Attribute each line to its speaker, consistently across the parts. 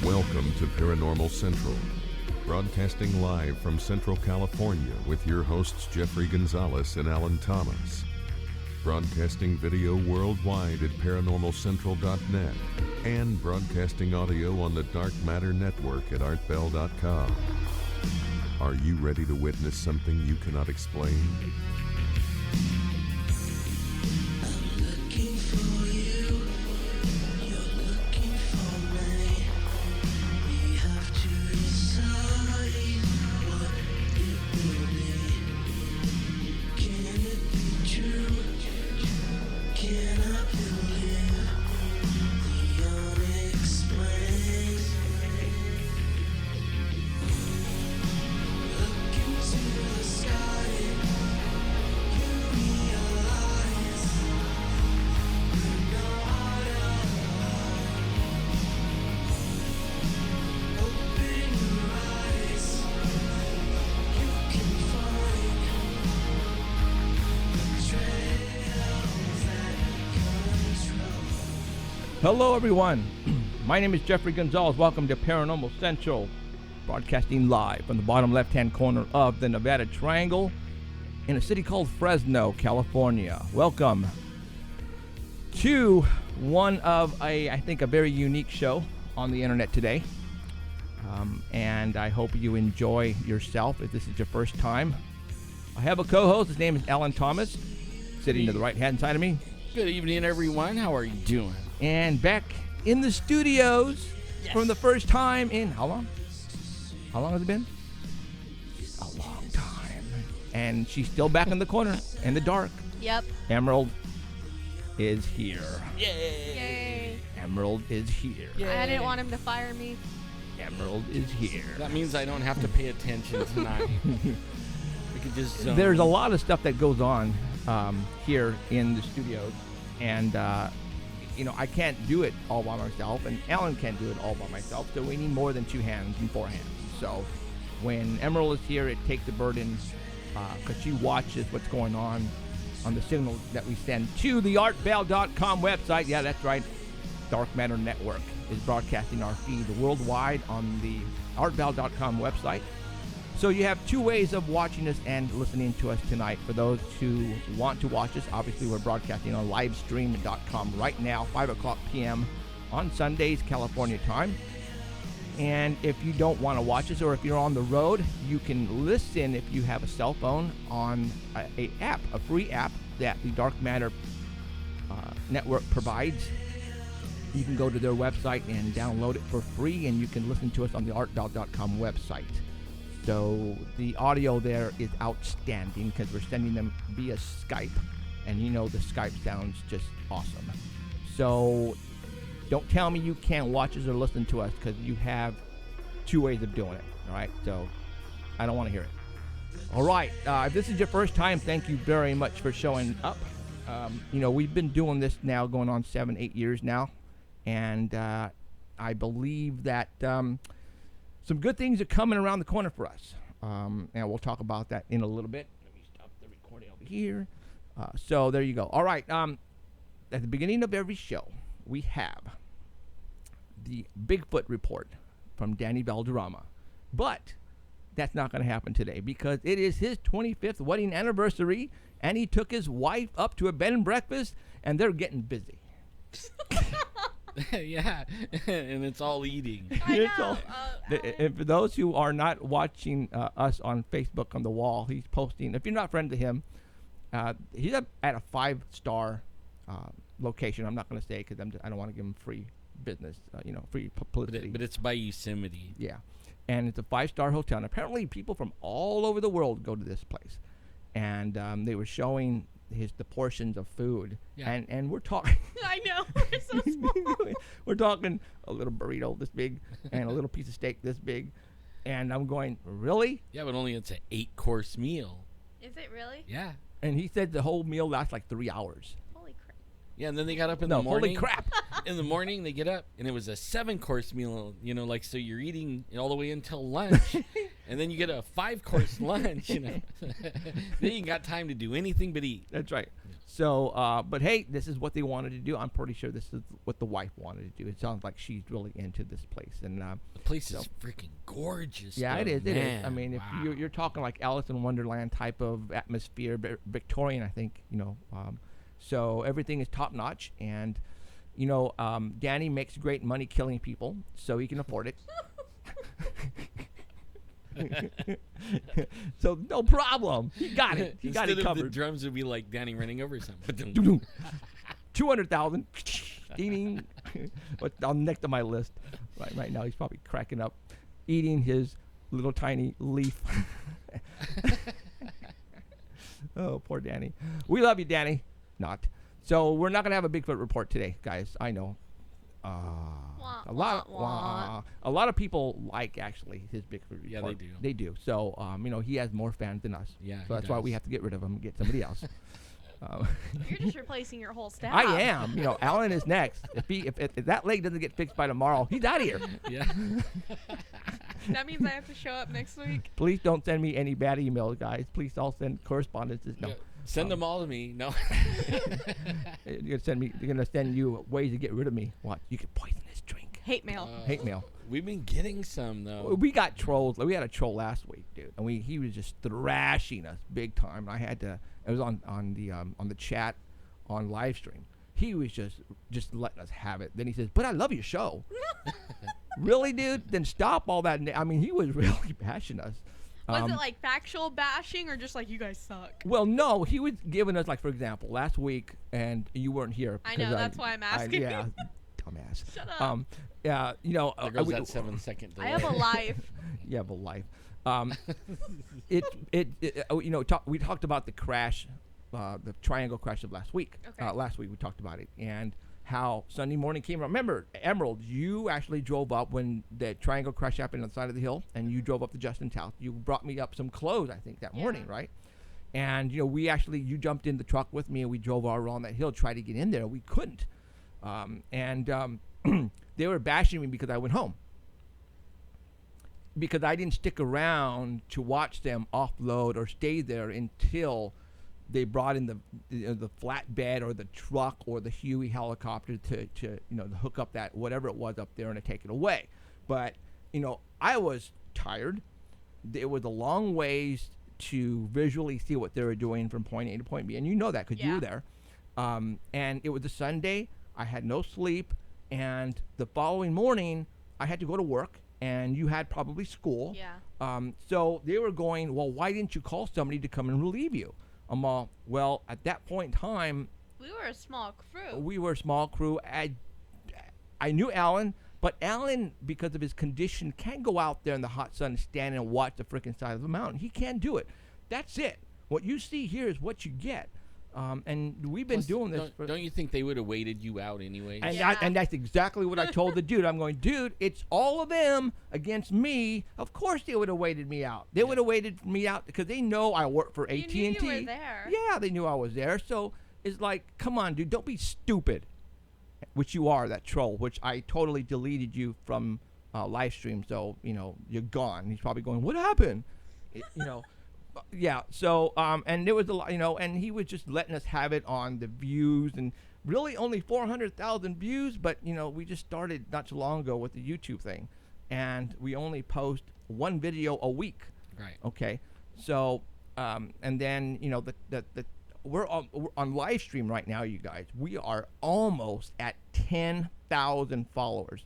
Speaker 1: Welcome to Paranormal Central, broadcasting live from Central California with your hosts Jeffrey Gonzalez and Alan Thomas. Broadcasting video worldwide at paranormalcentral.net and broadcasting audio on the Dark Matter Network at artbell.com. Are you ready to witness something you cannot explain?
Speaker 2: Hello everyone, my name is Jeffrey Gonzalez. Welcome to Paranormal Central, broadcasting live from the bottom left-hand corner of the Nevada Triangle in a city called Fresno, California. Welcome to one of I think a very unique show on the internet today. And I hope you enjoy yourself if this is your first time. I have a co-host, his name is Alan Thomas, sitting to the right-hand side of me.
Speaker 3: Good evening, everyone. How are you doing?
Speaker 2: And back in the studios from the first time in how long? How long has it been? A long time. And she's still back in the corner in the dark.
Speaker 4: Yep.
Speaker 2: Emerald is here.
Speaker 3: Yay!
Speaker 4: Yay.
Speaker 2: Emerald is here.
Speaker 3: Yay.
Speaker 4: I didn't want him to fire me.
Speaker 2: Emerald is here.
Speaker 3: That means I don't have to pay attention tonight. We could just zone.
Speaker 2: There's a lot of stuff that goes on here in the studios. And, I can't do it all by myself, and Alan can't do it all by myself, so we need more than two hands and four hands. So when Emerald is here, it takes the burden, because she watches what's going on the signals that we send to the artbell.com website. Yeah, that's right. Dark Matter Network is broadcasting our feed worldwide on the artbell.com website. So you have two ways of watching us and listening to us tonight. For those who want to watch us, obviously we're broadcasting on livestream.com right now, 5 o'clock p.m. on Sundays, California time. And if you don't want to watch us, or if you're on the road, you can listen if you have a cell phone on a free app that the Dark Matter Network provides. You can go to their website and download it for free, and you can listen to us on the artbell.com website. So the audio there is outstanding because we're sending them via Skype, and the Skype sounds just awesome. So don't tell me you can't watch us or listen to us, because you have two ways of doing it. All right, so I don't want to hear it. All right, if this is your first time, thank you very much for showing up. We've been doing this now going on 7-8 years now, and I believe that some good things are coming around the corner for us, and we'll talk about that in a little bit. Let me stop the recording over here. So there you go. All right, at the beginning of every show, we have the Bigfoot report from Danny Valderrama, but that's not going to happen today because it is his 25th wedding anniversary, and he took his wife up to a bed and breakfast, and they're getting busy.
Speaker 3: Yeah, and it's all eating.
Speaker 4: I know.
Speaker 2: And for those who are not watching us on Facebook on the wall, he's posting. If you're not friends to him, he's at a 5-star location. I'm not going to say because I don't want to give him free business, free publicity.
Speaker 3: But it's by Yosemite.
Speaker 2: Yeah, and it's a 5-star hotel. And apparently, people from all over the world go to this place, and they were showing the portions of food, and we're talking.
Speaker 4: I know, we're so small.
Speaker 2: We're talking a little burrito this big and a little piece of steak this big, and I'm going, really?
Speaker 3: Yeah, but only it's an 8-course meal.
Speaker 4: Is it really?
Speaker 3: Yeah.
Speaker 2: And he said the whole meal lasts like 3 hours.
Speaker 4: Holy crap.
Speaker 3: Yeah, and then they got up in the morning.
Speaker 2: Holy crap.
Speaker 3: In the morning, they get up, and it was a 7-course meal, so you're eating all the way until lunch, and then you get a 5-course lunch, Then you got time to do anything but eat.
Speaker 2: That's right. So, but hey, this is what they wanted to do. I'm pretty sure this is what the wife wanted to do. It sounds like she's really into this place, and
Speaker 3: the place is freaking gorgeous.
Speaker 2: Yeah,
Speaker 3: though,
Speaker 2: it is.
Speaker 3: man.
Speaker 2: It is. I mean, if you're talking like Alice in Wonderland type of atmosphere, Victorian, I think, so everything is top notch, and Danny makes great money killing people, so he can afford it. So no problem. He got it. He got it
Speaker 3: Instead of the
Speaker 2: covered.
Speaker 3: drums would be like Danny running over something.
Speaker 2: 200,000. Ding. What's on next on my list? Right now, he's probably cracking up, eating his little tiny leaf. Oh, poor Danny. We love you, Danny. Not. So we're not gonna have a Bigfoot report today, guys. I know. A lot of people like actually his Bigfoot report.
Speaker 3: Yeah, they do.
Speaker 2: They do. So he has more fans than us.
Speaker 3: Yeah,
Speaker 2: so that's why we have to get rid of him and get somebody else.
Speaker 4: You're just replacing your whole staff.
Speaker 2: I am. Alan is next. If that leg doesn't get fixed by tomorrow, he's out of here.
Speaker 3: Yeah.
Speaker 4: That means I have to show up next week.
Speaker 2: Please don't send me any bad emails, guys. Please all send correspondences. No.
Speaker 3: Yeah. Send them all to me. No.
Speaker 2: They're gonna send you ways to get rid of me. What? You can poison this drink.
Speaker 4: Hate mail.
Speaker 2: Hate mail.
Speaker 3: We've been getting some though.
Speaker 2: We got trolls. We had a troll last week, dude, and he was just thrashing us big time. I had to. It was on the chat on live stream. He was just letting us have it. Then he says, "But I love your show." Really, dude? Then stop all that. I mean, he was really bashing us.
Speaker 4: Was it like factual bashing or just like you guys suck?
Speaker 2: Well, no, he was giving us, like, for example, last week, and you weren't here.
Speaker 4: I know, that's why I'm asking.
Speaker 2: Yeah, dumbass.
Speaker 4: Shut up.
Speaker 2: Yeah,
Speaker 3: There goes that 7-second delay.
Speaker 4: I have a life.
Speaker 2: You have a life. We talked about the crash, the triangle crash of last week.
Speaker 4: Okay.
Speaker 2: Last week we talked about it, and how Sunday morning came around. Remember, Emerald, you actually drove up when the triangle crash happened on the side of the hill, and you drove up to Justin's house. You brought me up some clothes, I think, that morning, right? And, you jumped in the truck with me, and we drove all around that hill, tried to get in there. We couldn't. They were bashing me because I went home. Because I didn't stick around to watch them offload or stay there until they brought in the flatbed or the truck or the Huey helicopter to hook up that whatever it was up there and to take it away. But I was tired. It was a long ways to visually see what they were doing from point A to point B, and you know that because you were there. And it was a Sunday. I had no sleep, and the following morning I had to go to work, and you had probably school.
Speaker 4: Yeah.
Speaker 2: So they were going, well, why didn't you call somebody to come and relieve you? I'm all, well, at that point in time,
Speaker 4: we were a small crew.
Speaker 2: We were a small crew. I knew Alan, but Alan, because of his condition, can't go out there in the hot sun and stand and watch the freaking side of the mountain. He can't do it. That's it. What you see here is what you get. And we've been doing this.
Speaker 3: Don't you think they would have waited you out anyway?
Speaker 2: And,
Speaker 4: Yeah.
Speaker 2: and that's exactly what I told the dude. I'm going, dude, it's all of them against me. Of course they would have waited me out. They would have waited me out because they know I work for AT&T.
Speaker 4: You knew you were there.
Speaker 2: Yeah, they knew I was there. So it's like, come on, dude, don't be stupid. Which you are, that troll, which I totally deleted you from live stream. So, you're gone. He's probably going, what happened? Yeah, so, and there was a lot, and he was just letting us have it on the views, and really only 400,000 views, but, we just started not too long ago with the YouTube thing, and we only post one video a week.
Speaker 3: Right.
Speaker 2: Okay, so, and then, we're on live stream right now, you guys. We are almost at 10,000 followers.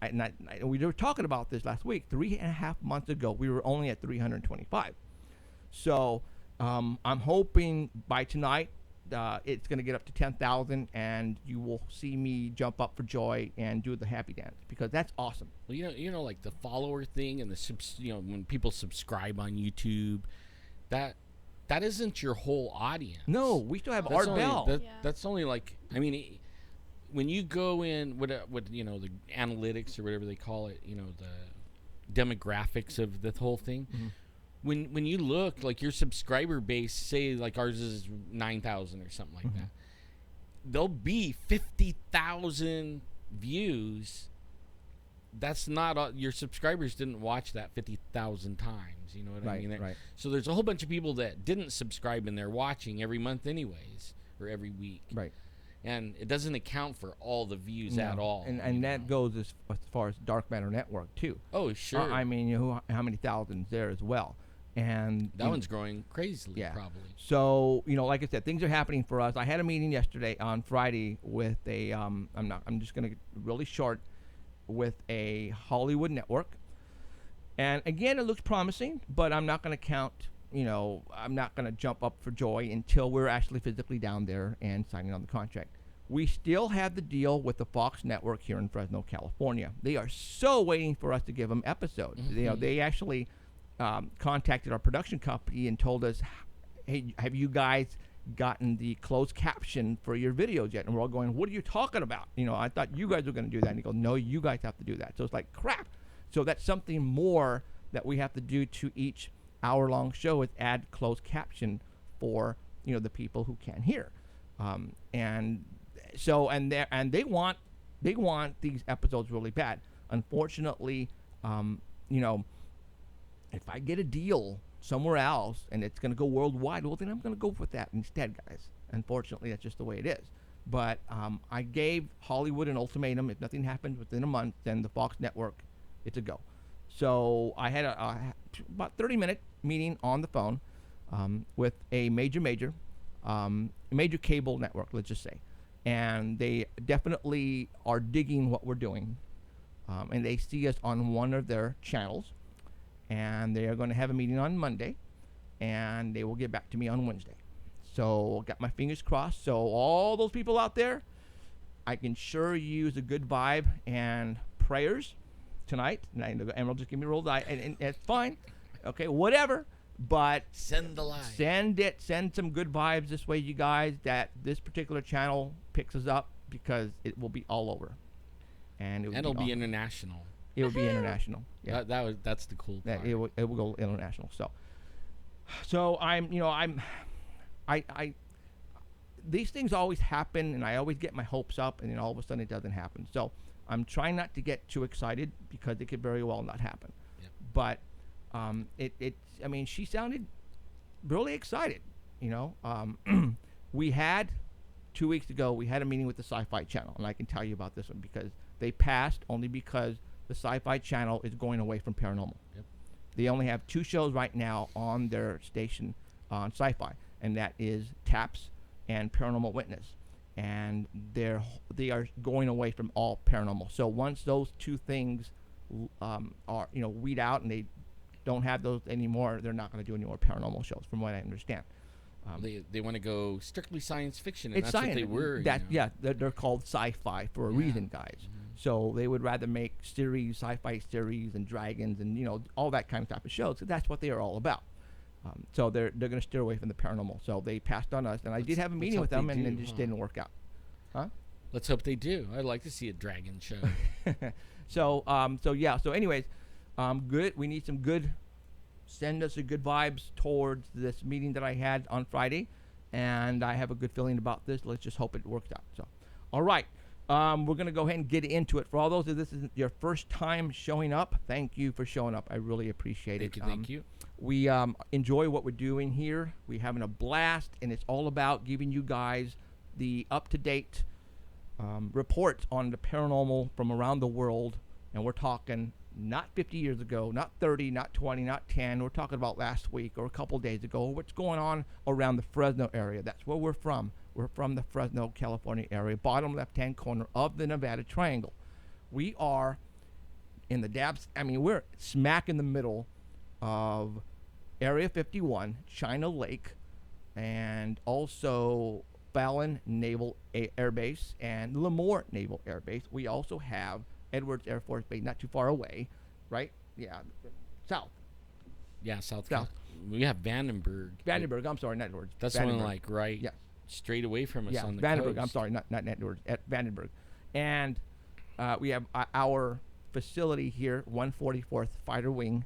Speaker 2: And we were talking about this last week. 3.5 months ago, we were only at 325. So I'm hoping by tonight it's going to get up to 10,000, and you will see me jump up for joy and do the happy dance, because that's awesome.
Speaker 3: Well, like the follower thing and when people subscribe on YouTube, that isn't your whole audience.
Speaker 2: No, we still have Art Bell.
Speaker 3: That's only like, I mean, when you go in with the analytics or whatever they call it, the demographics of the whole thing. Mm-hmm. When you look, like your subscriber base, say like ours is 9,000 or something like that, there'll be 50,000 views. That's not your subscribers didn't watch that 50,000 times. You know what I mean?
Speaker 2: Right.
Speaker 3: So there's a whole bunch of people that didn't subscribe and they're watching every month anyways. or every week.
Speaker 2: Right.
Speaker 3: And it doesn't account for all the views at all.
Speaker 2: And that goes as far as dark matter network too.
Speaker 3: Oh, sure.
Speaker 2: I mean, how many thousands there as well. And
Speaker 3: that one's growing crazily, probably.
Speaker 2: So, like I said, things are happening for us. I had a meeting yesterday on Friday with I'm just going to get really short, with a Hollywood network. And again, it looks promising, but I'm not going to count, I'm not going to jump up for joy until we're actually physically down there and signing on the contract. We still have the deal with the Fox network here in Fresno, California. They are so waiting for us to give them episodes.
Speaker 3: Mm-hmm.
Speaker 2: They actually contacted our production company and told us, hey, have you guys gotten the closed caption for your videos yet? And we're all going, what are you talking about? I thought you guys were going to do that. And he goes, no, you guys have to do that. So it's like, crap. So that's something more that we have to do to each hour-long show, is add closed caption for the people who can't hear. And they want these episodes really bad. Unfortunately, if I get a deal somewhere else and it's going to go worldwide, well, then I'm going to go with that instead, guys. Unfortunately, that's just the way it is. But I gave Hollywood an ultimatum. If nothing happens within a month, then the Fox network, it's a go. So I had about 30-minute meeting on the phone with a major cable network, let's just say. And they definitely are digging what we're doing. And they see us on one of their channels. And they are going to have a meeting on Monday. And they will get back to me on Wednesday. So got my fingers crossed. So all those people out there, I can sure use a good vibe and prayers tonight. And Emerald just give me a roll of the eye. And it's fine. Okay, whatever. But
Speaker 3: send the light.
Speaker 2: Send some good vibes this way, you guys, that this particular channel picks us up, because it will be all over. And
Speaker 3: it'll be international.
Speaker 2: It will be international. Yeah.
Speaker 3: That's the cool part.
Speaker 2: It will go international. So I these things always happen, and I always get my hopes up, and then all of a sudden it doesn't happen. So I'm trying not to get too excited, because it could very well not happen.
Speaker 3: Yep.
Speaker 2: But she sounded really excited. We had 2 weeks ago, we had a meeting with the Sci-Fi Channel, and I can tell you about this one because they passed only because the Sci-Fi Channel is going away from Paranormal.
Speaker 3: Yep. They
Speaker 2: only have 2 shows right now on their station on Sci-Fi, and that is TAPS and Paranormal Witness. And they are going away from all paranormal. So once those 2 things are weed out and they don't have those anymore, they're not going to do any more paranormal shows, from what I understand.
Speaker 3: They want to go strictly science fiction, and
Speaker 2: it's
Speaker 3: that's
Speaker 2: science.
Speaker 3: what they were.
Speaker 2: Yeah, they're called sci-fi for a reason, guys.
Speaker 3: Mm-hmm.
Speaker 2: So they would rather make sci-fi series and dragons and all that kind of type of shows. So that's what they are all about. So they're going to steer away from the paranormal. So they passed on us, and I did have a meeting with them, and it just didn't work out. Huh?
Speaker 3: Let's hope they do. I'd like to see a dragon show.
Speaker 2: So anyways, good. We need some good. Send us a good vibes towards this meeting that I had on Friday, and I have a good feeling about this. Let's just hope it works out. So, all right, we're gonna go ahead and get into it. For all those of this is your first time showing up, thank you for showing up. I really appreciate it.
Speaker 3: Thank you.
Speaker 2: We enjoy what we're doing here. We're having a blast, and it's all about giving you guys the up-to-date reports on the paranormal from around the world, and we're talking. Not 50 years ago, not 30, not 20, not 10. We're talking about last week or a couple days ago. What's going on around the Fresno area? That's where we're from. We're from the Fresno, California area, bottom left-hand corner of the Nevada Triangle. We are in the we're smack in the middle of Area 51, China Lake, and also Fallon Naval Air Base and Lemoore Naval Air Base. We also have Edwards Air Force Base, not too far away, right? Yeah, south.
Speaker 3: Yeah, south. We have Vandenberg.
Speaker 2: I'm sorry, not Edwards.
Speaker 3: That's
Speaker 2: Vandenberg.
Speaker 3: one straight away from us on the
Speaker 2: Vandenberg.
Speaker 3: coast.
Speaker 2: I'm sorry, not Edwards. At Vandenberg. And we have our facility here, 144th Fighter Wing,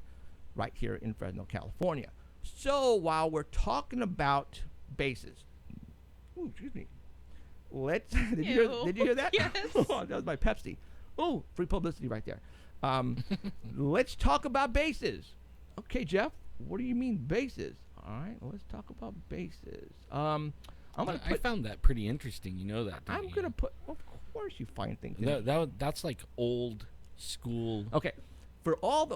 Speaker 2: right here in Fresno, California. So while we're talking about bases, excuse me. Did you hear that?
Speaker 4: Yes.
Speaker 2: That was my Pepsi. Oh, free publicity right there. Let's talk about bases. Okay, Jeff, what do you mean bases? All right, let's talk about bases.
Speaker 3: I found that pretty interesting. You know that.
Speaker 2: I'm gonna put. Of course, you find things.
Speaker 3: That's like old school.
Speaker 2: Okay, for all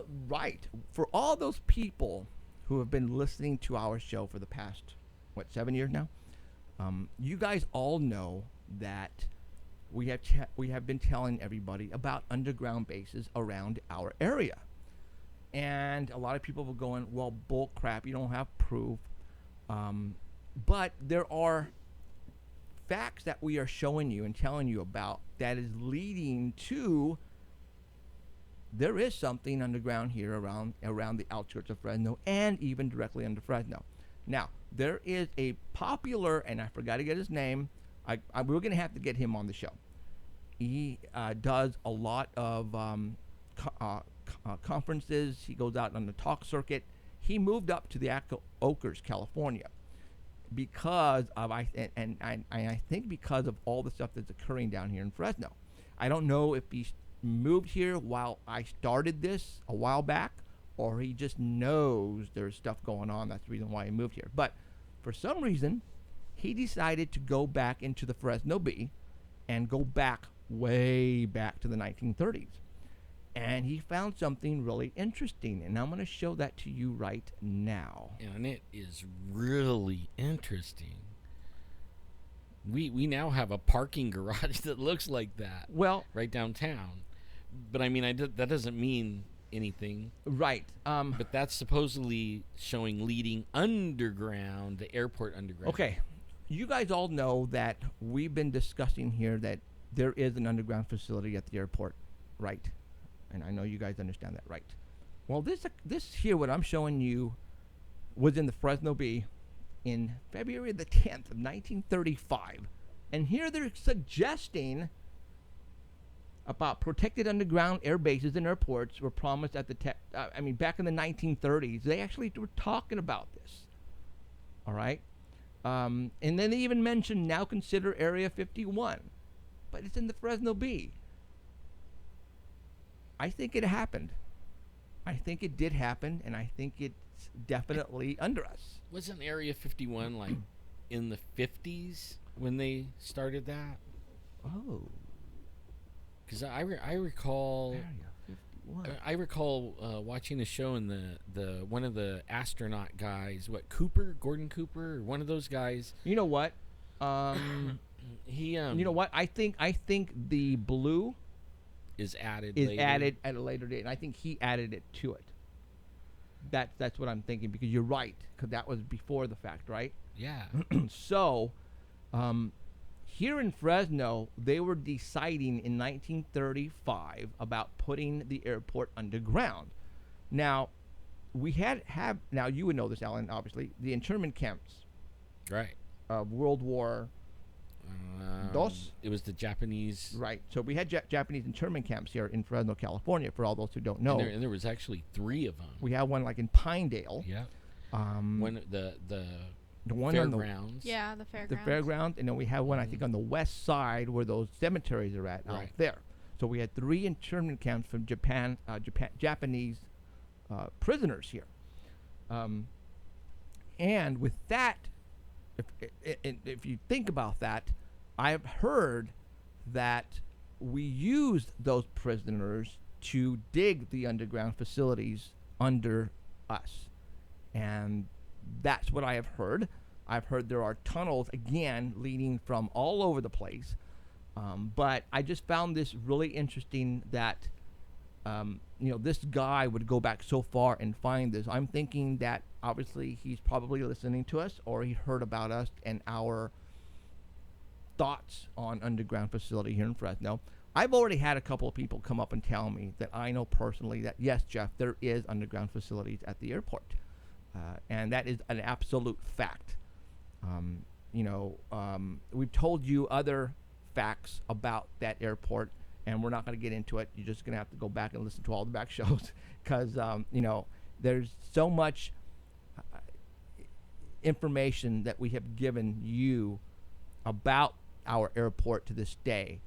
Speaker 2: those people who have been listening to our show for the past 7 years now, you guys all know that we have been telling everybody about underground bases around our area, and a lot of people were going, well, bull crap, you don't have proof, but there are facts that we are showing you and telling you about that is leading to there is something underground here around the outskirts of Fresno and even directly under Fresno. Now, there is a popular, and I forgot to get his name, we're going to have to get him on the show. He does a lot of conferences. He goes out on the talk circuit. He moved up to the Oakers, California, because of I think because of all the stuff that's occurring down here in Fresno. I don't know if he moved here while I started this a while back, or he just knows there's stuff going on. That's the reason why he moved here. But for some reason, he decided to go back into the Fresno Bee and go back way back to the 1930s. And he found something really interesting, and I'm going to show that to you right now.
Speaker 3: And it is really interesting. We now have a parking garage that looks like that.
Speaker 2: Well,
Speaker 3: right downtown. But I mean, that doesn't mean anything.
Speaker 2: Right.
Speaker 3: But that's supposedly showing leading underground, the airport underground.
Speaker 2: Okay. You guys all know that we've been discussing here that there is an underground facility at the airport, right? And I know you guys understand that, right? Well, this here, what I'm showing you, was in the Fresno Bee in February the 10th of 1935. And here they're suggesting about protected underground air bases and airports were promised at the back in the 1930s. They actually were talking about this. All right? And then they even mentioned now consider Area 51. But it's in the Fresno Bee. I think it happened. I think it did happen, and I think it's definitely under us.
Speaker 3: Wasn't Area 51 like in the 50s when they started that?
Speaker 2: Oh.
Speaker 3: Because I recall
Speaker 2: Area
Speaker 3: 51. Watching a show and the one of the astronaut guys, Gordon Cooper, or one of those guys.
Speaker 2: You know what?
Speaker 3: He
Speaker 2: you know what? I think the blue
Speaker 3: is added
Speaker 2: at a later date, and I think he added it to it. That's what I'm thinking, because you're right, because that was before the fact, right?
Speaker 3: Yeah.
Speaker 2: So, here in Fresno, they were deciding in 1935 about putting the airport underground. Now, we have now you would know this, Alan, obviously, the internment camps.
Speaker 3: Right.
Speaker 2: Of World War Dos.
Speaker 3: It was the Japanese.
Speaker 2: Right. So we had Japanese internment camps here in Fresno, California, for all those who don't know.
Speaker 3: And there was actually 3 of them.
Speaker 2: We have one like in Pinedale.
Speaker 3: Yeah. When the
Speaker 2: one
Speaker 3: fairgrounds.
Speaker 4: Yeah, the fairgrounds.
Speaker 2: The fairgrounds, and then we have one I think on the west side where those cemeteries are at out there. So we had 3 internment camps from Japanese prisoners here. And with that, if you think about that, I've heard that we used those prisoners to dig the underground facilities under us. And that's what I have heard. I've heard there are tunnels, again, leading from all over the place. But I just found this really interesting that, this guy would go back so far and find this. I'm thinking that obviously he's probably listening to us, or he heard about us and our thoughts on underground facility here in Fresno. I've already had a couple of people come up and tell me that I know personally that, yes, Jeff, there is underground facilities at the airport. And that is an absolute fact. We've told you other facts about that airport, and we're not going to get into it. You're just going to have to go back and listen to all the back shows because, there's so much information that we have given you about our airport to this day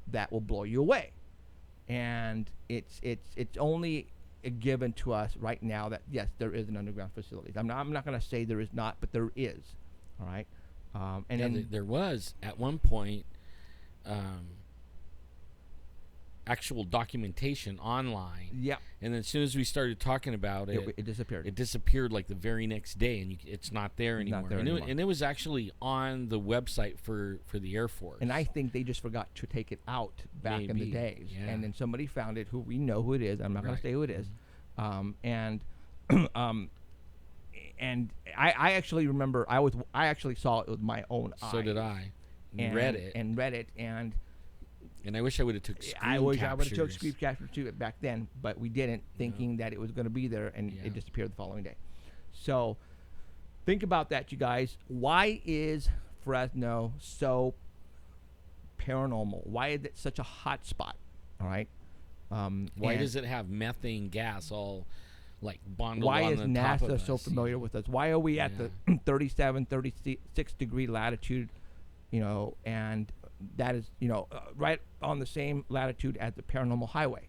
Speaker 2: that will blow you away. And it's only given to us right now that, yes, there is an underground facility. I'm not going to say there is not, but there is. All right. And
Speaker 3: Yeah,
Speaker 2: then
Speaker 3: there was at one point actual documentation online.
Speaker 2: yeah,
Speaker 3: And then as soon as we started talking about it,
Speaker 2: it disappeared.
Speaker 3: it disappeared like the very next day, and it's not there
Speaker 2: Not
Speaker 3: anymore.
Speaker 2: there
Speaker 3: and,
Speaker 2: anymore.
Speaker 3: It was actually on the website for the Air Force.
Speaker 2: And I think they just forgot to take it out back in the
Speaker 3: Maybe,
Speaker 2: days.
Speaker 3: yeah.
Speaker 2: And then somebody found it, who we know who it is. I'm not going
Speaker 3: Right.
Speaker 2: to say who it is. And and I actually remember I actually saw it with my own eyes.
Speaker 3: So did I. And read it.
Speaker 2: And
Speaker 3: And I wish I would have took screen
Speaker 2: I wish I would have took
Speaker 3: captures.
Speaker 2: screen captures to it back then, but we didn't, thinking that it was going to be there, and
Speaker 3: Yeah.
Speaker 2: it disappeared the following day. So think about that, you guys. Why is Fresno so paranormal? Why is it such a hot spot? All right.
Speaker 3: Why
Speaker 2: and
Speaker 3: does it have methane gas all like bundled
Speaker 2: why
Speaker 3: on
Speaker 2: is
Speaker 3: the top of
Speaker 2: NASA so
Speaker 3: us,
Speaker 2: familiar with us? Why are we at the 37, 36 degree latitude, and that is, right on the same latitude as the paranormal highway.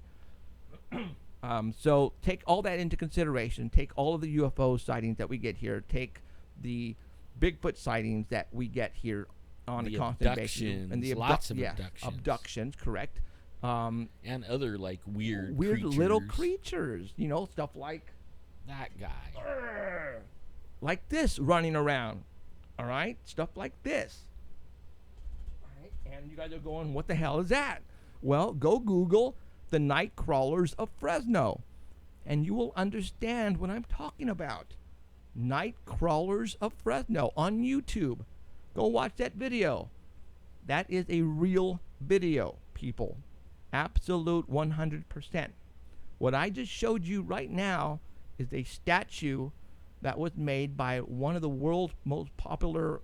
Speaker 2: So take all that into consideration. Take all of the UFO sightings that we get here. Take the Bigfoot sightings that we get here on
Speaker 3: The
Speaker 2: a constant basis.
Speaker 3: abductions, lots of
Speaker 2: yes,
Speaker 3: abductions.
Speaker 2: abductions, correct.
Speaker 3: and other like weird
Speaker 2: Little
Speaker 3: creatures.
Speaker 2: creatures, stuff like
Speaker 3: That guy.
Speaker 2: like this running around. All right, stuff like this. All right, and you guys are going, what the hell is that? Well, go Google the Nightcrawlers of Fresno, and you will understand what I'm talking about. Nightcrawlers of Fresno on YouTube. Go watch that video. That is a real video, people. Absolute 100%. What I just showed you right now is a statue that was made by one of the world's most popular,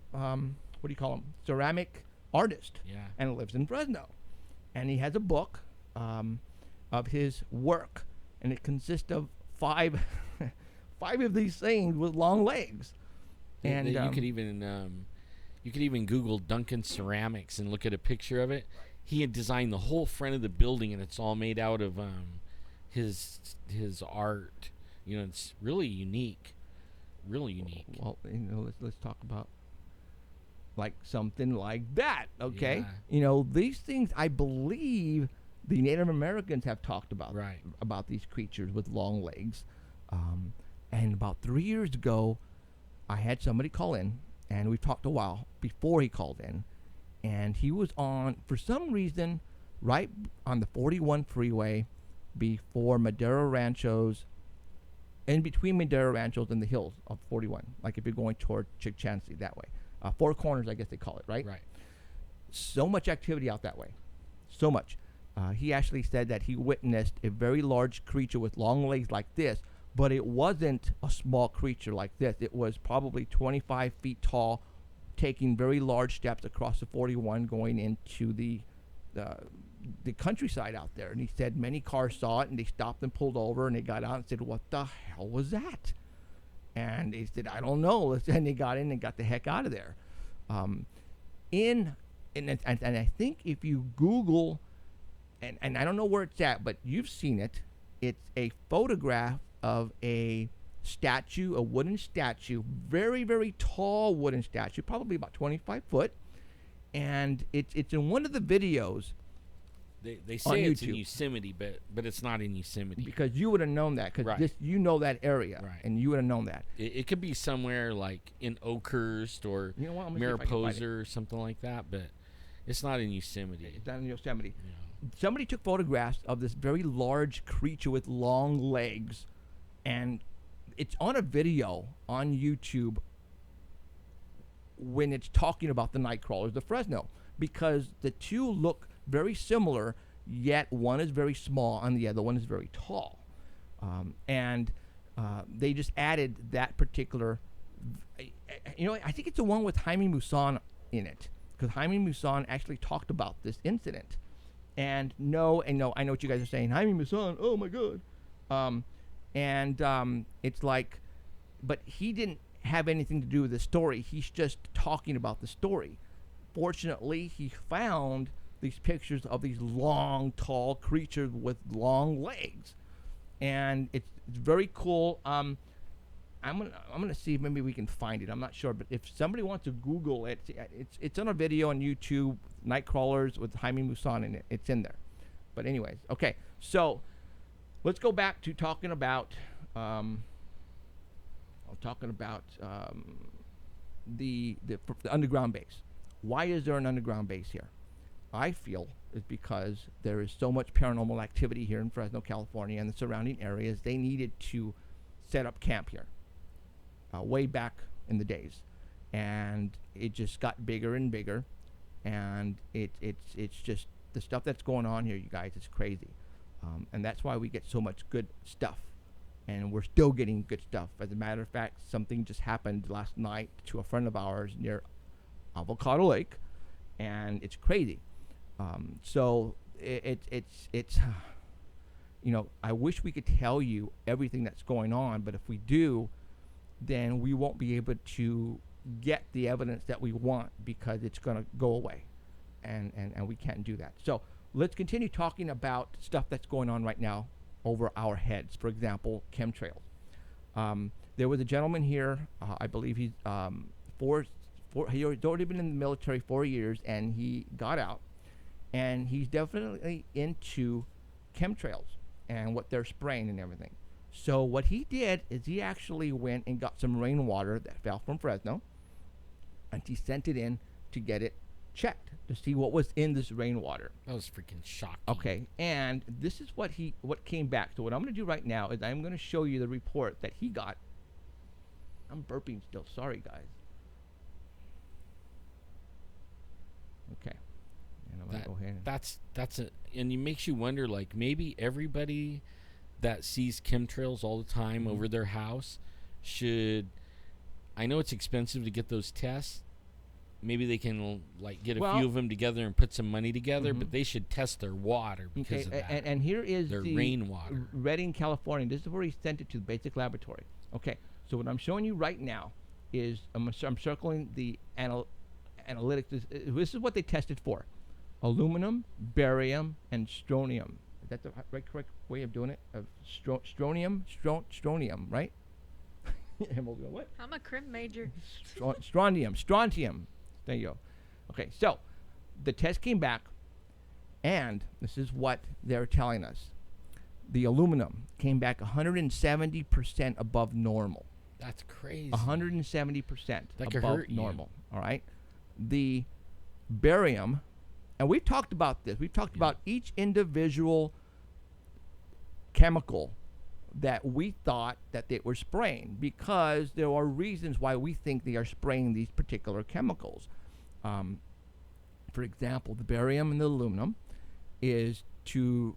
Speaker 2: ceramic artist.
Speaker 3: Yeah.
Speaker 2: And lives in Fresno. And he has a book of his work, and it consists of five of these things with long legs. And
Speaker 3: you could even Google Duncan Ceramics and look at a picture of it. He had designed the whole front of the building, and it's all made out of his art. It's really unique. Really unique.
Speaker 2: Well, let's talk about like something like that, okay?
Speaker 3: Yeah.
Speaker 2: These things, I believe the Native Americans have talked about,
Speaker 3: Right.
Speaker 2: about these creatures with long legs. And about 3 years ago, I had somebody call in, and we talked a while before he called in, and he was on, for some reason, right on the 41 freeway before Madera Ranchos, in between Madera Ranchos and the hills of 41, like if you're going toward Chick-Chansey that way. Four Corners, I guess they call it, right?
Speaker 3: Right.
Speaker 2: So much activity out that way. So much. He actually said that he witnessed a very large creature with long legs like this, but it wasn't a small creature like this. It was probably 25 feet tall, taking very large steps across the 41 going into the countryside out there. And he said many cars saw it, and they stopped and pulled over, and they got out and said, what the hell was that? And he said, I don't know. And they got in and got the heck out of there. And I think if you Google, and I don't know where it's at, but you've seen it. It's a photograph of a statue, a wooden statue, very, very tall wooden statue, probably about 25 foot. And it's in one of the videos.
Speaker 3: They
Speaker 2: On
Speaker 3: say it's in
Speaker 2: YouTube.
Speaker 3: Yosemite, but it's not in Yosemite.
Speaker 2: Because you would have known that, because
Speaker 3: Right.
Speaker 2: you know that area,
Speaker 3: Right.
Speaker 2: and you would have known that.
Speaker 3: It could be somewhere like in Oakhurst or
Speaker 2: You know what? I'm gonna see if I can find it.
Speaker 3: Mariposa or something like that, but it's not in Yosemite.
Speaker 2: It's down in Yosemite.
Speaker 3: Yeah.
Speaker 2: Somebody took photographs of this very large creature with long legs, and it's on a video on YouTube when it's talking about the Nightcrawlers of Fresno, because the two look very similar, yet one is very small and the other one is very tall. And they just added that particular, I think it's the one with Jaime Maussan in it, because Jaime Maussan actually talked about this incident. And I know what you guys are saying, Jaime Maussan, oh my God. It's like, but he didn't have anything to do with the story. He's just talking about the story. Fortunately, he found these pictures of these long, tall creatures with long legs. And it's very cool. I'm gonna see if maybe we can find it. I'm not sure, but if somebody wants to Google it, it's on a video on YouTube. Nightcrawlers with Jaime Maussan in it. It's in there. But anyways, okay. So let's go back to talking about the underground base. Why is there an underground base here? I feel is because there is so much paranormal activity here in Fresno, California, and the surrounding areas. They needed to set up camp here way back in the days, and it just got bigger and bigger, and it's just the stuff that's going on here, you guys. It's crazy, and that's why we get so much good stuff, and we're still getting good stuff. As a matter of fact, something just happened last night to a friend of ours near Avocado Lake, and it's crazy. So it's you know, I wish we could tell you everything that's going on, but if we do, then we won't be able to get the evidence that we want because it's going to go away, and we can't do that. So let's continue talking about stuff that's going on right now over our heads. For example, chemtrails. There was a gentleman here, I believe he's he had already been in the military 4 years, and he got out, and he's definitely into chemtrails and what they're spraying and everything. So what he did is he actually went and got some rainwater that fell from Fresno, and he sent it in to get it checked to see what was in this rainwater.
Speaker 3: That was freaking shocking.
Speaker 2: Okay, and this is what came back. So what I'm going to do right now is I'm going to show you the report that he got. I'm burping still. Sorry, guys. Okay. And I'm going to go ahead.
Speaker 3: That's and it makes you wonder, like, maybe everybody that sees chemtrails all the time over their house should, I know it's expensive to get those tests. Maybe they can, like, get a few of them together and put some money together, but they should test their water because of that.
Speaker 2: And here is
Speaker 3: their
Speaker 2: the
Speaker 3: rainwater.
Speaker 2: Redding, California. This is where he sent it to the basic laboratory. Okay, so what I'm showing you right now is I'm circling the analytics. This is what they tested for: aluminum, barium, and strontium. Is that the correct way of doing it? Of strontium, right? What?
Speaker 4: I'm a crim major.
Speaker 2: Strontium. There you go. Okay, so the test came back, and this is what they're telling us. The aluminum came back 170% above normal.
Speaker 3: That's crazy.
Speaker 2: 170%
Speaker 3: That
Speaker 2: above
Speaker 3: hurt
Speaker 2: normal. All right. The barium, and we've talked about this. We've talked about each individual chemical that we thought that they were spraying, because there are reasons why we think they are spraying these particular chemicals. For example, the barium and the aluminum is to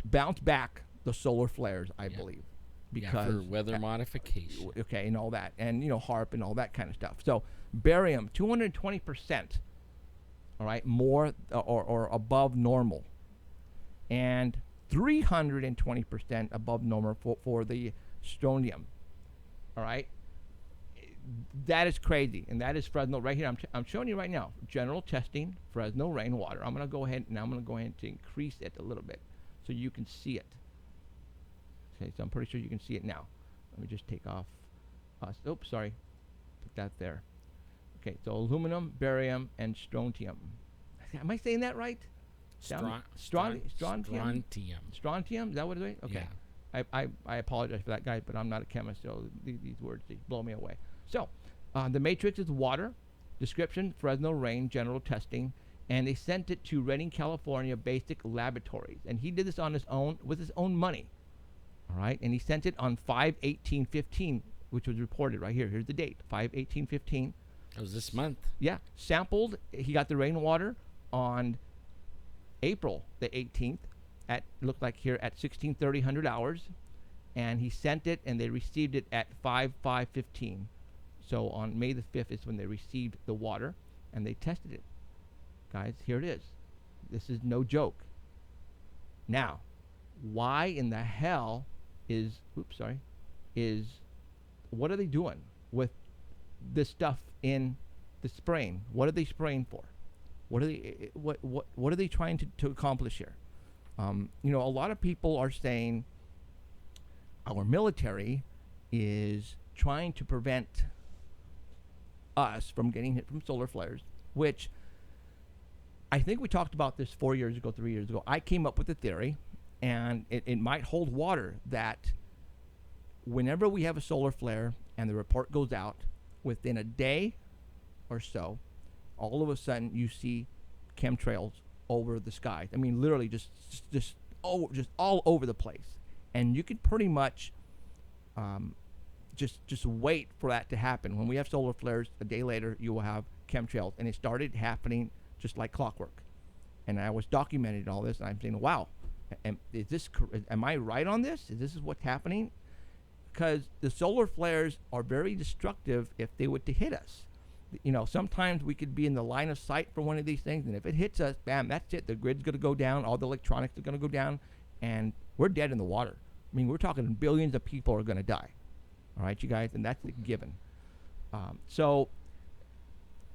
Speaker 2: bounce back the solar flares, I believe, because
Speaker 3: for weather modification.
Speaker 2: Okay, and all that, and HAARP and all that kind of stuff. So barium, 220%, all right, more or above normal, and 320% above normal for the strontium. All right, that is crazy, and that is Fresno right here. I'm showing you right now. General testing, Fresno rainwater. I'm gonna go ahead to increase it a little bit so you can see it. Okay, so I'm pretty sure you can see it now. Let me just take off. Oops, sorry. Put that there. Okay, so aluminum, barium, and strontium. Am I saying that right? Strontium. Strontium. Is that what it is? Okay. Yeah. I apologize for that, guys, but I'm not a chemist, so these words, they blow me away. So, the matrix is water. Description: Fresno rain. General testing, and they sent it to Redding, California basic laboratories, and he did this on his own with his own money. All right, and he sent it on 5/18/15, which was reported right here. Here's the date: 5/18/15.
Speaker 3: That was this month.
Speaker 2: Yeah, sampled. He got the rainwater on April the 18th looked like here at 16:30 hours, and he sent it, and they received it at 5/5/15. So on May the 5th is when they received the water, and they tested it. Guys, here it is. This is no joke. Now, why in the hell what are they doing with this stuff in the spraying? What are they spraying for? What are they trying to accomplish here? A lot of people are saying our military is trying to prevent us from getting hit from solar flares, which I think we talked about this 4 years ago, 3 years ago. I came up with a theory, and it might hold water, that whenever we have a solar flare and the report goes out, within a day or so, all of a sudden you see chemtrails over the sky. I mean, literally just all over the place. And you can pretty much just wait for that to happen. When we have solar flares, a day later you will have chemtrails, and it started happening just like clockwork. And I was documenting all this, and I'm saying, wow, am I right on this? Is this what's happening? Because the solar flares are very destructive if they were to hit us. You know, sometimes we could be in the line of sight for one of these things, and if it hits us, bam, that's it. The grid's going to go down, all the electronics are going to go down, and we're dead in the water. I mean, we're talking billions of people are going to die. All right, you guys, and that's a given. So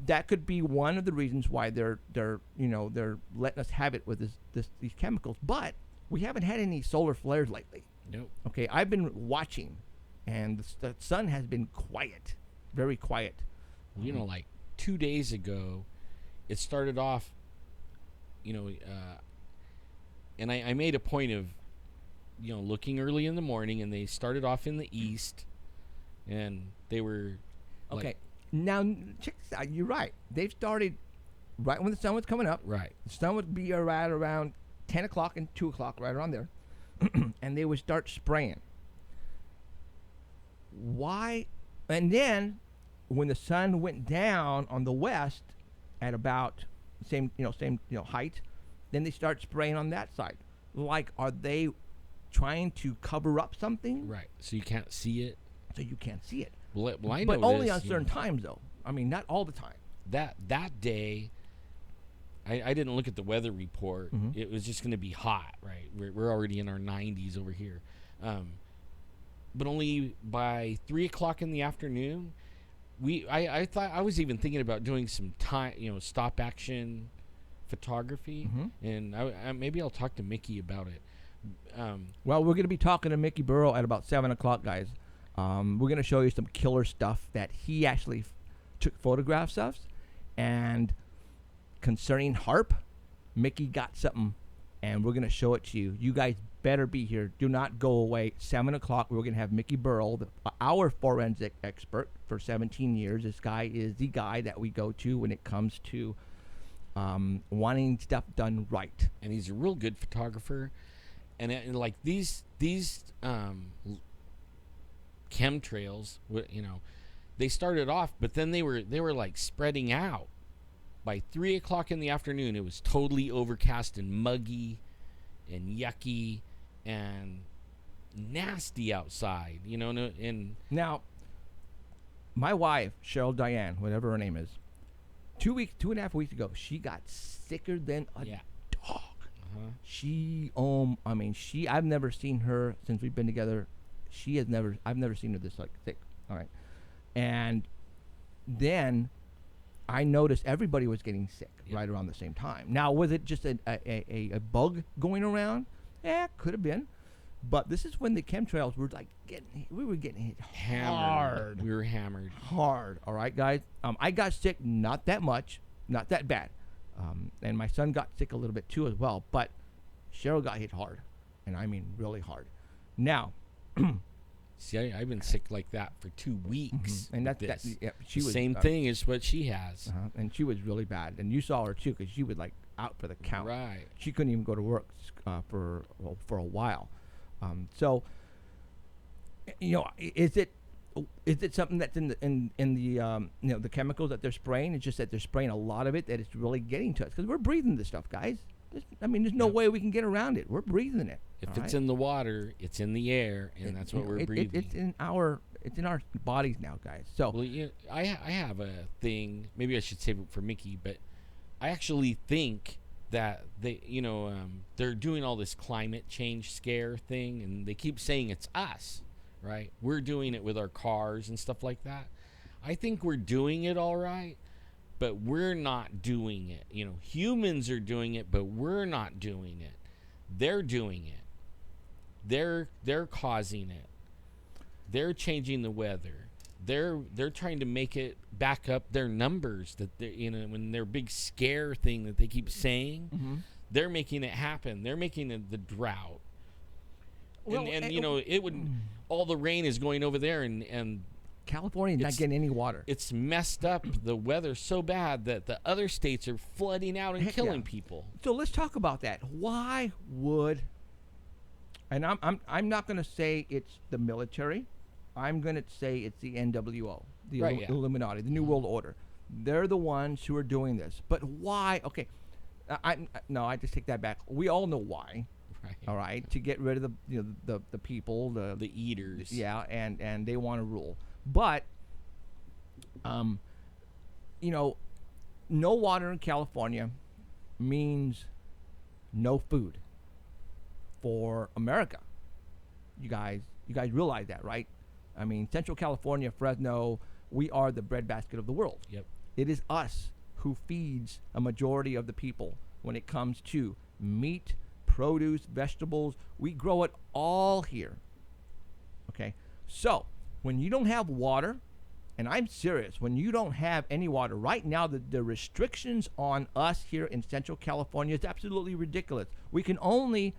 Speaker 2: that could be one of the reasons why they're letting us have it with these chemicals. But we haven't had any solar flares lately.
Speaker 3: Nope. Okay,
Speaker 2: I've been watching, and the sun has been quiet, very quiet.
Speaker 3: You know, like 2 days ago, it started off, and I made a point of, looking early in the morning, and they started off in the east, and they were
Speaker 2: okay. Now check this out. You're right. They've started right when the sun was coming up.
Speaker 3: Right.
Speaker 2: The sun would be right around 10 o'clock and 2 o'clock, right around there, and they would start spraying. Why? And then when the sun went down on the west at about same height, then they start spraying on that side. Like, are they trying to cover up something?
Speaker 3: Right. So you can't see it.
Speaker 2: So you can't see it.
Speaker 3: Well, I know
Speaker 2: but only
Speaker 3: this,
Speaker 2: on certain times, though. I mean, not all the time.
Speaker 3: That day, I didn't look at the weather report.
Speaker 2: Mm-hmm.
Speaker 3: It was just going to be hot, right? We're already in our 90s over here. But only by 3 o'clock in the afternoon, I thought I was even thinking about doing some stop action photography,
Speaker 2: mm-hmm.
Speaker 3: and maybe I'll talk to Mickey about it.
Speaker 2: Well, we're going to be talking to Mickey Burrow at about 7 o'clock, guys. We're going to show you some killer stuff that he actually took photographs of. And concerning HAARP, Mickey got something, and we're going to show it to you. You guys better be here. Do not go away. 7 o'clock, we're going to have Mickey Burrow, our forensic expert for 17 years. This guy is the guy that we go to when it comes to wanting stuff done right.
Speaker 3: And he's a real good photographer. And like these chemtrails, they started off, but then they were like spreading out. By 3 o'clock in the afternoon, it was totally overcast and muggy and yucky and nasty outside, and
Speaker 2: now my wife, Cheryl Diane, whatever her name is, 2.5 weeks ago, she got sicker than a dog. Uh-huh. I've never seen her since we've been together. I've never seen her this sick. All right. And then I noticed everybody was getting sick right around the same time. Now, was it just a bug going around? Yeah, could have been. But this is when the chemtrails were we were getting hit hard.
Speaker 3: We were hammered
Speaker 2: hard. All right, guys. I got sick, not that much, not that bad. And my son got sick a little bit too as well. But Cheryl got hit hard, and I mean really hard. Now,
Speaker 3: see, I've been sick like that for 2 weeks,
Speaker 2: mm-hmm. And she was
Speaker 3: same thing as what she has.
Speaker 2: And she was really bad, and you saw her too, because she was like out for the count.
Speaker 3: Right.
Speaker 2: She couldn't even go to work for a while. So, is it something that's in the chemicals that they're spraying? It's just that they're spraying a lot of it that it's really getting to us, because we're breathing this stuff, guys. There's no way we can get around it. We're breathing it.
Speaker 3: If it's in the water, it's in the air, and that's what we're breathing.
Speaker 2: It's in our bodies now, guys. So,
Speaker 3: well, I have a thing. Maybe I should save it for Mickey, but I actually think that they're doing all this climate change scare thing, and they keep saying it's us, right? We're doing it with our cars and stuff like that. I think we're doing it all right, but we're not doing it. Humans are doing it, but we're not doing it. They're doing it. They're causing it. They're changing the weather. They're trying to make it back up their numbers that they, when their big scare thing that they keep saying, they're making it happen. They're making it the drought. Well, and it would all the rain is going over there and
Speaker 2: California not getting any water.
Speaker 3: It's messed up the weather so bad that the other states are flooding out and killing people.
Speaker 2: So let's talk about that. Why would, and I'm not going to say it's the military. I'm going to say it's the NWO, the Illuminati, the New World Order. They're the ones who are doing this. But why? Okay, I just take that back. We all know why. Right. All right, to get rid of the people, the
Speaker 3: eaters.
Speaker 2: Yeah, and they want to rule. But, no water in California means no food for America. You guys realize that, right? I mean, Central California, Fresno, we are the breadbasket of the world.
Speaker 3: Yep.
Speaker 2: It is us who feeds a majority of the people when it comes to meat, produce, vegetables. We grow it all here. Okay? So, when you don't have water, and I'm serious, when you don't have any water, right now the restrictions on us here in Central California is absolutely ridiculous. We can only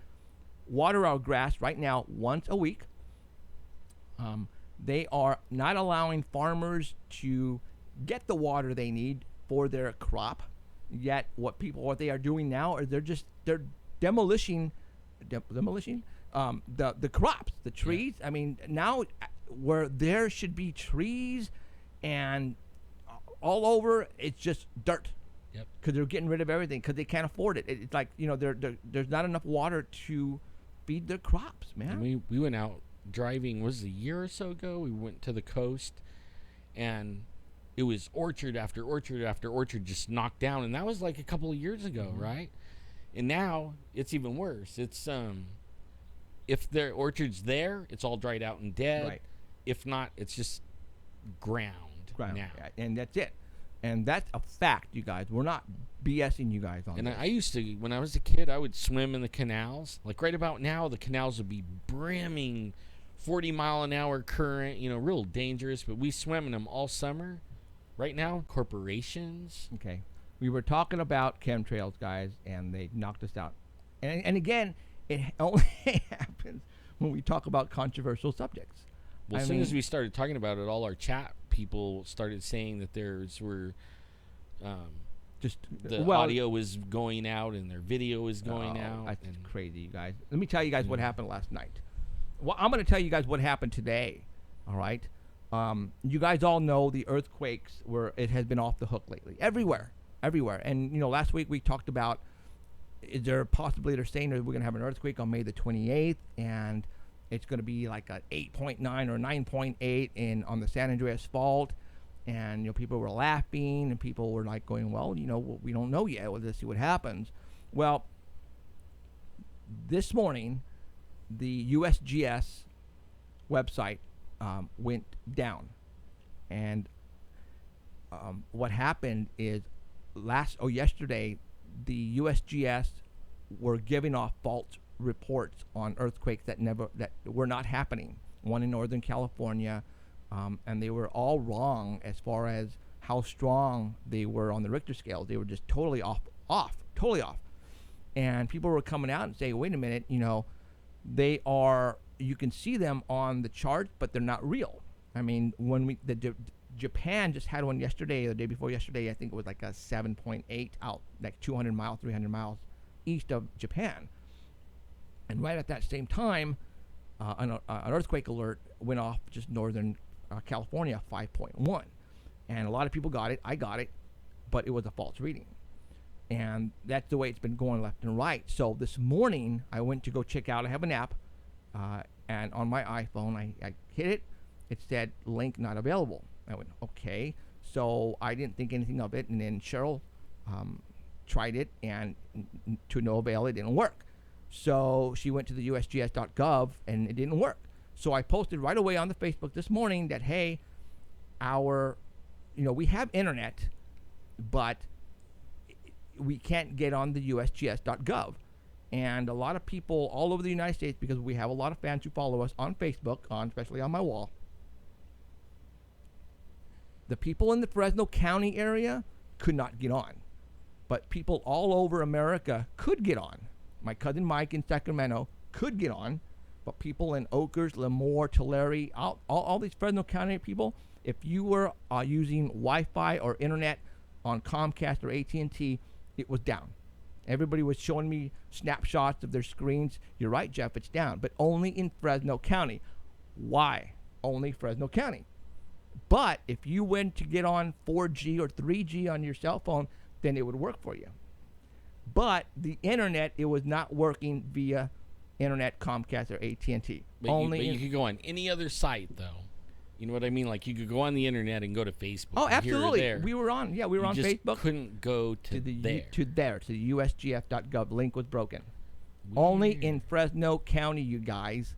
Speaker 2: water our grass right now once a week. They are not allowing farmers to get the water they need for their crop. Yet what they are doing now is they're demolishing the crops, the trees. Yeah. I mean, now where there should be trees and all over, it's just dirt.
Speaker 3: Yep.
Speaker 2: Because they're getting rid of everything because they can't afford it. It's like, there's not enough water to feed their crops, man.
Speaker 3: And we went out driving, was it a year or so ago? We went to the coast, and it was orchard after orchard after orchard just knocked down, and that was like a couple of years ago, right? And now it's even worse. It's if their orchard's there, it's all dried out and dead.
Speaker 2: Right.
Speaker 3: If not, it's just ground now.
Speaker 2: Yeah, and that's it. And that's a fact, you guys. We're not BSing you guys on this.
Speaker 3: And I used to, when I was a kid, I would swim in the canals. Like right about now, the canals would be brimming, 40-mile-an-hour current, real dangerous. But we swam in them all summer. Right now, corporations.
Speaker 2: Okay. We were talking about chemtrails, guys, and they knocked us out. And again, it only happens when we talk about controversial subjects.
Speaker 3: Well, as soon as we started talking about it, all our chat people started saying that theirs were audio was going out and their video was going out.
Speaker 2: That's crazy, you guys. Let me tell you guys what happened last night. Well, I'm going to tell you guys what happened today. All right. You guys all know the earthquakes it has been off the hook lately, everywhere. And last week we talked about they're saying that we're going to have an earthquake on May the 28th, and it's going to be like a 8.9 or 9.8 on the San Andreas Fault. And people were laughing, and people were like going, well, we don't know yet. We'll just see what happens. Well, this morning the USGS website went down, and what happened is yesterday the USGS were giving off false reports on earthquakes that were not happening. One in Northern California, and they were all wrong as far as how strong they were on the Richter scale. They were just totally off. And people were coming out and saying, wait a minute, they are, you can see them on the chart, but they're not real. I mean, when Japan just had one yesterday, or the day before yesterday, I think it was like a 7.8 out, like 200 miles, 300 miles east of Japan. And right at that same time, an earthquake alert went off just northern California, 5.1. And a lot of people got it. I got it, but it was a false reading. And that's the way it's been going left and right. So this morning, I went to go check out. I have an app, and on my iPhone, I hit it. It said, link not available. I went, okay. So I didn't think anything of it. And then Cheryl tried it, and to no avail, it didn't work. So she went to the USGS.gov, and it didn't work. So I posted right away on the Facebook this morning that, hey, we have internet, but we can't get on the USGS.gov. And a lot of people all over the United States, because we have a lot of fans who follow us on Facebook, especially on my wall, The people in the Fresno County area could not get on, but people all over America could get on. My cousin Mike in Sacramento could get on, but people in Oakers, Lemoore, Tulare, all these Fresno County people, if you were using Wi-Fi or internet on Comcast or AT&T, it was down. Everybody was showing me snapshots of their screens. You're right, Jeff, it's down, but only in Fresno County. Why? Only Fresno County. But if you went to get on 4G or 3G on your cell phone, then it would work for you. But the internet, it was not working via internet, Comcast, or AT&T.
Speaker 3: But you could go on any other site, though. You know what I mean? Like, you could go on the internet and go to Facebook.
Speaker 2: Oh, absolutely.
Speaker 3: Here or there.
Speaker 2: We were on Facebook.
Speaker 3: Couldn't go to
Speaker 2: the
Speaker 3: there.
Speaker 2: To the USGS.gov. Link was broken. Only in Fresno County, you guys.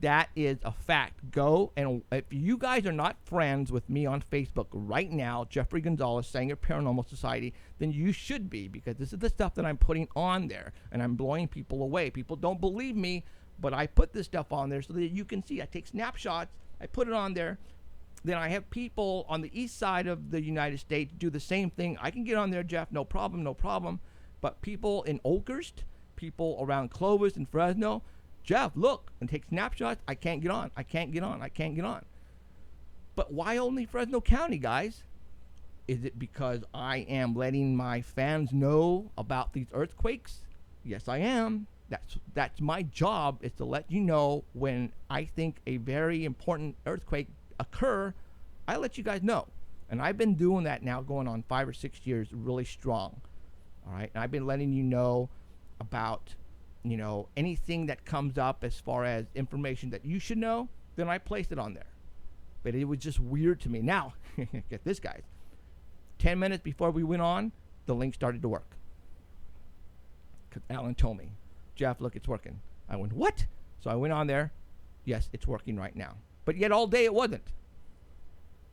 Speaker 2: That is a fact. Go, and if you guys are not friends with me on Facebook right now, Jeffrey Gonzalez, Sanger Paranormal Society, then you should be, because this is the stuff that I'm putting on there, and I'm blowing people away. People don't believe me, but I put this stuff on there so that you can see. I take snapshots, I put it on there. Then I have people on the east side of the United States do the same thing. I can get on there, Jeff, no problem. But people in Oakhurst, people around Clovis and Fresno, Jeff, look, and take snapshots. I can't get on. But why only Fresno County, guys? Is it because I am letting my fans know about these earthquakes? Yes, I am. That's my job, is to let you know when I think a very important earthquake occur. I let you guys know. And I've been doing that now going on 5 or 6 years really strong. All right? And I've been letting you know about anything that comes up as far as information that you should know, then I place it on there. But it was just weird to me. Now, get this, guys. 10 minutes before we went on, the link started to work. Because Alan told me, Jeff, look, it's working. I went, what? So I went on there. Yes, it's working right now. But yet all day it wasn't.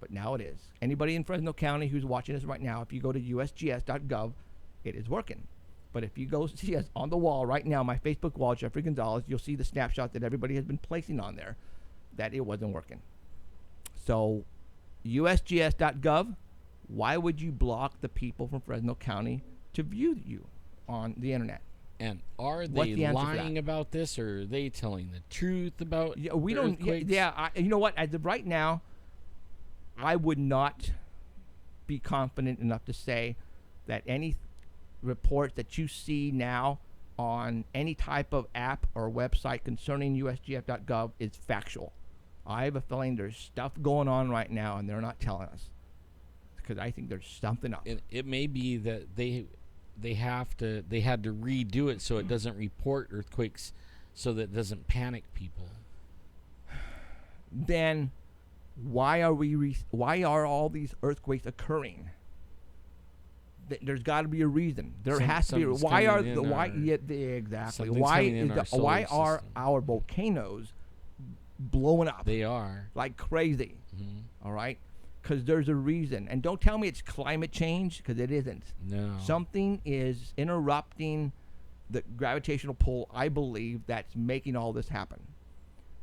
Speaker 2: But now it is. Anybody in Fresno County who's watching this right now, if you go to usgs.gov, it is working. But if you go see us on the wall right now, my Facebook wall, Jeffrey Gonzalez, you'll see the snapshot that everybody has been placing on there, that it wasn't working. So, usgs.gov, why would you block the people from Fresno County to view you on the internet?
Speaker 3: And are they lying about this, or are they telling the truth about earthquakes?
Speaker 2: You know what? As of right now, I would not be confident enough to say that any reports that you see now on any type of app or website concerning usgf.gov is factual. I have a feeling there's stuff going on right now and they're not telling us, because I think there's something up.
Speaker 3: It may be that they had to redo it so it doesn't report earthquakes, so that it doesn't panic people.
Speaker 2: Then why are all these earthquakes occurring? There's got to be a reason. There has to be. Why are our volcanoes blowing up?
Speaker 3: They are
Speaker 2: like crazy.
Speaker 3: Mm-hmm.
Speaker 2: All right, because there's a reason. And don't tell me it's climate change, because it isn't.
Speaker 3: No.
Speaker 2: Something is interrupting the gravitational pull, I believe, that's making all this happen.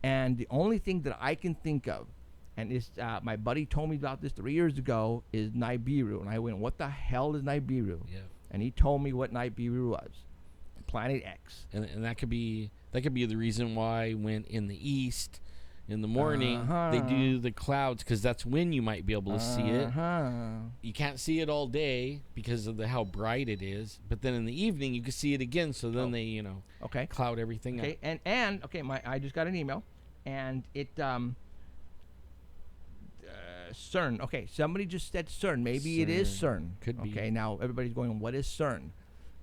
Speaker 2: And the only thing that I can think of, and it's, my buddy told me about this 3 years ago, is Nibiru. And I went, what the hell is Nibiru? Yeah. And he told me what Nibiru was. Planet X.
Speaker 3: And that could be the reason why when in the east in the morning they do the clouds, because that's when you might be able to see it. You can't see it all day because of how bright it is, but then in the evening you can see it again, so then they cloud everything up.
Speaker 2: And I just got an email, and it CERN. Okay, somebody just said CERN. Maybe CERN. It is CERN.
Speaker 3: Could be.
Speaker 2: Okay, now everybody's going, what is CERN?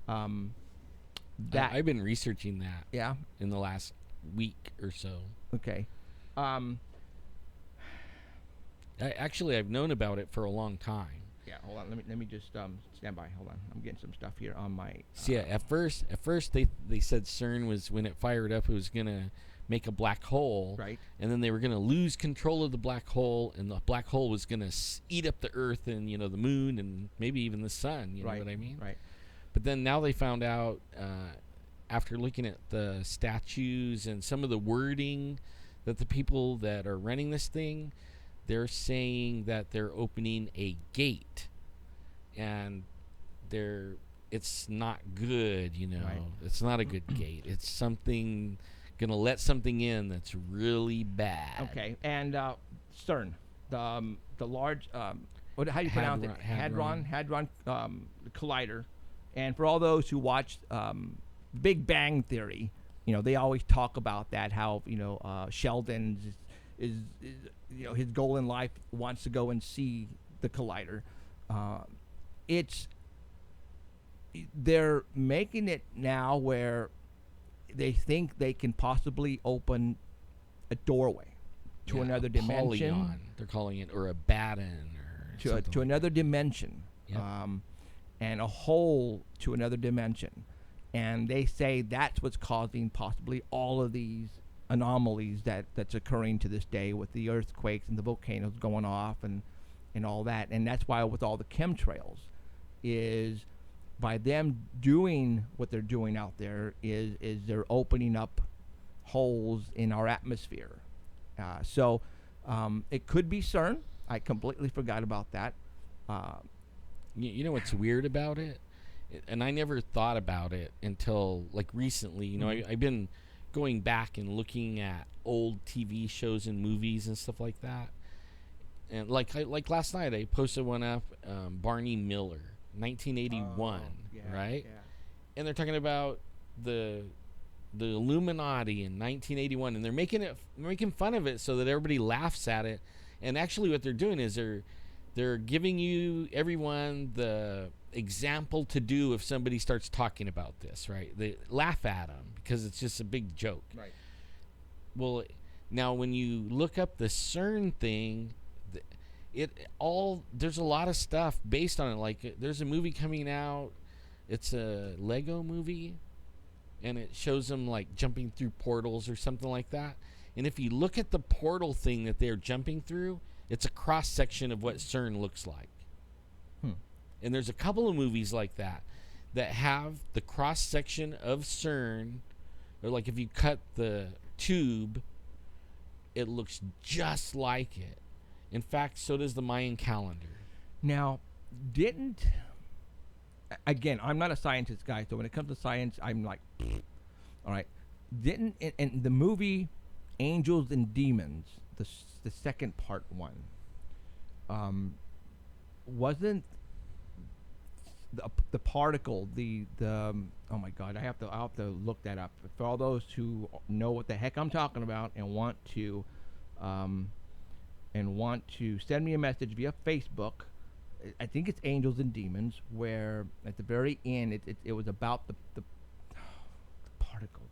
Speaker 3: I've been researching that.
Speaker 2: Yeah.
Speaker 3: In the last week or so.
Speaker 2: Okay.
Speaker 3: I've known about it for a long time.
Speaker 2: Yeah. Hold on. Let me just stand by. Hold on. I'm getting some stuff here on my.
Speaker 3: Yeah. At first they said CERN was, when it fired up, it was gonna make a black hole.
Speaker 2: Right.
Speaker 3: And then they were gonna lose control of the black hole, and the black hole was gonna eat up the Earth and the moon and maybe even the sun. You know what I mean?
Speaker 2: Right.
Speaker 3: But then now they found out, after looking at the statues and some of the wording, that the people that are running this thing, they're saying that they're opening a gate, and it's not good, Right. It's not a good gate. It's something gonna let something in that's really bad.
Speaker 2: Okay, and CERN, the large how do you pronounce it? Hadron Collider. And for all those who watched Big Bang Theory, they always talk about that, how Sheldon is his goal in life, wants to go and see the collider. They're making it now where they think they can possibly open a doorway to another dimension.
Speaker 3: Polygon, they're calling it, or a baton, or
Speaker 2: to another dimension.
Speaker 3: Yep.
Speaker 2: And a hole to another dimension. And they say that's what's causing possibly all of these anomalies that's occurring to this day, with the earthquakes and the volcanoes going off and all that. And that's why with all the chemtrails, is by them doing what they're doing out there, is they're opening up holes in our atmosphere. So it could be CERN. I completely forgot about that.
Speaker 3: You know what's weird about it? And I never thought about it until like recently. I've been going back and looking at old TV shows and movies and stuff like that. And like last night, I posted one up, Barney Miller, 1981, right? Yeah. And they're talking about the Illuminati in 1981, and they're making fun of it so that everybody laughs at it. And actually, what they're doing is they're giving everyone the example to do if somebody starts talking about this, right? They laugh at them because it's just a big joke.
Speaker 2: Right.
Speaker 3: Well, now when you look up the CERN thing, there's a lot of stuff based on it. Like there's a movie coming out. It's a Lego movie, and it shows them like jumping through portals or something like that. And if you look at the portal thing that they're jumping through, it's a cross section of what CERN looks like. And there's a couple of movies like that have the cross section of CERN, or like if you cut the tube, it looks just like it. In fact, so does the Mayan calendar.
Speaker 2: Now, again, I'm not a scientist guy, so when it comes to science, I'm like, all right. In the movie Angels and Demons, the second part one, wasn't the particle, oh my God, I'll have to look that up. For all those who know what the heck I'm talking about and want to send me a message via Facebook, I think it's Angels and Demons, where at the very end it was about the particle.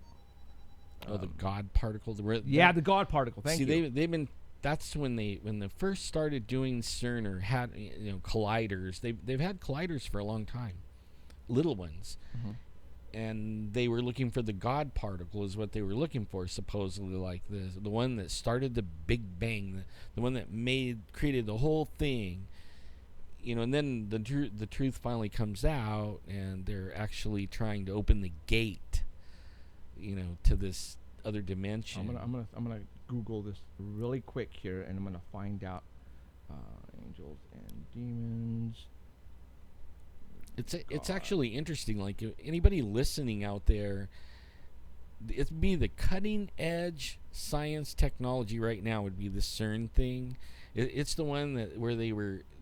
Speaker 3: The God particle.
Speaker 2: The God particle. Thank you.
Speaker 3: See, they've been. That's when they first started doing CERN, or had colliders. They've had colliders for a long time, little ones, and they were looking for the God particle is what they were looking for, supposedly, like the one that started the Big Bang, the one that created the whole thing. And then the truth finally comes out, and they're actually trying to open the gate, to this other dimension.
Speaker 2: I'm gonna Google this really quick here, and I'm gonna find out Angels and Demons.
Speaker 3: It's actually interesting. Like, if anybody listening out there, it'd be the cutting edge science technology right now would be the CERN thing. It's the one where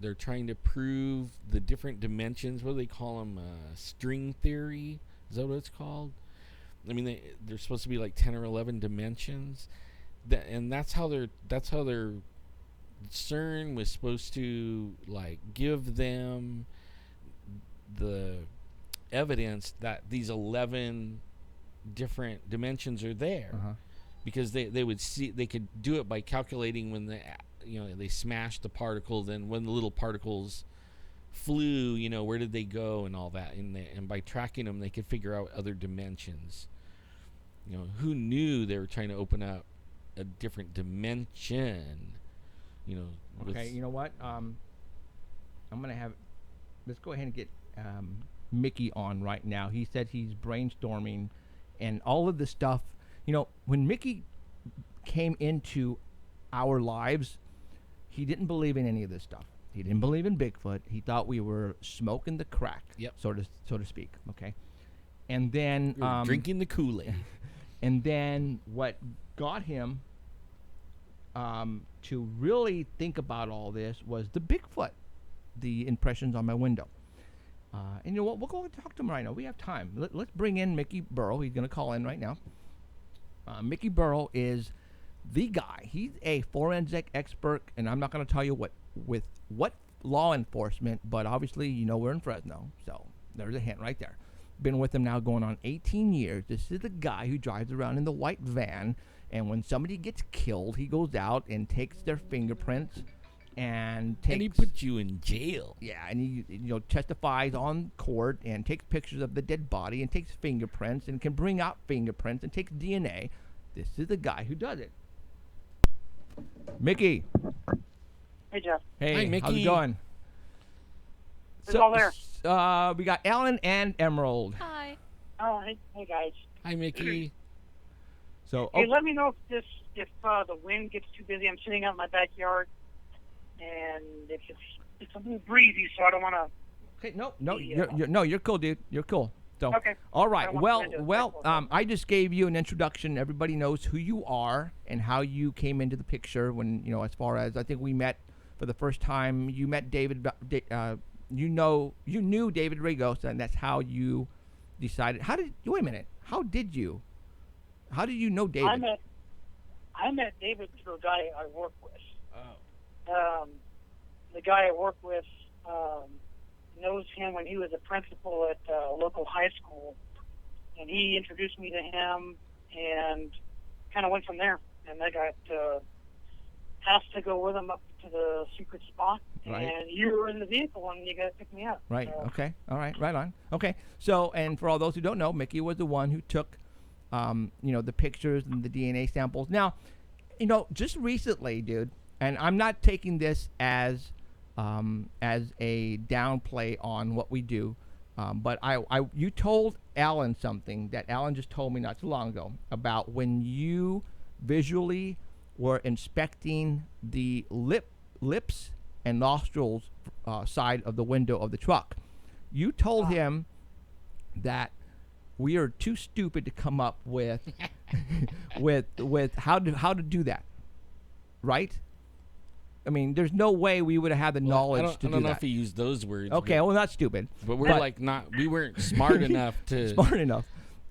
Speaker 3: they're trying to prove the different dimensions. What do they call them? String theory? Is that what it's called? I mean, they're supposed to be like 10 or 11 dimensions, and that's how their CERN was supposed to like give them the evidence that these 11 different dimensions are there, because they would see, they could do it by calculating when they smashed the particle, then when the little particles flew, where did they go and all that, and by tracking them they could figure out other dimensions. Who knew they were trying to open up a different dimension?
Speaker 2: Okay, you know what? I'm gonna let's go ahead and get Mickey on right now. He said he's brainstorming, and all of the stuff. When Mickey came into our lives, he didn't believe in any of this stuff. He didn't believe in Bigfoot. He thought we were smoking the crack, so to speak. Okay, and then
Speaker 3: drinking the Kool-Aid.
Speaker 2: And then what got him to really think about all this was the Bigfoot, the impressions on my window. And you know what? We'll go and talk to him right now. We have time. Let's bring in Mickey Burrow. He's going to call in right now. Mickey Burrow is the guy. He's a forensic expert, and I'm not going to tell you what law enforcement, but obviously, you know, we're in Fresno, so there's a hint right there. Been with him now going on 18 years. This is the guy who drives around in the white van, and when somebody gets killed, he goes out and takes their fingerprints and
Speaker 3: he puts you in jail.
Speaker 2: Yeah, and he testifies on court and takes pictures of the dead body and takes fingerprints and can bring out fingerprints and takes DNA. This is the guy who does it. Mickey.
Speaker 5: Hey, Jeff.
Speaker 2: Hey,
Speaker 3: hi, Mickey.
Speaker 2: How's it going?
Speaker 5: Who's all there?
Speaker 2: We got Alan and Emerald.
Speaker 4: Hi.
Speaker 5: Oh, hey guys.
Speaker 3: Hi, Mickey.
Speaker 2: So,
Speaker 5: Hey, let me know if the wind gets too busy. I'm sitting out in my backyard, and it's a little breezy, so I don't want to.
Speaker 2: Okay, you're cool, dude. You're cool. So,
Speaker 5: Okay.
Speaker 2: All right. Well,
Speaker 5: Well,
Speaker 2: I just gave you an introduction. Everybody knows who you are and how you came into the picture. When as far as I think we met for the first time, you met David. You knew David Rigos, and that's how you decided. Wait a minute. How did you know David?
Speaker 5: I met David through a guy I work with.
Speaker 3: Oh.
Speaker 5: The guy I work with knows him when he was a principal at a local high school, and he introduced me to him, and kind of went from there. And I got asked to go with him up to the secret spot.
Speaker 2: Right.
Speaker 5: And you were in the vehicle and you got to pick me up.
Speaker 2: Right. Okay. All right. Right on. Okay. So, and for all those who don't know, Mickey was the one who took, the pictures and the DNA samples. Now, just recently, dude, and I'm not taking this as a downplay on what we do, but you told Alan something that Alan just told me not too long ago about when you visually were inspecting the lips and nostrils side of the window of the truck. You told him that we are too stupid to come up with with how to do that, right? I mean, there's no way we would have had the knowledge to do that.
Speaker 3: I don't know if he used those words.
Speaker 2: Okay, well, not stupid.
Speaker 3: But we weren't smart enough to...
Speaker 2: Smart enough,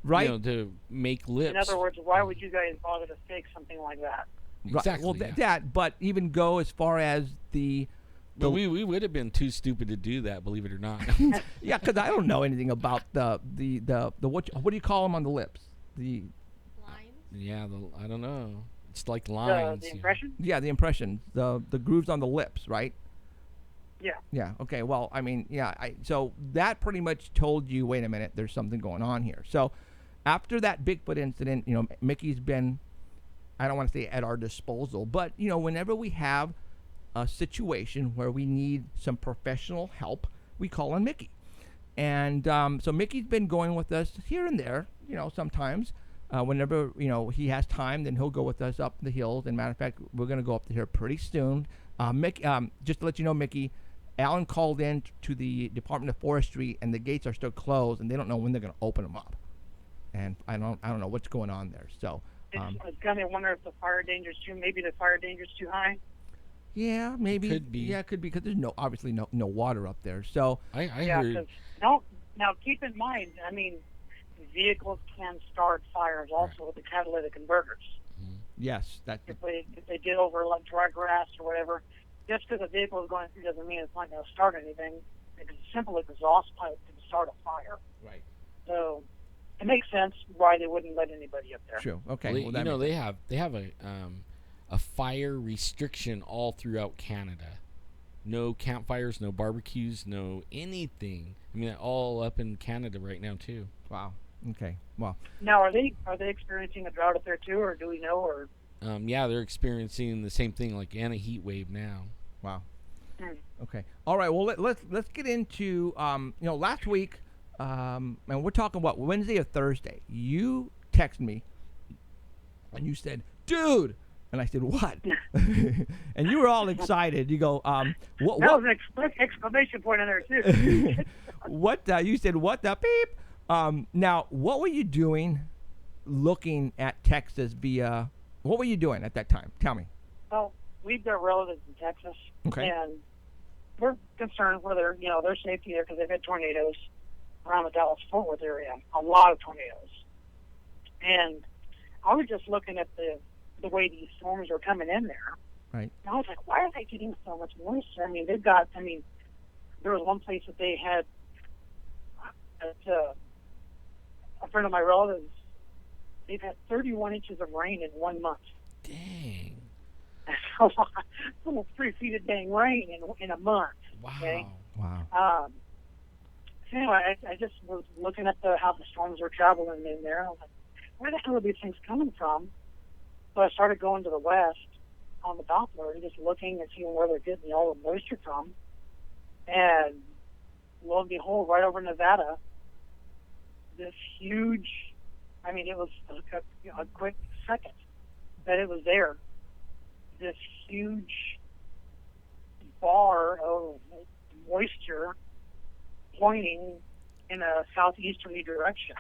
Speaker 2: right?
Speaker 3: To make lips.
Speaker 5: In other words, why would you guys bother to fake something like that?
Speaker 3: Exactly.
Speaker 2: Well, that, but even go as far as the
Speaker 3: But we would have been too stupid to do that, believe it or not.
Speaker 2: Yeah, because I don't know anything about the what do you call them on the lips? The
Speaker 4: Lines.
Speaker 3: Yeah, I don't know. It's like lines.
Speaker 5: The impression?
Speaker 2: Yeah, the impression, the grooves on the lips, right?
Speaker 5: Yeah.
Speaker 2: Yeah. Okay. Well, I mean, yeah. So that pretty much told you, wait a minute, there's something going on here. So after that Bigfoot incident, Mickey's been, I don't want to say at our disposal, but whenever we have a situation where we need some professional help, we call on Mickey. And so Mickey's been going with us here and there, sometimes. Whenever, he has time, then he'll go with us up the hills. And matter of fact, we're going to go up to here pretty soon. Just to let you know, Mickey, Alan called in to the Department of Forestry, and the gates are still closed, and they don't know when they're going to open them up. And I don't know what's going on there. So
Speaker 5: I was kind of wondering if the fire danger's maybe the fire danger's too high.
Speaker 2: Yeah, maybe.
Speaker 3: Could be.
Speaker 2: Yeah, it could be because there's obviously no water up there. So
Speaker 3: I
Speaker 5: Yeah,
Speaker 3: heard.
Speaker 5: now keep in mind, I mean, vehicles can start fires also with the catalytic converters.
Speaker 2: yes, that
Speaker 5: If they get over like dry grass or whatever, just because a vehicle is going through doesn't mean it's not going to start anything. It's a simple exhaust pipe can start a fire.
Speaker 2: right.
Speaker 5: So it makes sense why they wouldn't let anybody up there.
Speaker 2: True. Okay.
Speaker 3: Well,
Speaker 2: that makes
Speaker 3: they have a fire restriction all throughout Canada. No campfires, no barbecues, no anything. I mean, all up in Canada right now too.
Speaker 2: Wow. Okay. Well.
Speaker 5: Now, are they experiencing a drought up there too, or do we know? Or
Speaker 3: Yeah, they're experiencing the same thing, like and a heat wave now.
Speaker 2: Wow.
Speaker 5: Hmm.
Speaker 2: Okay. All right. Well, let's get into last week, and we're talking what, Wednesday or Thursday. You text me, and you said, "Dude, And I said, what? And you were all excited. You go, what?
Speaker 5: That was an exclamation point in there, too.
Speaker 2: What? You said, what the beep? Now, what were you doing looking at Texas via, what were you doing at that time? Tell me.
Speaker 5: Well, we've got relatives in Texas.
Speaker 2: Okay.
Speaker 5: And we're concerned for their safety there because they've had tornadoes around the Dallas-Fort Worth area. A lot of tornadoes. And I was just looking at the way these storms are coming in there.
Speaker 2: Right.
Speaker 5: And I was like, why are they getting so much moisture? I mean, there was one place that they had, a friend of my relatives, they've had 31 inches of rain in 1 month.
Speaker 3: Dang.
Speaker 5: That's a lot. It's almost 3 feet of dang rain in a month.
Speaker 3: Wow.
Speaker 5: Okay?
Speaker 2: Wow.
Speaker 5: So anyway, I just was looking at how the storms were traveling in there. I was like, where the hell are these things coming from? So I started going to the west on the Doppler and just looking and seeing where they're getting all the moisture from. And lo and behold, right over Nevada, this huge, I mean, it was a quick second that it was there. This huge bar of moisture pointing in a southeasterly direction.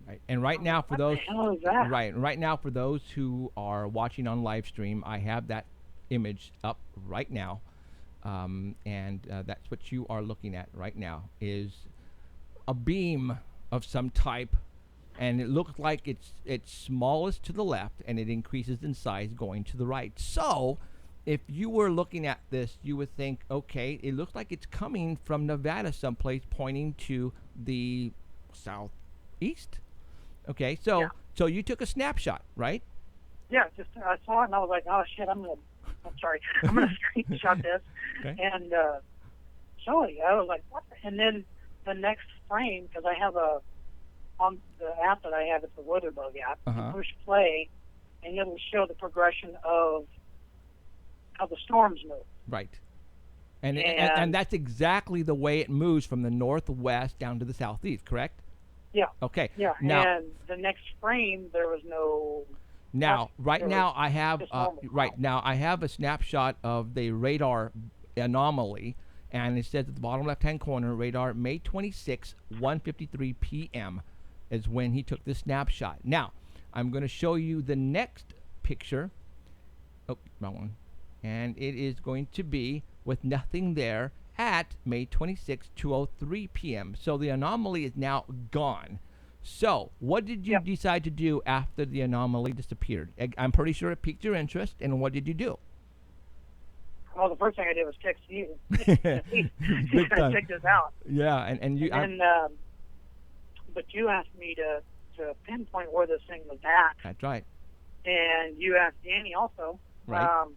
Speaker 2: Right. And right now, for
Speaker 5: What
Speaker 2: those,
Speaker 5: the hell is that?
Speaker 2: right now, for those who are watching on live stream, I have that image up right now, and that's what you are looking at right now is a beam of some type, and it looks like it's smallest to the left, and it increases in size going to the right. So, if you were looking at this, you would think, okay, it looks like it's coming from Nevada someplace, pointing to the southeast. Okay, so you took a snapshot, right?
Speaker 5: Yeah, just I saw it and I was like, oh shit, I'm gonna screenshot this and show you. I was like, what? And then the next frame, because I have on the app that I have, it's the Weatherbug app. You push play, and it'll show the progression of how the storms move.
Speaker 2: Right. And that's exactly the way it moves from the northwest down to the southeast, correct?
Speaker 5: Yeah.
Speaker 2: Okay.
Speaker 5: Yeah.
Speaker 2: Now,
Speaker 5: and the next frame, there was no.
Speaker 2: Now, right now, I have
Speaker 5: just normal.
Speaker 2: right now I have a snapshot of the radar anomaly, and it says at the bottom left-hand corner, radar May 26, 1:53 p.m. is when he took this snapshot. Now, I'm going to show you the next picture. Oh, wrong one. And it is going to be with nothing there at May 26, 2:03 p.m. So the anomaly is now gone. So what did you decide to do after the anomaly disappeared? I'm pretty sure it piqued your interest. And what did you do?
Speaker 5: Well, the first thing I did was text you.
Speaker 2: Big time.
Speaker 5: Check this out.
Speaker 2: Yeah, and you.
Speaker 5: But you asked me to pinpoint where this thing was at.
Speaker 2: That's right.
Speaker 5: And you asked Danny also.
Speaker 2: Right.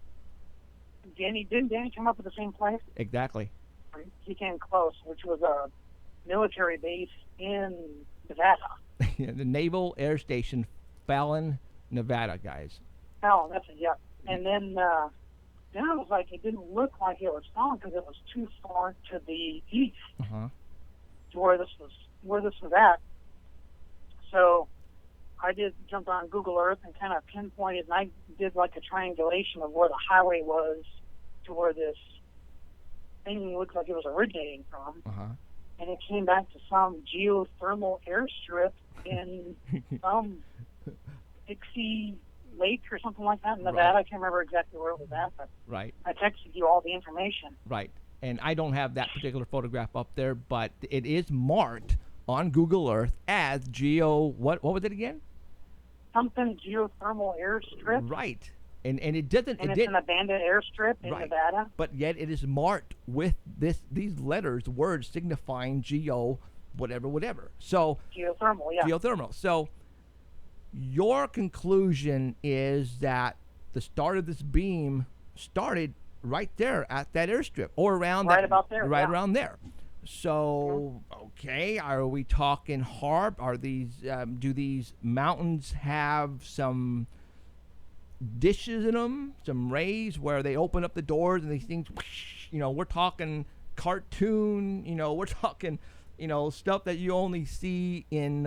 Speaker 5: Didn't Danny come up with the same place?
Speaker 2: Exactly.
Speaker 5: He came close, which was a military base in Nevada.
Speaker 2: The Naval Air Station, Fallon, Nevada, guys.
Speaker 5: Fallon, that's it, yeah. And then I was like, it didn't look like it was Fallon because it was too far to the east to where this was at. So I jumped on Google Earth and kind of pinpointed, and I did like a triangulation of where the highway was to where this thing looked like it was originating from. And it came back to some geothermal airstrip in some Dixie Lake or something like that in Nevada.
Speaker 2: Right.
Speaker 5: I can't remember exactly where it was at, but
Speaker 2: right.
Speaker 5: I texted you all the information.
Speaker 2: Right. And I don't have that particular photograph up there, but it is marked on Google Earth as what was it again?
Speaker 5: Something geothermal airstrip.
Speaker 2: Right. And it doesn't.
Speaker 5: And it's an abandoned airstrip in Nevada.
Speaker 2: But yet it is marked with these words signifying whatever. So
Speaker 5: geothermal, yeah.
Speaker 2: Geothermal. So your conclusion is that the start of this beam started right there at that airstrip, or around
Speaker 5: about there,
Speaker 2: around there. So okay, are we talking HAARP? Are these do these mountains have some dishes in them, some rays where they open up the doors and these things, whoosh, we're talking cartoon, we're talking, stuff that you only see in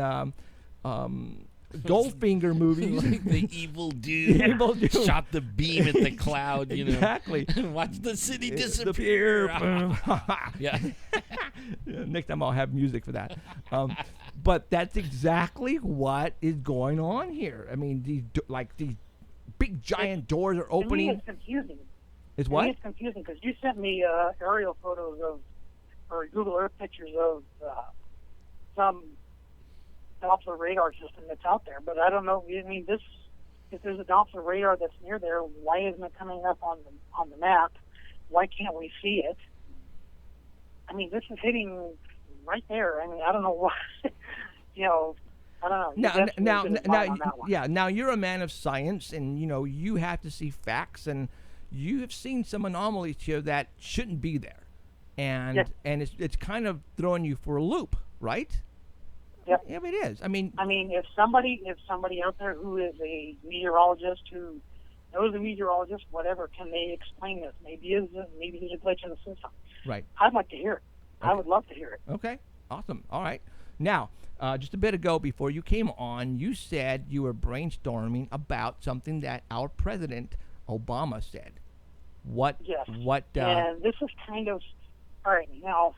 Speaker 2: Goldfinger movies.
Speaker 3: Like the evil dude,
Speaker 2: Evil dude.
Speaker 3: shot the beam at the cloud, you know.
Speaker 2: Exactly.
Speaker 3: Watch the city disappear. Yeah.
Speaker 2: Next time I'll have music for that. But that's exactly what is going on here. I mean, these big giant doors are
Speaker 5: To me,
Speaker 2: opening.
Speaker 5: it's confusing.
Speaker 2: It's
Speaker 5: To me,
Speaker 2: what?
Speaker 5: it's confusing because you sent me aerial photos of, or Google Earth pictures of some Doppler radar system that's out there. But I don't know. I mean, if there's a Doppler radar that's near there, why isn't it coming up on the map? Why can't we see it? I mean, this is hitting right there. I mean, I don't know why. You know, I don't know.
Speaker 2: Now you're a man of science, and you have to see facts, and you have seen some anomalies here that shouldn't be there, and it's kind of throwing you for a loop, right?
Speaker 5: Yep.
Speaker 2: Yeah, it is. I mean,
Speaker 5: if somebody out there who is a meteorologist who knows a meteorologist, whatever, can they explain this? Maybe there's a glitch in the system.
Speaker 2: right.
Speaker 5: I'd like to hear it.
Speaker 2: Okay.
Speaker 5: I would love to hear it.
Speaker 2: Okay, awesome. All right. Now, just a bit ago before you came on, you said you were brainstorming about something that our president Obama said. What?
Speaker 5: Yes.
Speaker 2: What?
Speaker 5: And this is kind of all right. Now,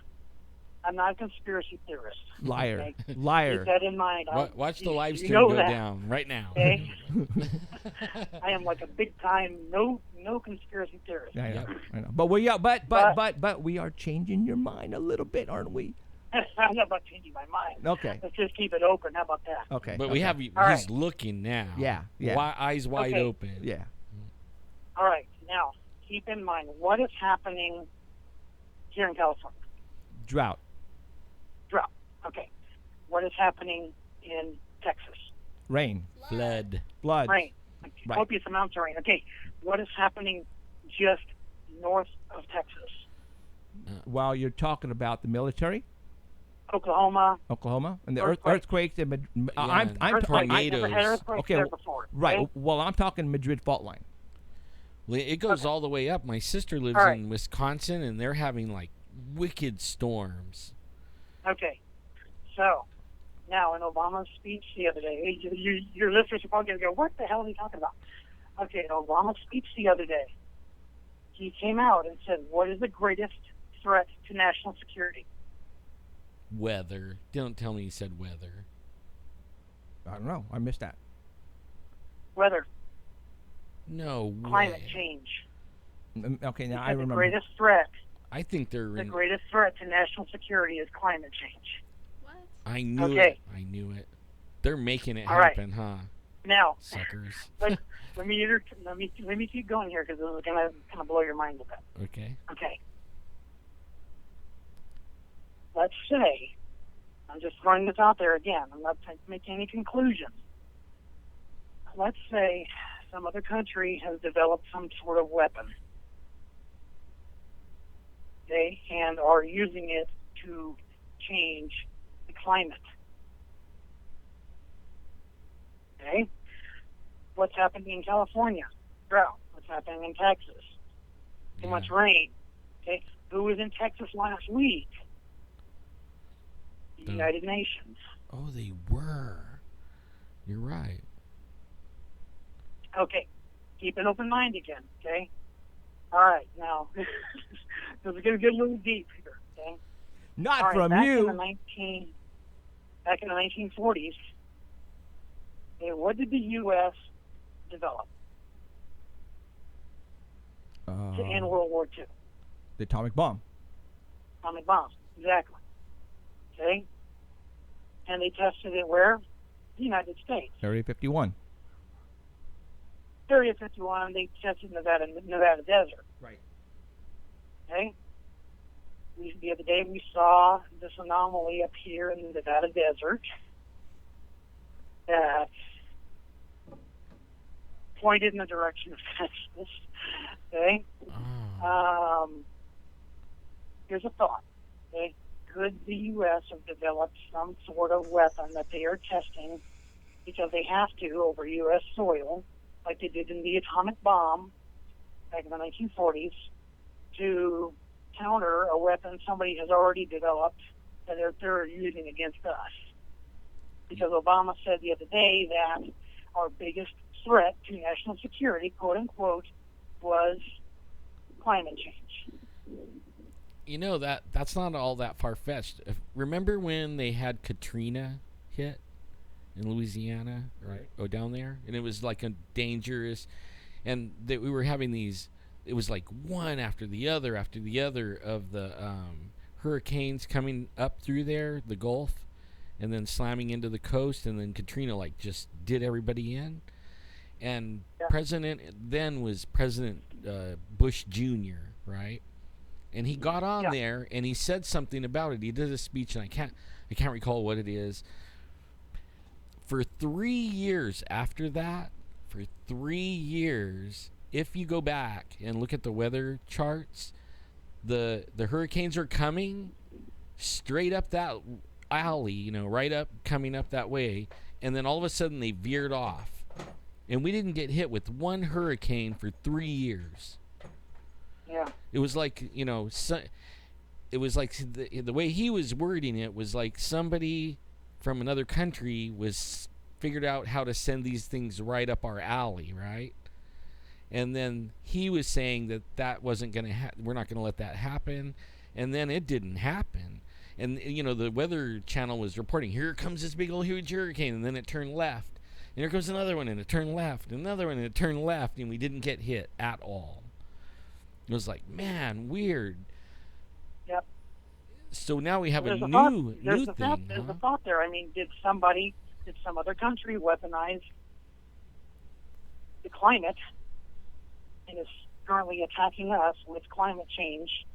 Speaker 5: I'm not a conspiracy theorist.
Speaker 2: Liar.
Speaker 5: Okay?
Speaker 2: Liar.
Speaker 5: Keep that in mind.
Speaker 3: Watch the live
Speaker 5: you
Speaker 3: stream
Speaker 5: know
Speaker 3: go
Speaker 5: that,
Speaker 3: down right now.
Speaker 5: Okay? I am like a big time no conspiracy theorist.
Speaker 2: I know.
Speaker 3: Yep.
Speaker 2: I know. But we are. But we are changing your mind a little bit, aren't we?
Speaker 5: I'm not about changing my mind.
Speaker 2: Okay.
Speaker 5: Let's just keep it open. How about that?
Speaker 2: Okay.
Speaker 3: But
Speaker 2: okay.
Speaker 3: we have he's
Speaker 5: All right.
Speaker 3: looking now.
Speaker 2: Yeah. Yeah.
Speaker 3: Eyes wide
Speaker 5: Okay.
Speaker 3: open.
Speaker 2: Yeah.
Speaker 5: All right. Now, keep in mind what is happening here in California.
Speaker 2: Drought.
Speaker 5: Drought. Okay. What is happening in Texas?
Speaker 2: Rain.
Speaker 3: Flood.
Speaker 2: Flood.
Speaker 5: Rain.
Speaker 2: Right.
Speaker 5: Copious amounts of rain. Okay. What is happening just north of Texas?
Speaker 2: While you're talking about the military,
Speaker 5: Oklahoma.
Speaker 2: and the
Speaker 5: Earthquake.
Speaker 2: earthquakes, and
Speaker 3: Yeah,
Speaker 2: I'm
Speaker 5: Earthquake. I
Speaker 3: tornadoes.
Speaker 5: never had earthquakes
Speaker 2: Okay,
Speaker 5: there before.
Speaker 2: right.
Speaker 5: Okay?
Speaker 2: Well, I'm talking Madrid fault line.
Speaker 3: Well, it goes
Speaker 5: Okay.
Speaker 3: all the way up. My sister lives
Speaker 5: All right.
Speaker 3: in Wisconsin, and they're having like wicked storms.
Speaker 5: Okay. So, now in Obama's speech the other day, your listeners are probably going to go, what the hell is he talking about? Okay, in Obama's speech the other day, he came out and said, what is the greatest threat to national security?
Speaker 3: Weather. Don't tell me he said weather.
Speaker 2: I don't know. I missed that.
Speaker 5: Weather,
Speaker 3: No
Speaker 5: climate
Speaker 3: way.
Speaker 5: change.
Speaker 2: Okay, now
Speaker 5: He
Speaker 2: I
Speaker 5: said
Speaker 2: remember.
Speaker 5: the greatest threat,
Speaker 3: I think they're
Speaker 5: the
Speaker 3: in.
Speaker 5: greatest threat to national security is climate change.
Speaker 4: What?
Speaker 3: I knew
Speaker 5: Okay.
Speaker 3: it. I knew it. They're making it
Speaker 5: All right.
Speaker 3: happen, huh?
Speaker 5: Now,
Speaker 3: Suckers.
Speaker 5: let me keep going here because this is going to kind of blow your mind a bit.
Speaker 3: Okay.
Speaker 5: Okay. Let's say, I'm just throwing this out there again. I'm not making any conclusions. Let's say some other country has developed some sort of weapon. Okay, and are using it to change the climate. Okay? What's happening in California? Drought. What's happening in Texas? Too much rain. Okay? Who was in Texas last week? The United Nations.
Speaker 3: Oh, they were. You're right.
Speaker 5: Okay. Keep an open mind again, okay? All right, now, this is going to get a little deep here, okay?
Speaker 2: Not
Speaker 5: All right,
Speaker 2: from
Speaker 5: back
Speaker 2: you.
Speaker 5: Back in the 1940s, okay, what did the U.S. develop to end World War II?
Speaker 2: The atomic bomb.
Speaker 5: Atomic bombs, exactly. Okay? And they tested it where? The United States.
Speaker 2: Area 51.
Speaker 5: Area 51, they tested Nevada desert.
Speaker 2: Right.
Speaker 5: Okay? The other day we saw this anomaly appear in the Nevada desert that pointed in the direction of Texas. Okay?
Speaker 3: Oh.
Speaker 5: Here's a thought. Okay? Could the U.S. have developed some sort of weapon that they are testing because they have to over U.S. soil, like they did in the atomic bomb back in the 1940s, to counter a weapon somebody has already developed that they're using against us? because Obama said the other day that our biggest threat to national security, quote unquote, was climate change.
Speaker 3: You know, that's not all that far-fetched. Remember when they had Katrina hit in Louisiana?
Speaker 2: Right.
Speaker 3: Oh, down there? And it was like a dangerous... And we were having these... It was like one after the other of the hurricanes coming up through there, the Gulf, and then slamming into the coast, and then Katrina like just did everybody in. And President then was President Bush Jr., right? And he got on there and he said something about it. He did a speech, and I can't recall what it is. For 3 years after that, for 3 years, if you go back and look at the weather charts, the hurricanes are coming straight up that alley, you know, right up, coming up that way, and then all of a sudden they veered off. And we didn't get hit with one hurricane for 3 years.
Speaker 5: Yeah.
Speaker 3: It was like, you know, it was like the way he was wording it was like somebody from another country was figured out how to send these things right up our alley, right? And then he was saying that wasn't going to we're not going to let that happen. And then it didn't happen. And, you know, the Weather Channel was reporting, here comes this big old huge hurricane, and then it turned left. And here comes another one, and it turned left, another one, and it turned left, and we didn't get hit at all. It was like, man, weird.
Speaker 5: Yep.
Speaker 3: So now we have
Speaker 5: There's
Speaker 3: a
Speaker 5: thought,
Speaker 3: new
Speaker 5: there's
Speaker 3: thing.
Speaker 5: There's a thought there. I mean, did some other country weaponize the climate and is currently attacking us with climate change?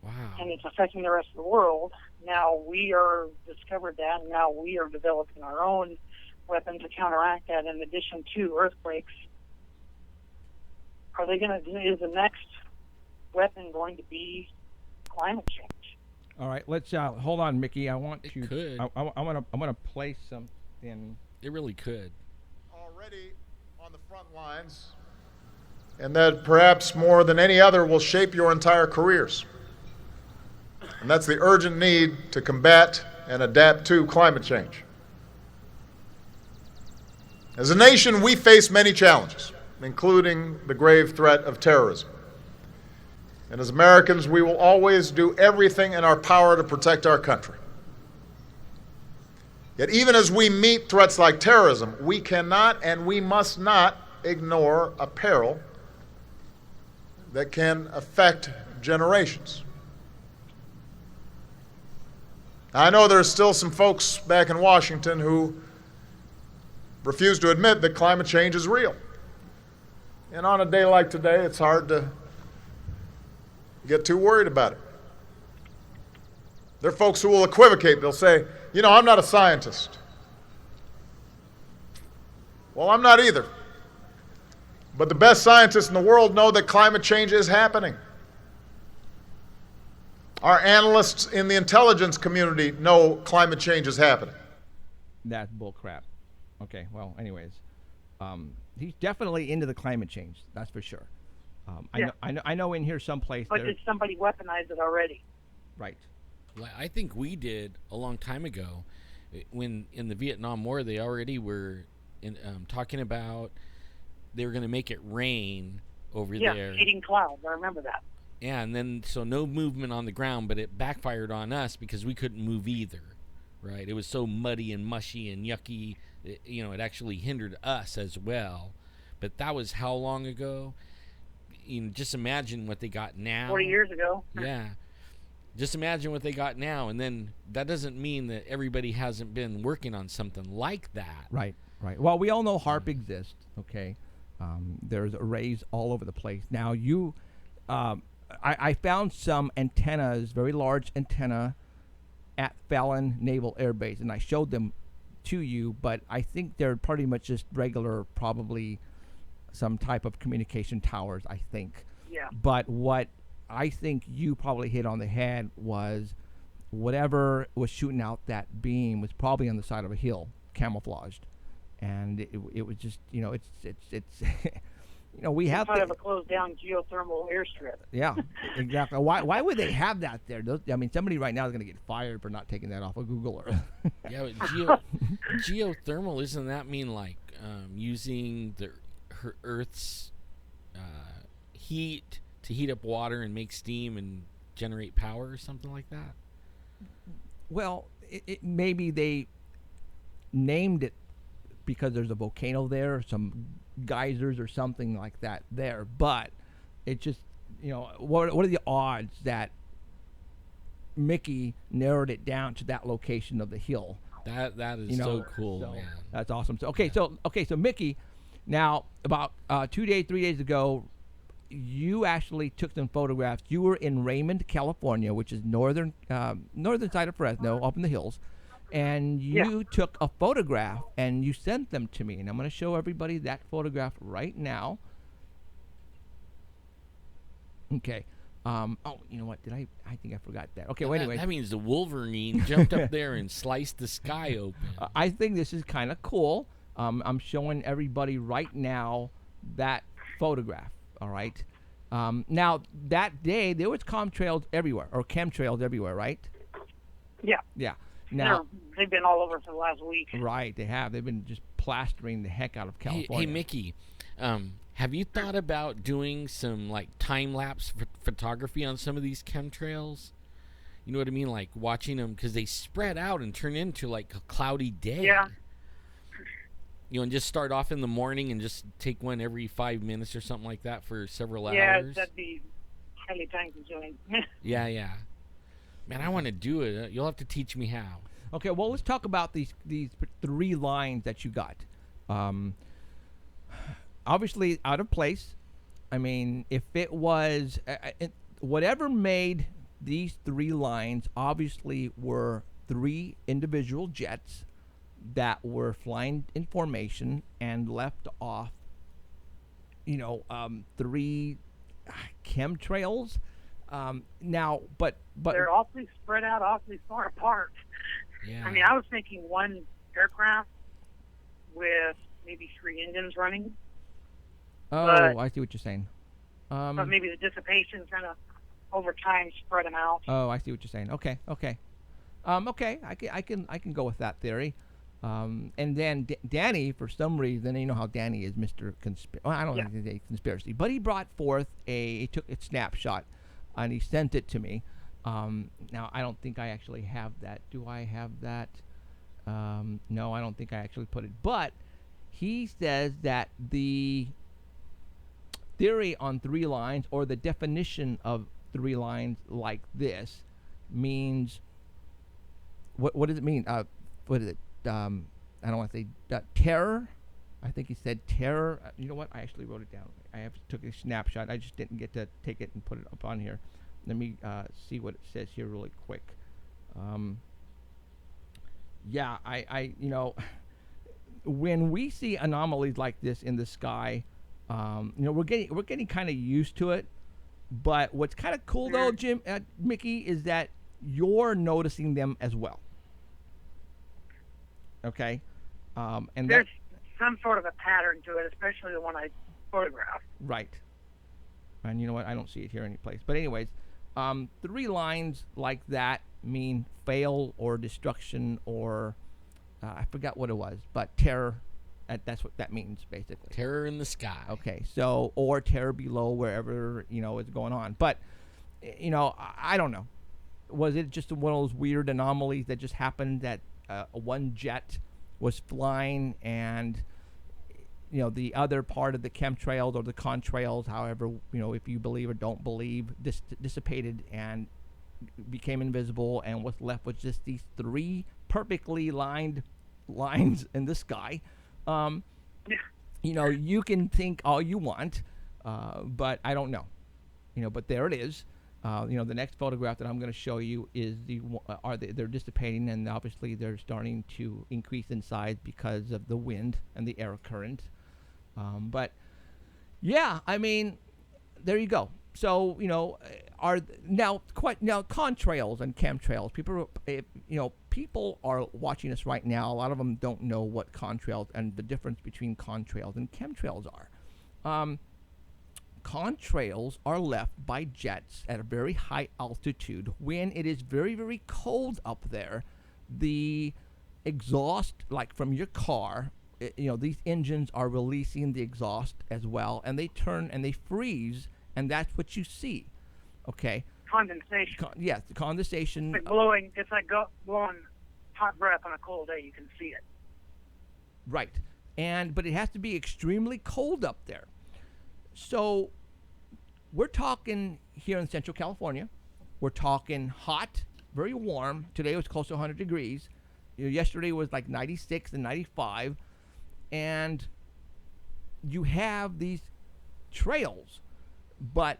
Speaker 3: Wow.
Speaker 5: And it's affecting the rest of the world. Now we are discovered that, and now we are developing our own weapon to counteract that. In addition to earthquakes, is the next weapon going to be climate change?
Speaker 2: All right, let's hold on, Mickey. I want
Speaker 3: It
Speaker 2: to.
Speaker 3: could.
Speaker 2: I want to play something.
Speaker 3: It really could.
Speaker 6: Already on the front lines, and that perhaps more than any other will shape your entire careers. And that's the urgent need to combat and adapt to climate change. As a nation, we face many challenges, including the grave threat of terrorism. And as Americans, we will always do everything in our power to protect our country. Yet even as we meet threats like terrorism, we cannot and we must not ignore a peril that can affect generations. I know there's still some folks back in Washington who refuse to admit that climate change is real. And on a day like today, it's hard to get too worried about it. There are folks who will equivocate. They'll say, you know, I'm not a scientist. Well, I'm not either. But the best scientists in the world know that climate change is happening. Our analysts in the intelligence community know climate change is happening.
Speaker 2: That's bullcrap. Okay, well, anyways. He's definitely into the climate change, that's for sure. I know in here someplace.
Speaker 5: But did somebody weaponize it already?
Speaker 2: Right.
Speaker 3: I think we did a long time ago. When in the Vietnam War, they already were talking about they were going to make it rain over there.
Speaker 5: Yeah, heating clouds. I remember that.
Speaker 3: Yeah, and then so no movement on the ground, but it backfired on us because we couldn't move either, right? It was so muddy and mushy and yucky, it actually hindered us as well. But that was how long ago? Just imagine what they got now.
Speaker 5: 40 years ago.
Speaker 3: Yeah. Just imagine what they got now, and then that doesn't mean that everybody hasn't been working on something like that.
Speaker 2: Right. Well, we all know HAARP exists, okay? There's arrays all over the place. Now, I found some antennas, very large antenna, at Fallon Naval Air Base, and I showed them to you, but I think they're pretty much just regular, probably some type of communication towers, I think.
Speaker 5: Yeah.
Speaker 2: But what I think you probably hit on the head was whatever was shooting out that beam was probably on the side of a hill, camouflaged. And it was just, it's we have
Speaker 5: kind of a closed down geothermal airstrip.
Speaker 2: Yeah, exactly. Why would they have that there? Somebody right now is going to get fired for not taking that off of Google Earth.
Speaker 3: Yeah, but geothermal, doesn't that mean like using her Earth's heat to heat up water and make steam and generate power or something like that?
Speaker 2: Well, maybe they named it because there's a volcano there, some geysers or something like that there. But it just, what are the odds that Mickey narrowed it down to that location of the hill?
Speaker 3: That is so cool, man.
Speaker 2: That's awesome. So Mickey, now about 3 days ago, you actually took some photographs. You were in Raymond, California, which is northern side of Fresno, up in the hills, and you took a photograph and you sent them to me. And I'm going to show everybody that photograph right now. Okay. You know what? I think I forgot that. Okay. Well, anyway,
Speaker 3: that means the Wolverine jumped up there and sliced the sky open.
Speaker 2: I think this is kind of cool. I'm showing everybody right now that photograph. All right. Now that day there was chemtrails everywhere, right?
Speaker 5: Yeah.
Speaker 2: Yeah. Now
Speaker 5: they've been all over for the last week.
Speaker 2: Right, they have. They've been just plastering the heck out of California.
Speaker 3: Hey Mickey, have you thought about doing some like time lapse photography on some of these chemtrails? You know what I mean, like watching them because they spread out and turn into like a cloudy day.
Speaker 5: Yeah.
Speaker 3: And just start off in the morning and just take one every 5 minutes or something like that for several hours.
Speaker 5: Yeah, that'd be highly time-consuming.
Speaker 3: Yeah. Man, I want to do it. You'll have to teach me how.
Speaker 2: Okay, well, let's talk about these 3 lines that you got. Obviously, out of place. I mean, if it was whatever made these 3 lines, obviously were 3 individual jets that were flying in formation and left off, 3 chemtrails. Now, but
Speaker 5: they're awfully spread out, awfully far apart.
Speaker 3: Yeah.
Speaker 5: I mean, I was thinking one aircraft with maybe 3 engines running.
Speaker 2: Oh, I see what you're saying.
Speaker 5: But maybe the dissipation kind of over time spread them out.
Speaker 2: Oh, I see what you're saying. Okay. Okay, I can go with that theory. And then Danny, for some reason, you know how Danny is, Mr. I don't think it's a conspiracy, but he brought forth he took a snapshot, and he sent it to me. Now, I don't think I actually have that. Do I have that? No, I don't think I actually put it. But he says that the theory on 3 lines, or the definition of 3 lines like this, means what does it mean? What is it? I don't want to say terror. I think he said terror. You know what? I actually wrote it down. Took a snapshot. I just didn't get to take it and put it up on here. Let me see what it says here really quick. Yeah, I when we see anomalies like this in the sky, we're getting kind of used to it. But what's kind of cool though, Mickey, is that you're noticing them as well. Okay, and
Speaker 5: there's some sort of a pattern to it, especially the one I photographed.
Speaker 2: Right. And you know what? I don't see it here anyplace. But anyways, 3 lines like that mean fail or destruction or I forgot what it was, but terror. That's what that means basically.
Speaker 3: Terror in the sky.
Speaker 2: Okay, so or terror below wherever is going on. But I don't know. Was it just one of those weird anomalies that just happened that one jet was flying and the other part of the chemtrails or the contrails, however, if you believe or don't believe, dissipated and became invisible, and what's left was just these 3 perfectly lined lines in the sky. You can think all you want, but I don't know. But there it is. The next photograph that I'm going to show you is they're dissipating, and obviously they're starting to increase in size because of the wind and the air current. But yeah, I mean, there you go. So now contrails and chemtrails. People are watching us right now. A lot of them don't know what contrails and the difference between contrails and chemtrails are. contrails are left by jets at a very high altitude when it is very, very cold up there. The exhaust, like from your car, these engines are releasing the exhaust as well, and they turn and they freeze, and that's what you see. Okay.
Speaker 5: Condensation.
Speaker 2: Yes, the condensation.
Speaker 5: It's like blowing hot breath on a cold day. You can see it.
Speaker 2: Right. But it has to be extremely cold up there. So we're talking here in Central California. We're talking hot, very warm. Today was close to 100 degrees. Yesterday was like 96 and 95. And you have these trails, but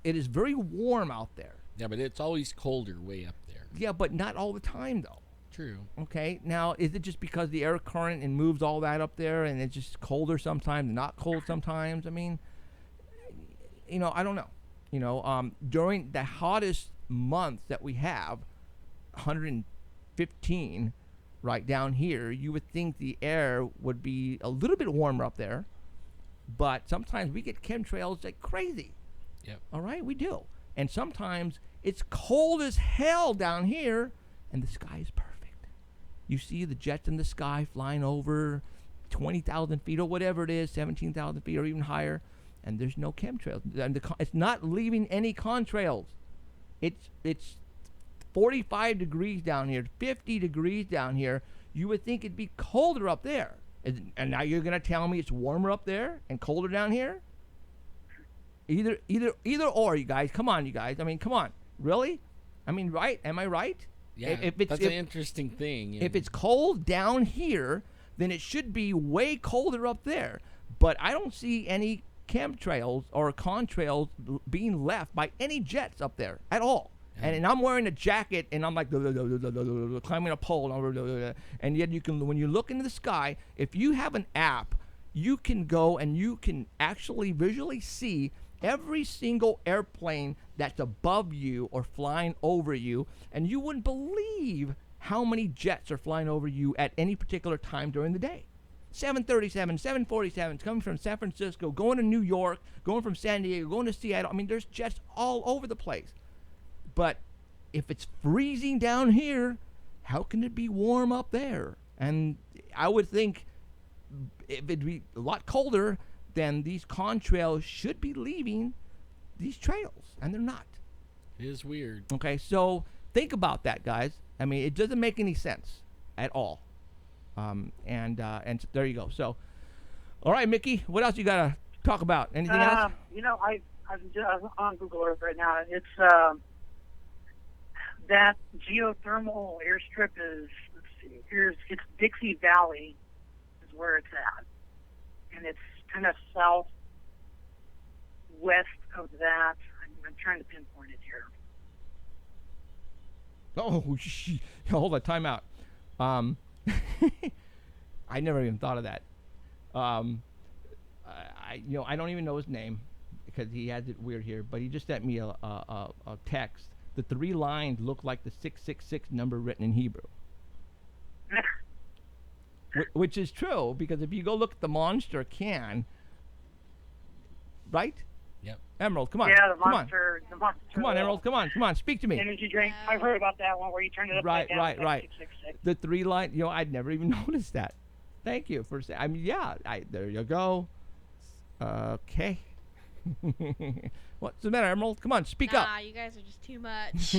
Speaker 2: it is very warm out there.
Speaker 3: Yeah, but it's always colder way up there.
Speaker 2: Yeah, but not all the time, though.
Speaker 3: True.
Speaker 2: Okay, now is it just because the air current and moves all that up there, and it's just colder sometimes, not cold sometimes? I mean, I don't know. During the hottest months that we have, 115, right down here, you would think the air would be a little bit warmer up there, but sometimes we get chemtrails like crazy.
Speaker 3: Yep.
Speaker 2: All right, we do. And sometimes it's cold as hell down here, and the sky is perfect. You see the jets in the sky flying over 20,000 feet or whatever it is, 17,000 feet or even higher, and there's no chemtrails. And it's not leaving any contrails. It's 45 degrees down here, 50 degrees down here. You would think it'd be colder up there. And now you're going to tell me it's warmer up there and colder down here? Either or, you guys. Come on, you guys. I mean, come on. Really? I mean, right? Am I right?
Speaker 3: Yeah, that's an interesting thing.
Speaker 2: If it's cold down here, then it should be way colder up there. But I don't see any chemtrails or contrails being left by any jets up there at all. Yeah. And I'm wearing a jacket, and I'm like climbing a pole, and yet you can, when you look into the sky, if you have an app, you can go and you can actually visually see every single airplane that's above you or flying over you, and you wouldn't believe how many jets are flying over you at any particular time during the day. 737, 747s coming from San Francisco, going to New York, going from San Diego, going to Seattle. I mean, there's jets all over the place. But if it's freezing down here, how can it be warm up there? And I would think if it'd be a lot colder, then these contrails should be leaving these trails, and they're not.
Speaker 3: It is weird.
Speaker 2: Okay, so think about that, guys. I mean, it doesn't make any sense at all. And there you go. So, all right, Mickey, what else you got to talk about? Anything else?
Speaker 5: I'm on Google Earth right now. It's that geothermal airstrip is, it's Dixie Valley is where it's at. And it's kind of southwest of that. I'm trying to pinpoint it here.
Speaker 2: Oh, hold on, time out. I never even thought of that. I don't even know his name because he has it weird here, but he just sent me a text. The 3 lines look like the 666 number written in Hebrew. Which is true, because if you go look at the monster can, right?
Speaker 3: Yep.
Speaker 2: Emerald, come on.
Speaker 5: Yeah, the monster.
Speaker 2: Come on, Emerald, come on, speak to me.
Speaker 5: Energy drink. I've heard about that one where you turn it upside down.
Speaker 2: Right. The 3 line, I'd never even noticed that. Thank you for saying. I mean, yeah, there you go. Okay. What's the matter, Emerald? Come on, speak up.
Speaker 4: You guys are just too much.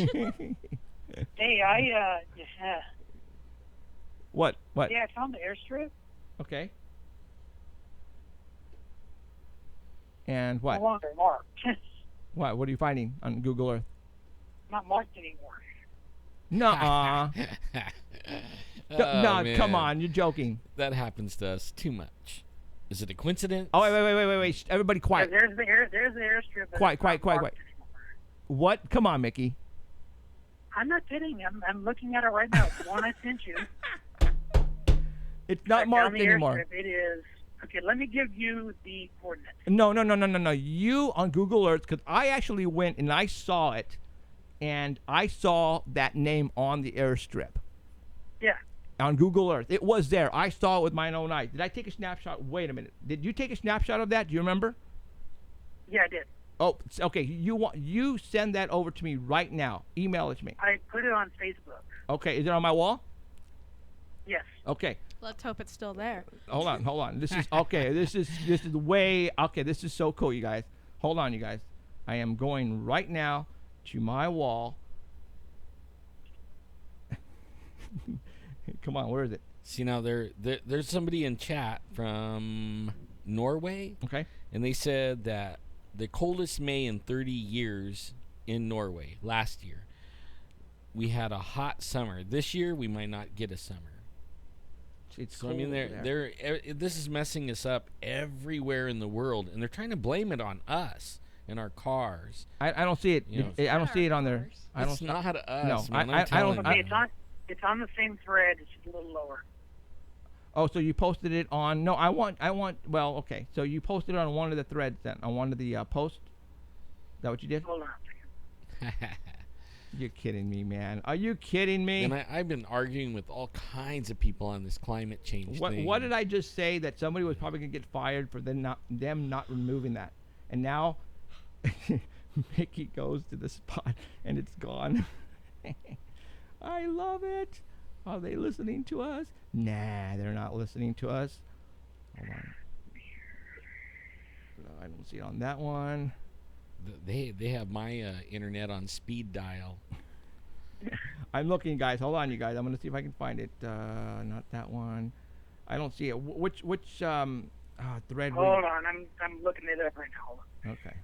Speaker 5: Hey, yeah.
Speaker 2: What?
Speaker 5: Yeah, it's on the airstrip.
Speaker 2: Okay. And what?
Speaker 5: No longer marked.
Speaker 2: What are you finding on Google Earth?
Speaker 5: Not marked anymore.
Speaker 2: Nuh-uh. No,
Speaker 3: man.
Speaker 2: Come on, you're joking.
Speaker 3: That happens to us too much. Is it a coincidence?
Speaker 2: Oh, wait. Everybody quiet.
Speaker 5: Yeah, there's the airstrip.
Speaker 2: Quiet. What? Come on, Mickey.
Speaker 5: I'm not kidding. I'm looking at it right now. It's the one I sent you.
Speaker 2: It's not marked anymore.
Speaker 5: It is. Okay, let me give you the coordinates.
Speaker 2: No. You on Google Earth, because I actually went and I saw it, and I saw that name on the airstrip.
Speaker 5: Yeah.
Speaker 2: On Google Earth. It was there. I saw it with my own eyes. Did I take a snapshot? Wait a minute. Did you take a snapshot of that? Do you remember?
Speaker 5: Yeah, I did.
Speaker 2: Oh, okay. You send that over to me right now. Email it to me.
Speaker 5: I put it on Facebook.
Speaker 2: Okay. Is it on my wall?
Speaker 5: Yes.
Speaker 2: Okay.
Speaker 4: Let's hope it's still there.
Speaker 2: Hold on. This is okay. This is way okay. This is so cool, you guys. Hold on, you guys. I am going right now to my wall. Come on, where is it?
Speaker 3: See, now there's somebody in chat from Norway.
Speaker 2: Okay.
Speaker 3: And they said that the coldest May in 30 years in Norway last year. We had a hot summer. This year we might not get a summer.
Speaker 2: It's
Speaker 3: So I mean, this is messing us up everywhere in the world, and they're trying to blame it on us and our cars.
Speaker 2: I don't see it.
Speaker 3: You know,
Speaker 2: I don't see it on there. I don't.
Speaker 3: It's not us.
Speaker 2: No,
Speaker 3: man,
Speaker 2: I
Speaker 3: I'm telling
Speaker 2: don't-
Speaker 3: you.
Speaker 5: Okay, it's on the same thread. It's just a little lower.
Speaker 2: Oh, so you posted it on? No, I want. Well, okay. So you posted it on one of the threads then, on one of the posts. Is that what you did?
Speaker 5: Hold on a second.
Speaker 2: You're kidding me, man. Are you kidding me?
Speaker 3: And I've been arguing with all kinds of people on this climate change thing.
Speaker 2: What did I just say? That somebody was probably gonna get fired for them not removing that, and now Mickey goes to the spot and it's gone. I love it. Are they listening to us? Nah, they're not listening to us. Hold on. No, I don't see it on that one.
Speaker 3: They have my internet on speed dial.
Speaker 2: I'm looking, guys. Hold on, you guys. I'm gonna see if I can find it. Not that one. I don't see it. Which thread?
Speaker 5: Hold on, I'm looking it up right now. Hold on.
Speaker 2: Okay.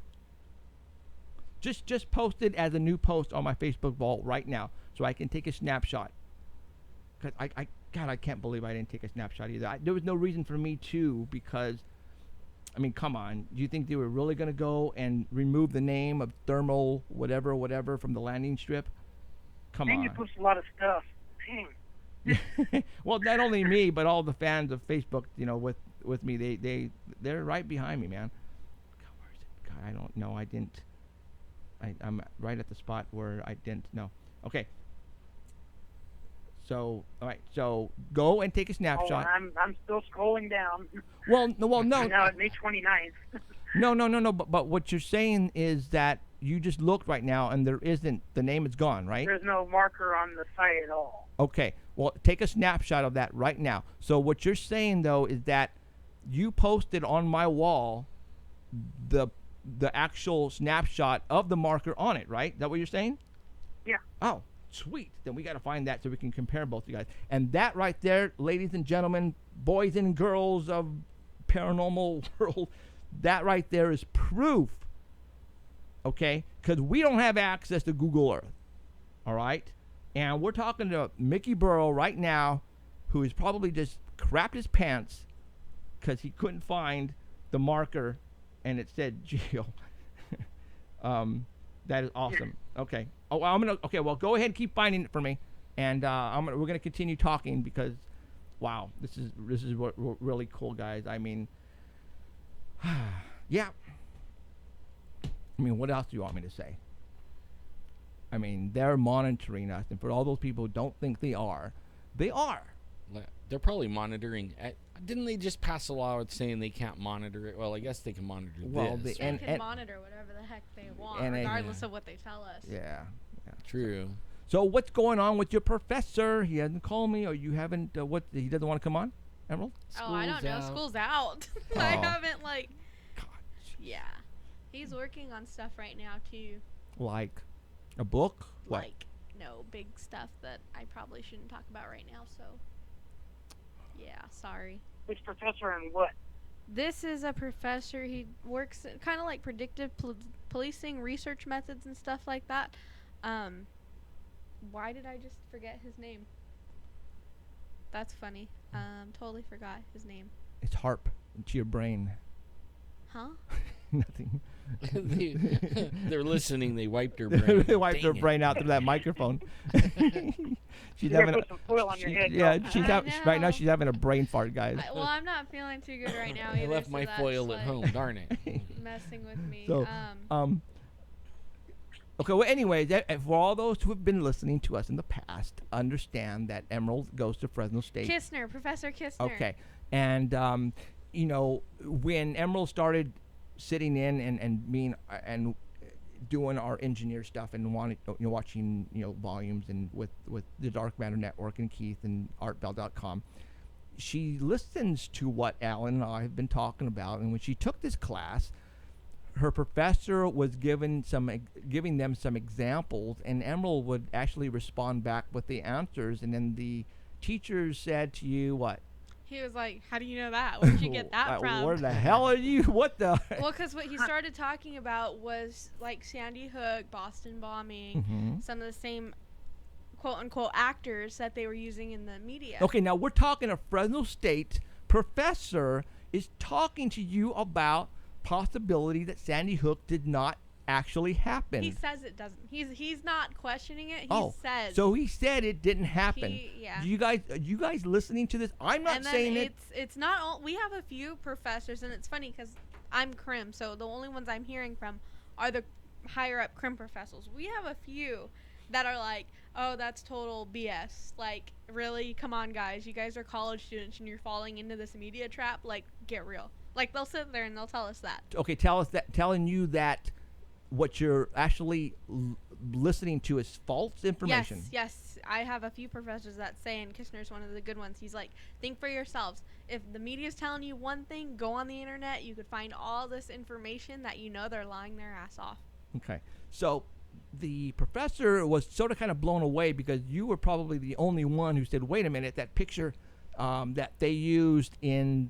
Speaker 2: Just post it as a new post on my Facebook vault right now, so I can take a snapshot. Cause I can't believe I didn't take a snapshot either. There was no reason for me to, because, I mean, come on. Do you think they were really gonna go and remove the name of thermal whatever from the landing strip? Come
Speaker 5: Dang,
Speaker 2: on.
Speaker 5: you post a lot of stuff. Dang.
Speaker 2: Well, not only me, but all the fans of Facebook, with me, they're right behind me, man. God, where is it? God, I don't know. I didn't. I'm right at the spot where I didn't know. Okay. So, all right. So go and take a snapshot.
Speaker 5: Oh, I'm still scrolling down.
Speaker 2: No.
Speaker 5: Now at May 29th.
Speaker 2: No. But what you're saying is that you just looked right now and there isn't, the name is gone, right?
Speaker 5: There's no marker on the site at all.
Speaker 2: Okay. Well, take a snapshot of that right now. So what you're saying though is that you posted on my wall the actual snapshot of the marker on it, right? Is that what you're saying?
Speaker 5: Yeah.
Speaker 2: Oh, sweet. Then we got to find that so we can compare both you guys. And that right there, ladies and gentlemen, boys and girls of paranormal world, that right there is proof. Okay? Because we don't have access to Google Earth. All right? And we're talking to Mickey Burrow right now, who is probably just crapped his pants because he couldn't find the marker and it said Geo. That is awesome. Okay. Oh, okay. Well, go ahead and keep finding it for me, and we're gonna continue talking because, wow, this is really cool, guys. I mean, yeah. I mean, what else do you want me to say? I mean, they're monitoring us, and for all those people who don't think they are, they are.
Speaker 3: They're probably monitoring. Didn't they just pass a law saying they can't monitor it? Well, I guess they can monitor this.
Speaker 4: They can monitor whatever the heck they want, regardless of what they tell us.
Speaker 2: Yeah.
Speaker 3: True.
Speaker 2: So what's going on with your professor? He hasn't called me, or you haven't. He doesn't want to come on, Emerald?
Speaker 4: I don't know. School's out.
Speaker 2: Oh.
Speaker 4: I haven't
Speaker 2: God.
Speaker 4: Yeah. He's working on stuff right now too.
Speaker 2: Like a book? What?
Speaker 4: No, big stuff that I probably shouldn't talk about right now. So. Yeah, sorry.
Speaker 5: Which professor and what?
Speaker 4: This is a professor. He works kind of like predictive policing, research methods, and stuff like that. Why did I just forget his name? That's funny. Totally forgot his name.
Speaker 2: It's HAARP to your brain.
Speaker 4: Huh?
Speaker 2: Nothing.
Speaker 3: They're listening. They wiped their brain.
Speaker 2: They wiped her brain out through that microphone. She's having
Speaker 5: put some foil on your head.
Speaker 2: Yeah,
Speaker 5: girl.
Speaker 2: right now she's having a brain fart, guys.
Speaker 4: Well, I'm not feeling too good right now
Speaker 3: I
Speaker 4: either.
Speaker 3: left my
Speaker 4: that's,
Speaker 3: foil at home. Darn it.
Speaker 4: Messing with me.
Speaker 2: So, okay, well, anyways, for all those who have been listening to us in the past, understand that Emerald goes to Fresno State.
Speaker 4: Professor Kistner.
Speaker 2: Okay, and when Emerald started sitting in and being and doing our engineer stuff and watching volumes and with the Dark Matter Network and Keith and artbell.com. She listens to what Alan and I have been talking about, and when she took this class, her professor was giving them some examples, and Emerald would actually respond back with the answers, and then the teachers said to you what?
Speaker 4: He was like, how do you know that? Where'd you get that from?
Speaker 2: Where the hell are you? What the?
Speaker 4: Well, because what he started talking about was like Sandy Hook, Boston bombing, some of the same quote-unquote actors that they were using in the media.
Speaker 2: Okay, now we're talking a Fresno State professor is talking to you about possibility that Sandy Hook did not actually happen.
Speaker 4: He says it doesn't. He's not questioning it. He says.
Speaker 2: So he said it didn't happen.
Speaker 4: Yeah.
Speaker 2: You guys listening to this? I'm not saying it.
Speaker 4: It's not all. We have a few professors, and it's funny because I'm crim, so the only ones I'm hearing from are the higher up crim professors. We have a few that are like, oh, that's total BS. Like, really? Come on, guys. You guys are college students, and you're falling into this media trap. Like, get real. Like, they'll sit there and they'll tell us that.
Speaker 2: Okay, telling you that what you're actually listening to is false information.
Speaker 4: Yes. I have a few professors that say, and Kishner's one of the good ones. He's like, think for yourselves. If the media's telling you one thing, go on the internet. You could find all this information that they're lying their ass off.
Speaker 2: Okay, so the professor was sort of kind of blown away because you were probably the only one who said, wait a minute, that picture that they used in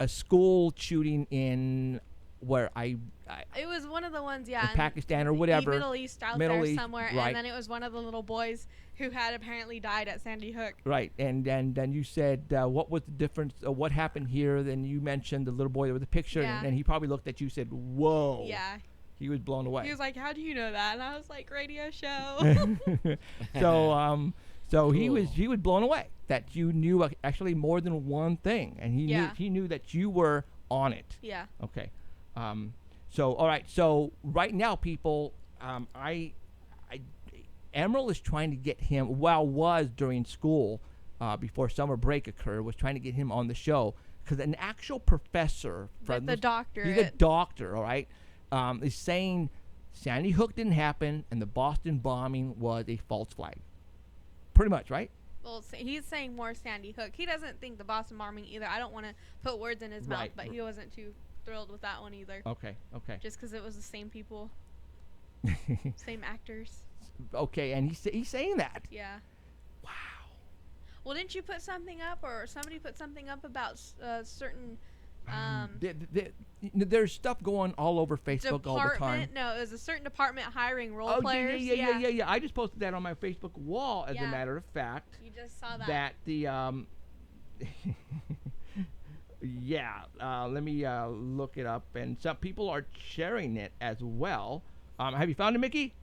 Speaker 2: a school shooting in where
Speaker 4: it was one of the ones, in
Speaker 2: Pakistan or whatever,
Speaker 4: Middle East there somewhere,
Speaker 2: right.
Speaker 4: And then it was one of the little boys who had apparently died at Sandy Hook.
Speaker 2: Right, and then you said, what was the difference? What happened here? Then you mentioned the little boy with the picture, and he probably looked at you, and said, "Whoa!"
Speaker 4: Yeah.
Speaker 2: He was blown away.
Speaker 4: He was like, "How do you know that?" And I was like, "Radio show."
Speaker 2: So
Speaker 3: Cool.
Speaker 2: he was blown away that you knew actually more than one thing, and he knew that you were on it.
Speaker 4: Yeah.
Speaker 2: Okay. So all right. So right now, people, Emerald is trying to get him. Was during school, before summer break occurred, was trying to get him on the show because an actual professor,
Speaker 4: With the doctorate.
Speaker 2: he's a doctor. All right. Is saying Sandy Hook didn't happen and the Boston bombing was a false flag. Pretty much, right?
Speaker 4: Well, he's saying more Sandy Hook. He doesn't think the Boston bombing either. I don't want to put words in his mouth, but he wasn't too thrilled with that one either.
Speaker 2: Okay.
Speaker 4: Just because it was the same people, same actors.
Speaker 2: Okay, and he's saying that.
Speaker 4: Yeah.
Speaker 2: Wow.
Speaker 4: Well, didn't you put something up, or somebody put something up about certain
Speaker 2: there's stuff going all over Facebook all the time.
Speaker 4: No, it was a certain department hiring role
Speaker 2: Oh,
Speaker 4: players.
Speaker 2: Yeah. I just posted that on my Facebook wall, as a matter of fact.
Speaker 4: You just saw that.
Speaker 2: That the let me look it up, and some people are sharing it as well. Have you found it, Mickey?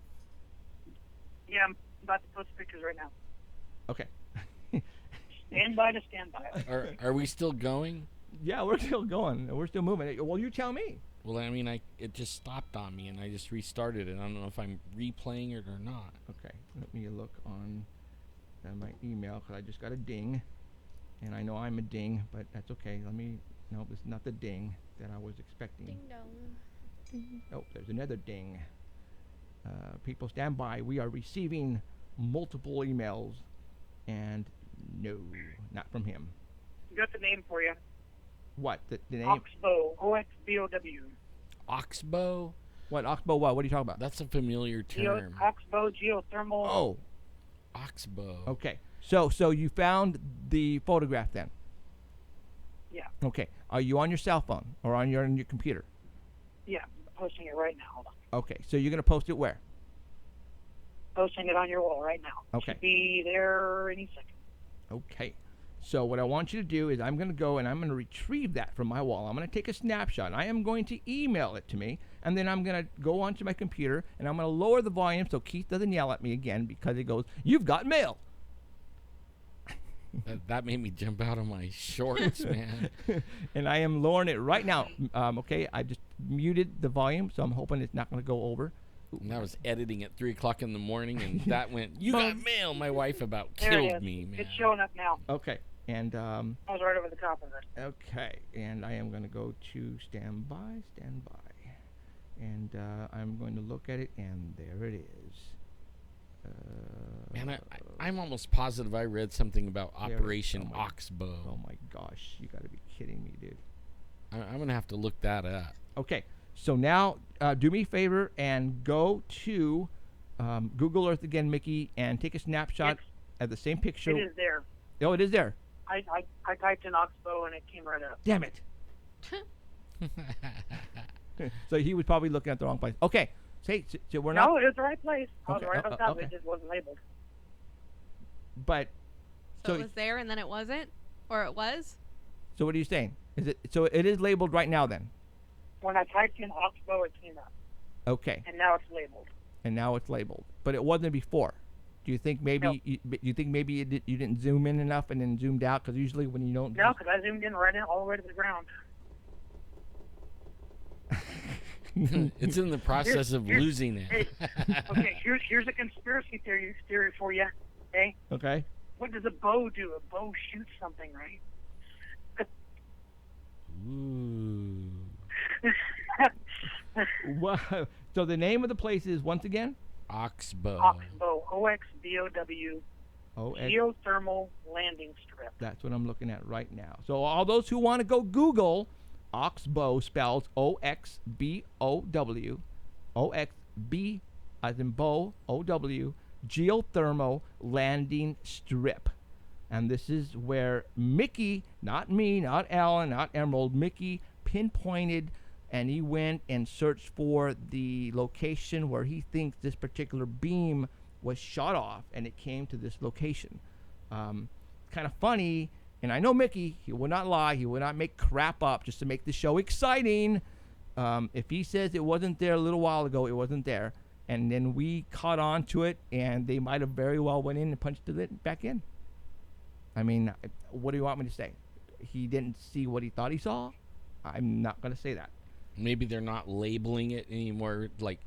Speaker 5: Yeah, I'm about to post pictures right now.
Speaker 2: Okay.
Speaker 5: Stand by.
Speaker 3: Are we still going?
Speaker 2: Yeah, we're still going. We're still moving. Well, you tell me.
Speaker 3: Well, I mean, it just stopped on me, and I just restarted it. I don't know if I'm replaying it or not.
Speaker 2: Okay, let me look on my email because I just got a ding, and I know I'm a ding, but that's okay. No, this is not the ding that I was expecting.
Speaker 4: Ding dong.
Speaker 2: Oh, there's another ding. People stand by. We are receiving multiple emails, and no, not from him.
Speaker 5: Got the name for you.
Speaker 2: What? The name?
Speaker 5: Oxbow. O-X-B-O-W.
Speaker 3: Oxbow?
Speaker 2: What? Oxbow what? What are you talking about?
Speaker 3: That's a familiar term.
Speaker 5: Oxbow geothermal.
Speaker 2: Oh.
Speaker 3: Oxbow.
Speaker 2: Okay. So you found the photograph then?
Speaker 5: Yeah.
Speaker 2: Okay. Are you on your cell phone or on your computer?
Speaker 5: Yeah, I'm posting it right now. Hold on.
Speaker 2: Okay. So you're going to post it where?
Speaker 5: Posting it on your wall right now.
Speaker 2: Okay.
Speaker 5: Should be there any second.
Speaker 2: Okay. So what I want you to do is I'm going to go and I'm going to retrieve that from my wall. I'm going to take a snapshot. I am going to email it to me, and then I'm going to go onto my computer, and I'm going to lower the volume so Keith doesn't yell at me again because he goes, "You've got mail."
Speaker 3: That made me jump out of my shorts, man.
Speaker 2: And I am lowering it right now. Okay, I just muted the volume, so I'm hoping it's not going to go over.
Speaker 3: And I was editing at 3 o'clock in the morning, and that went, "You got mail." My wife about
Speaker 5: There it
Speaker 3: killed
Speaker 5: is.
Speaker 3: me, man.
Speaker 5: It's showing up now.
Speaker 2: Okay. And
Speaker 5: I was right over the top of it.
Speaker 2: okay, and I am going to go to standby, and I'm going to look at it, and there it is.
Speaker 3: Man, I'm almost positive I read something about
Speaker 2: There it is.
Speaker 3: Operation
Speaker 2: Oh my-
Speaker 3: Oxbow.
Speaker 2: Oh my gosh, you got to be kidding me, dude.
Speaker 3: I'm gonna have to look that up.
Speaker 2: Okay, so now do me a favor and go to Google Earth again, Mickey, and take a snapshot at the same picture.
Speaker 5: It is there.
Speaker 2: Oh, it is there.
Speaker 5: I typed in Oxbow and it came right up.
Speaker 2: Damn it. So he was probably looking at the wrong place. Okay, so we're
Speaker 5: No,
Speaker 2: not.
Speaker 5: it was the right place. I was
Speaker 2: Okay,
Speaker 5: right on top of
Speaker 2: okay.
Speaker 5: it. It just wasn't labeled.
Speaker 2: But
Speaker 4: So it was there and then it wasn't, or it was.
Speaker 2: so what are you saying? Is it so? It is labeled right now then.
Speaker 5: When I typed in Oxbow, it came up.
Speaker 2: Okay,
Speaker 5: And now it's labeled.
Speaker 2: and now it's labeled, but it wasn't before. Do you think maybe
Speaker 5: No.
Speaker 2: you think maybe you didn't zoom in enough and then zoomed out? Because usually when you don't.
Speaker 5: No, because I zoomed in right in all the way to the ground.
Speaker 3: It's in the process of
Speaker 5: Here's-
Speaker 3: losing it.
Speaker 5: Hey, okay, here's a conspiracy theory for you. Okay,
Speaker 2: Okay.
Speaker 5: what does a bow do? A bow shoots something, right?
Speaker 3: Ooh.
Speaker 2: Wow. So the name of the place is once again.
Speaker 3: Oxbow.
Speaker 5: Oxbow, OXBOW,
Speaker 2: Oh,
Speaker 5: geothermal landing strip.
Speaker 2: that's what I'm looking at right now. So all those who want to go Google, Oxbow spells OXBOW, OXB as in bow, OW, geothermal landing strip. And this is where Mickey, not me, not Alan, not Emerald, Mickey pinpointed, and he went and searched for the location where he thinks this particular beam was shot off, and it came to this location. Kind of funny, and I know Mickey, he will not lie, he will not make crap up just to make the show exciting. If he says it wasn't there a little while ago, it wasn't there, and then we caught on to it, and they might have very well went in and punched it back in. I mean, what do you want me to say? He didn't see what he thought he saw? I'm not going to say that.
Speaker 3: Maybe they're not labeling it anymore. Like,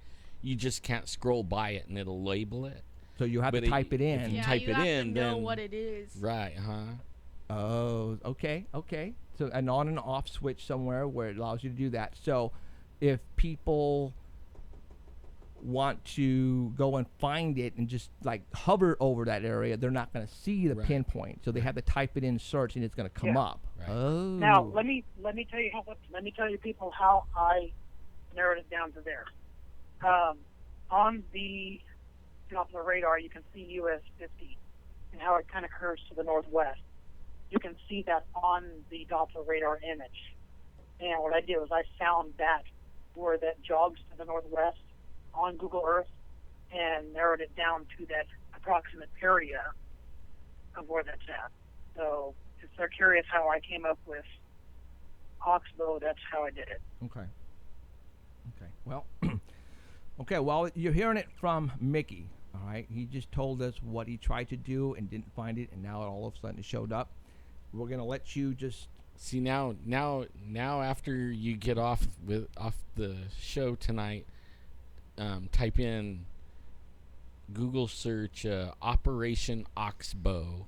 Speaker 3: you just can't scroll by it and it'll label it.
Speaker 2: So you have
Speaker 3: But
Speaker 2: to type it
Speaker 3: if
Speaker 2: in.
Speaker 3: you
Speaker 4: Yeah,
Speaker 3: type
Speaker 4: you
Speaker 3: it
Speaker 4: have
Speaker 3: in,
Speaker 4: to know
Speaker 3: then-
Speaker 4: what it is.
Speaker 3: Right, huh?
Speaker 2: Oh, okay. So an on and off switch somewhere where it allows you to do that. So if people want to go and find it and just like hover over that area, they're not going to see the
Speaker 3: Right.
Speaker 2: pinpoint. So they have to type it in search, and it's going to come
Speaker 5: Yeah.
Speaker 2: up.
Speaker 3: Right.
Speaker 2: Oh.
Speaker 5: Now, let me tell you people how I narrowed it down to there. On the Doppler radar, you can see US 50 and how it kind of curves to the northwest. You can see that on the Doppler radar image. And what I did was I found that where that jogs to the northwest on Google Earth and narrowed it down to that approximate area of where that's at. So if they're curious how I came up with Oxbow, that's how I did it.
Speaker 2: Okay. Well, okay. Well, you're hearing it from Mickey. All right. He just told us what he tried to do and didn't find it, and now it all of a sudden it showed up. We're gonna let you just.
Speaker 3: See, now after you get off the show tonight, type in Google search Operation Oxbow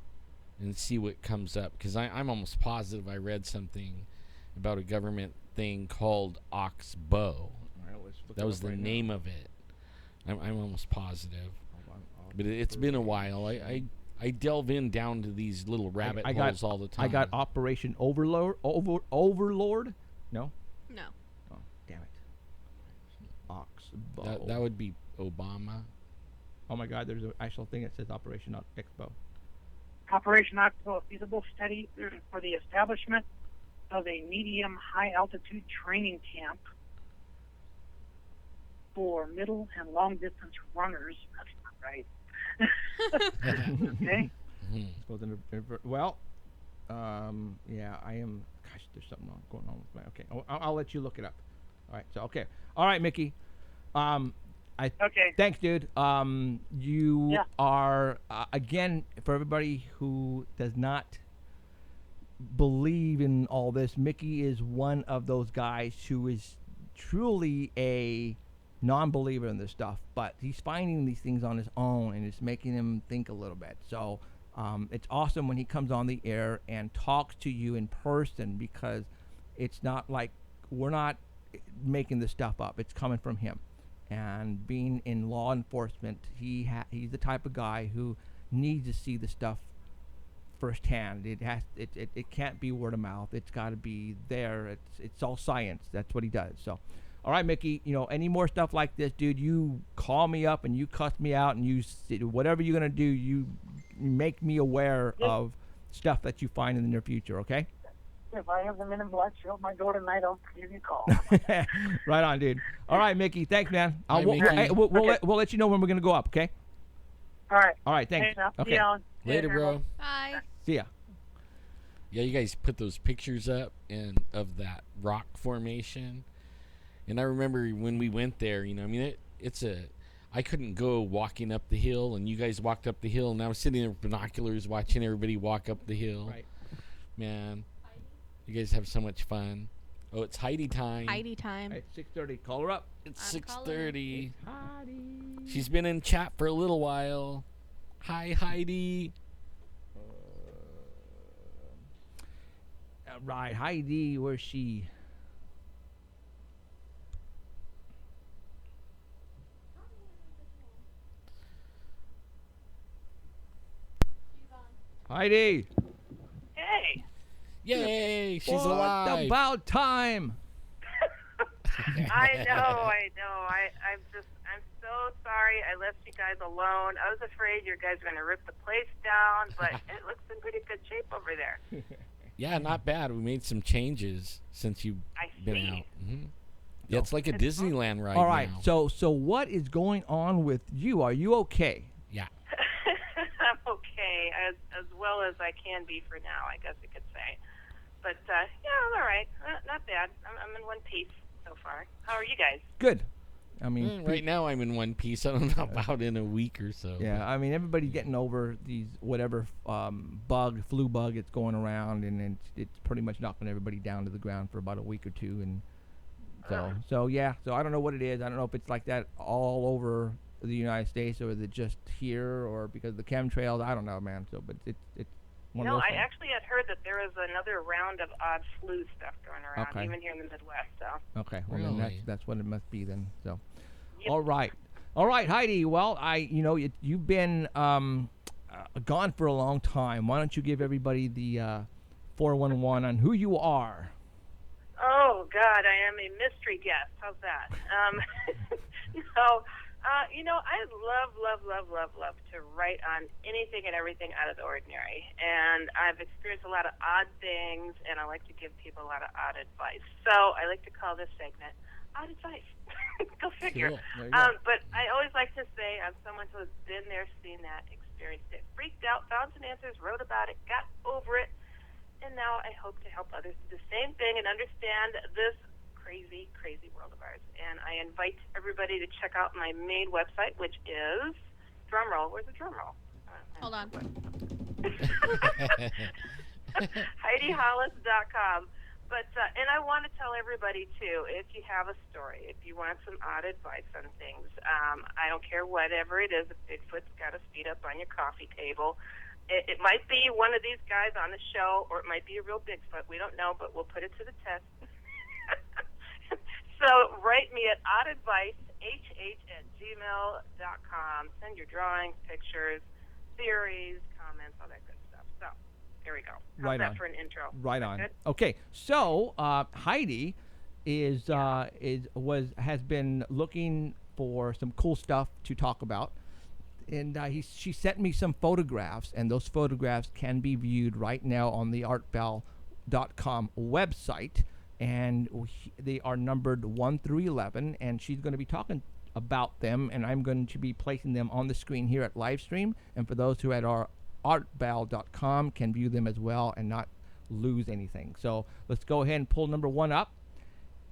Speaker 3: and see what comes up, because I'm almost positive I read something about a government thing called Oxbow.
Speaker 2: All right, let's look
Speaker 3: That
Speaker 2: it
Speaker 3: was
Speaker 2: up
Speaker 3: the
Speaker 2: right now.
Speaker 3: name of it. I'm almost positive,
Speaker 2: Hold on,
Speaker 3: but it's been a while. I delve in down to these little rabbit
Speaker 2: I got-
Speaker 3: holes all the time.
Speaker 2: I got Operation Overlord. Overlord? No.
Speaker 4: No.
Speaker 2: Oh, damn it. Oxbow.
Speaker 3: that would be Obama.
Speaker 2: Oh my God! There's an actual thing that says Operation Expo.
Speaker 5: Operation Oxbow, a feasible study for the establishment of a medium high altitude training camp for middle and long distance runners. That's not right. Okay.
Speaker 3: Mhm.
Speaker 2: Goes into well, yeah, I am. Gosh, there's something going on with my. Okay, I'll let you look it up. All right. So okay. All right, Mickey.
Speaker 5: Okay.
Speaker 2: Thanks, dude. You
Speaker 5: Yeah.
Speaker 2: are again, for everybody who does not believe in all this, Mickey is one of those guys who is truly a non-believer in this stuff, but he's finding these things on his own, and it's making him think a little bit. So It's awesome when he comes on the air and talks to you in person, because it's not like we're not making this stuff up. It's coming from him. And being in law enforcement, he's the type of guy who needs to see the stuff firsthand. It can't be word of mouth. It's got to be there. It's all science. That's what he does. So, all right, Mickey. Any more stuff like this, dude? You call me up and you cuss me out, and you whatever you're gonna do, you make me aware of stuff that you find in the near future. Okay?
Speaker 5: If I have the Men in Black show at my door tonight, I'll give you a call.
Speaker 2: Right on, dude. All right, Mickey. Thanks, man.
Speaker 3: Bye, Mickey.
Speaker 2: We'll let you know when we're gonna go up. Okay?
Speaker 5: All right.
Speaker 2: All right. Thanks.
Speaker 5: Now.
Speaker 2: Okay.
Speaker 5: See you, Alan.
Speaker 3: Later, bro.
Speaker 4: Bye.
Speaker 2: See ya.
Speaker 3: Yeah, you guys put those pictures up of that rock formation. And I remember when we went there, I couldn't go walking up the hill, and you guys walked up the hill, and I was sitting there with binoculars watching everybody walk up the hill.
Speaker 2: Right.
Speaker 3: Man, you guys have so much fun. Oh, it's Heidi time.
Speaker 4: Heidi time.
Speaker 2: Hey, 6:30. Call her up.
Speaker 3: It's
Speaker 4: I'm
Speaker 3: 6:30.
Speaker 2: Heidi.
Speaker 3: She's been in chat for a little while. Hi, Heidi.
Speaker 2: Right, Heidi. Where's she? Heidi.
Speaker 5: Hey.
Speaker 3: Yay, she's
Speaker 2: What
Speaker 3: alive.
Speaker 2: about time?
Speaker 7: I know. I'm so sorry I left you guys alone. I was afraid you guys were going to rip the place down, but it looks in pretty good shape over there.
Speaker 3: Yeah, not bad. We made some changes since you've
Speaker 7: I
Speaker 3: been
Speaker 7: see.
Speaker 3: out. Yeah, it's like a Disneyland ride
Speaker 2: All right.
Speaker 3: now.
Speaker 2: So what is going on with you? Are you okay?
Speaker 3: Yeah.
Speaker 7: I'm okay, as well as I can be for now, I guess you could say. But, yeah, I'm all right. Not bad. I'm in one piece so far. How are you guys?
Speaker 2: Good. I mean,
Speaker 3: Right now I'm in one piece. I don't know about in a week or so.
Speaker 2: yeah. I mean, everybody's getting over these whatever flu bug that's going around, and it's pretty much knocking everybody down to the ground for about a week or two, and so yeah. So I don't know what it is. I don't know if it's like that all over the United States, or is it just here, or because of the chemtrails? I don't know, man. So, but it's one of
Speaker 7: No,
Speaker 2: those
Speaker 7: I
Speaker 2: things.
Speaker 7: actually had heard that there was another round of odd flu stuff going around,
Speaker 2: Okay.
Speaker 7: even here in the Midwest. So
Speaker 2: Okay, well then
Speaker 3: Really?
Speaker 2: that's what it must be then. So,
Speaker 7: Yep.
Speaker 2: all right, Heidi. Well, you've been gone for a long time. Why don't you give everybody the 411 on who you are?
Speaker 7: Oh God, I am a mystery guest. How's that? I love to write on anything and everything out of the ordinary, and I've experienced a lot of odd things, and I like to give people a lot of odd advice. So I like to call this segment "Odd Advice." Go figure.
Speaker 2: Cool. There you go.
Speaker 7: But I always like to say I'm someone who has been there, seen that, experienced it, freaked out, found some answers, wrote about it, got over it. And now I hope to help others do the same thing and understand this crazy, crazy world of ours. And I invite everybody to check out my main website, which is, drumroll, where's the drumroll?
Speaker 4: Hold on.
Speaker 7: HeidiHollis.com. But, and I want to tell everybody, too, if you have a story, if you want some odd advice on things, I don't care whatever it is, if Bigfoot's got his feet up on your coffee table, it might be one of these guys on the show, or it might be a real Bigfoot. We don't know, but we'll put it to the test. So write me at oddadvice@gmail.com. Send your drawings, pictures, theories, comments, all that good stuff. So here we go. How's
Speaker 2: Right
Speaker 7: that
Speaker 2: on.
Speaker 7: for an intro?
Speaker 2: Right
Speaker 7: Is that
Speaker 2: on.
Speaker 7: good?
Speaker 2: Okay, so Heidi has been looking for some cool stuff to talk about, and she sent me some photographs, and those photographs can be viewed right now on the artbell.com website, and they are numbered 1 through 11, and she's going to be talking about them, and I'm going to be placing them on the screen here at Livestream, and for those who are at our artbell.com can view them as well and not lose anything. So let's go ahead and pull number 1 up,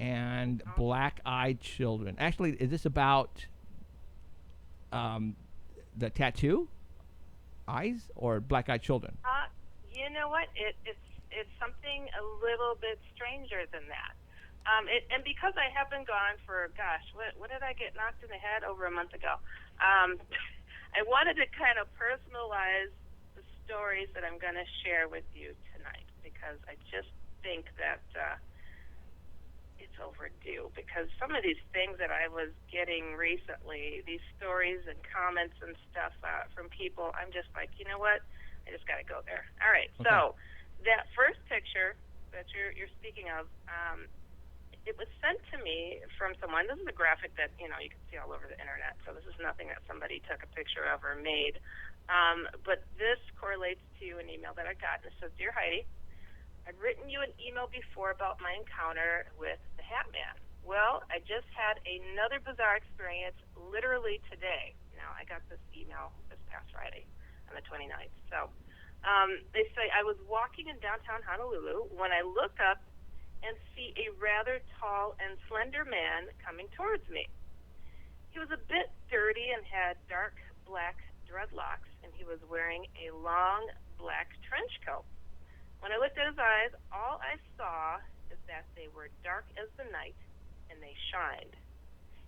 Speaker 2: and black-eyed children. Actually, is this about the tattoo eyes or black-eyed children?
Speaker 7: You know what? It's something a little bit stranger than that. And because I have been gone for, gosh, what did I get knocked in the head over a month ago? I wanted to kind of personalize the stories that I'm going to share with you tonight, because I just think that it's overdue, because some of these things that I was getting recently, these stories and comments and stuff from people, I'm just like, you know what? I just got to go there. All right. Okay. So that first picture that you're speaking of, it was sent to me from someone. This is a graphic that, you can see all over the internet. So this is nothing that somebody took a picture of or made. But this correlates to an email that I got. And it says, "Dear Heidi, I've written you an email before about my encounter with the Hatman. Well, I just had another bizarre experience literally today." Now, I got this email this past Friday on the 29th. So they say, "I was walking in downtown Honolulu when I look up and see a rather tall and slender man coming towards me. He was a bit dirty and had dark black dreadlocks, and he was wearing a long black trench coat. When I looked at his eyes, all I saw is that they were dark as the night, and they shined.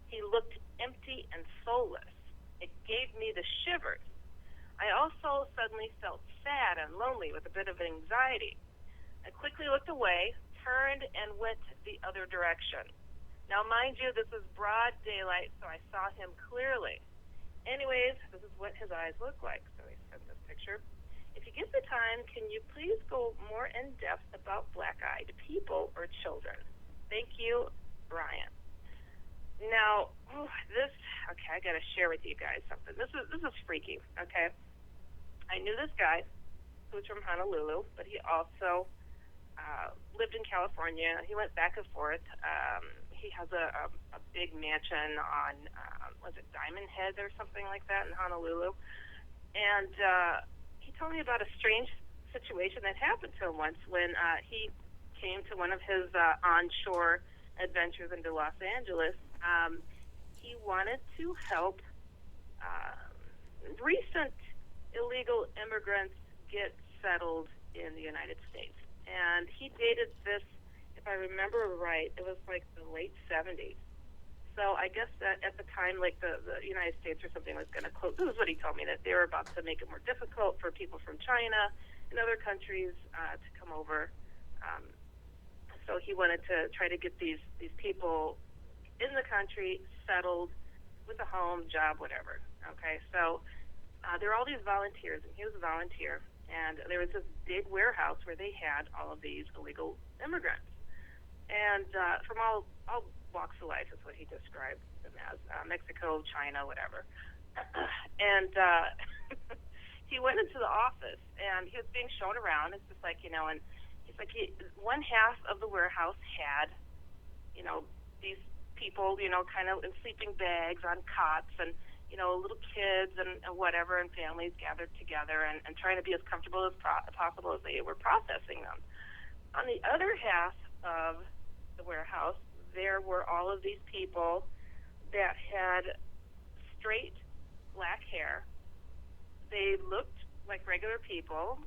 Speaker 7: He looked empty and soulless. It gave me the shivers. I also suddenly felt sad and lonely with a bit of anxiety. I quickly looked away, turned, and went the other direction. Now, mind you, this was broad daylight, so I saw him clearly. Anyways, this is what his eyes look like." So he sent this picture. "If you get the time, can you please go more in depth about black-eyed people or children? Thank you, Brian." Now, okay, I gotta share with you guys something. This is freaky, okay? I knew this guy who was from Honolulu, but he also lived in California. He went back and forth. He has a big mansion on, was it Diamond Head or something like that in Honolulu? And he told me about a strange situation that happened to him once when he came to one of his onshore adventures into Los Angeles. He wanted to help recent illegal immigrants get settled in the United States. And he dated this, if I remember right, it was like the late 70s. So I guess that at the time, like the United States or something was going to close. This is what he told me, that they were about to make it more difficult for people from China and other countries to come over. So he wanted to try to get these people in the country settled with a home, job, whatever. Okay, so there were all these volunteers, and he was a volunteer. And there was this big warehouse where they had all of these illegal immigrants. And from all walks of life is what he described them as, Mexico, China, whatever. And he went into the office, and he was being shown around. It's just like, and he's like, one half of the warehouse had, these people, kind of in sleeping bags on cots, and little kids and whatever, and families gathered together and trying to be as comfortable as possible as they were processing them. On the other half of the warehouse, there were all of these people that had straight black hair. They looked like regular people,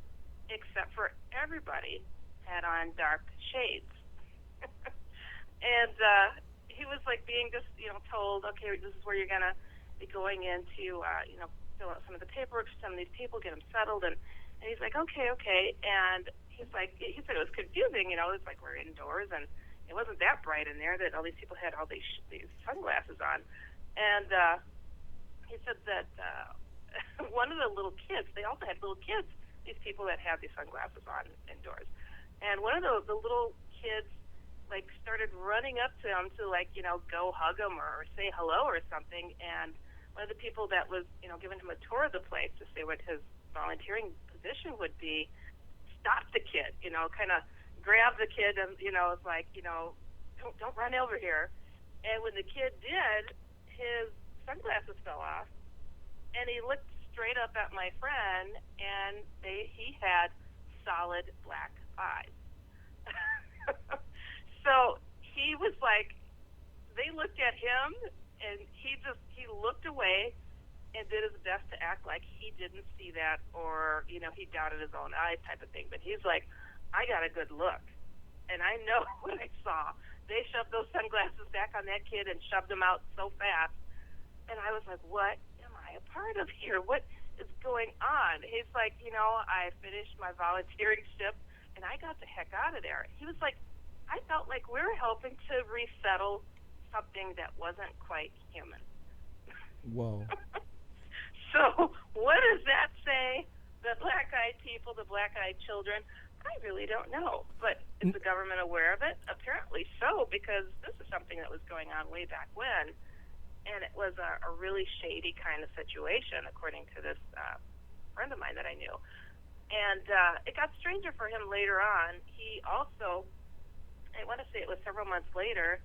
Speaker 7: except for everybody had on dark shades. And he was like being just, told, okay, this is where you're going to be going in to, fill out some of the paperwork for some of these people, get them settled. And he's like, okay. And he's like, he said it was confusing, it's like we're indoors and it wasn't that bright in there, that all these people had all these sunglasses on. And he said that one of the little kids, they also had little kids, these people that had these sunglasses on indoors. And one of the little kids, like, started running up to him to, like, go hug him or say hello or something. And one of the people that was, giving him a tour of the place to say what his volunteering position would be, stopped the kid, kind of grabbed the kid and, it's like, don't run over here. And when the kid did, his sunglasses fell off, and he looked straight up at my friend, and he had solid black eyes. So he was like, they looked at him, and he looked away and did his best to act like he didn't see that, or, he doubted his own eyes type of thing. But he's like, I got a good look, and I know what I saw. They shoved those sunglasses back on that kid and shoved them out so fast. And I was like, what am I a part of here? What is going on? He's like, I finished my volunteering shift and I got the heck out of there. He was like, I felt like we were helping to resettle something that wasn't quite human.
Speaker 2: Whoa.
Speaker 7: So what does that say? The black-eyed people, the black-eyed children, I really don't know. But is the government aware of it? Apparently so, because this is something that was going on way back when. And it was a really shady kind of situation, according to this friend of mine that I knew. And it got stranger for him later on. He also, I want to say it was several months later,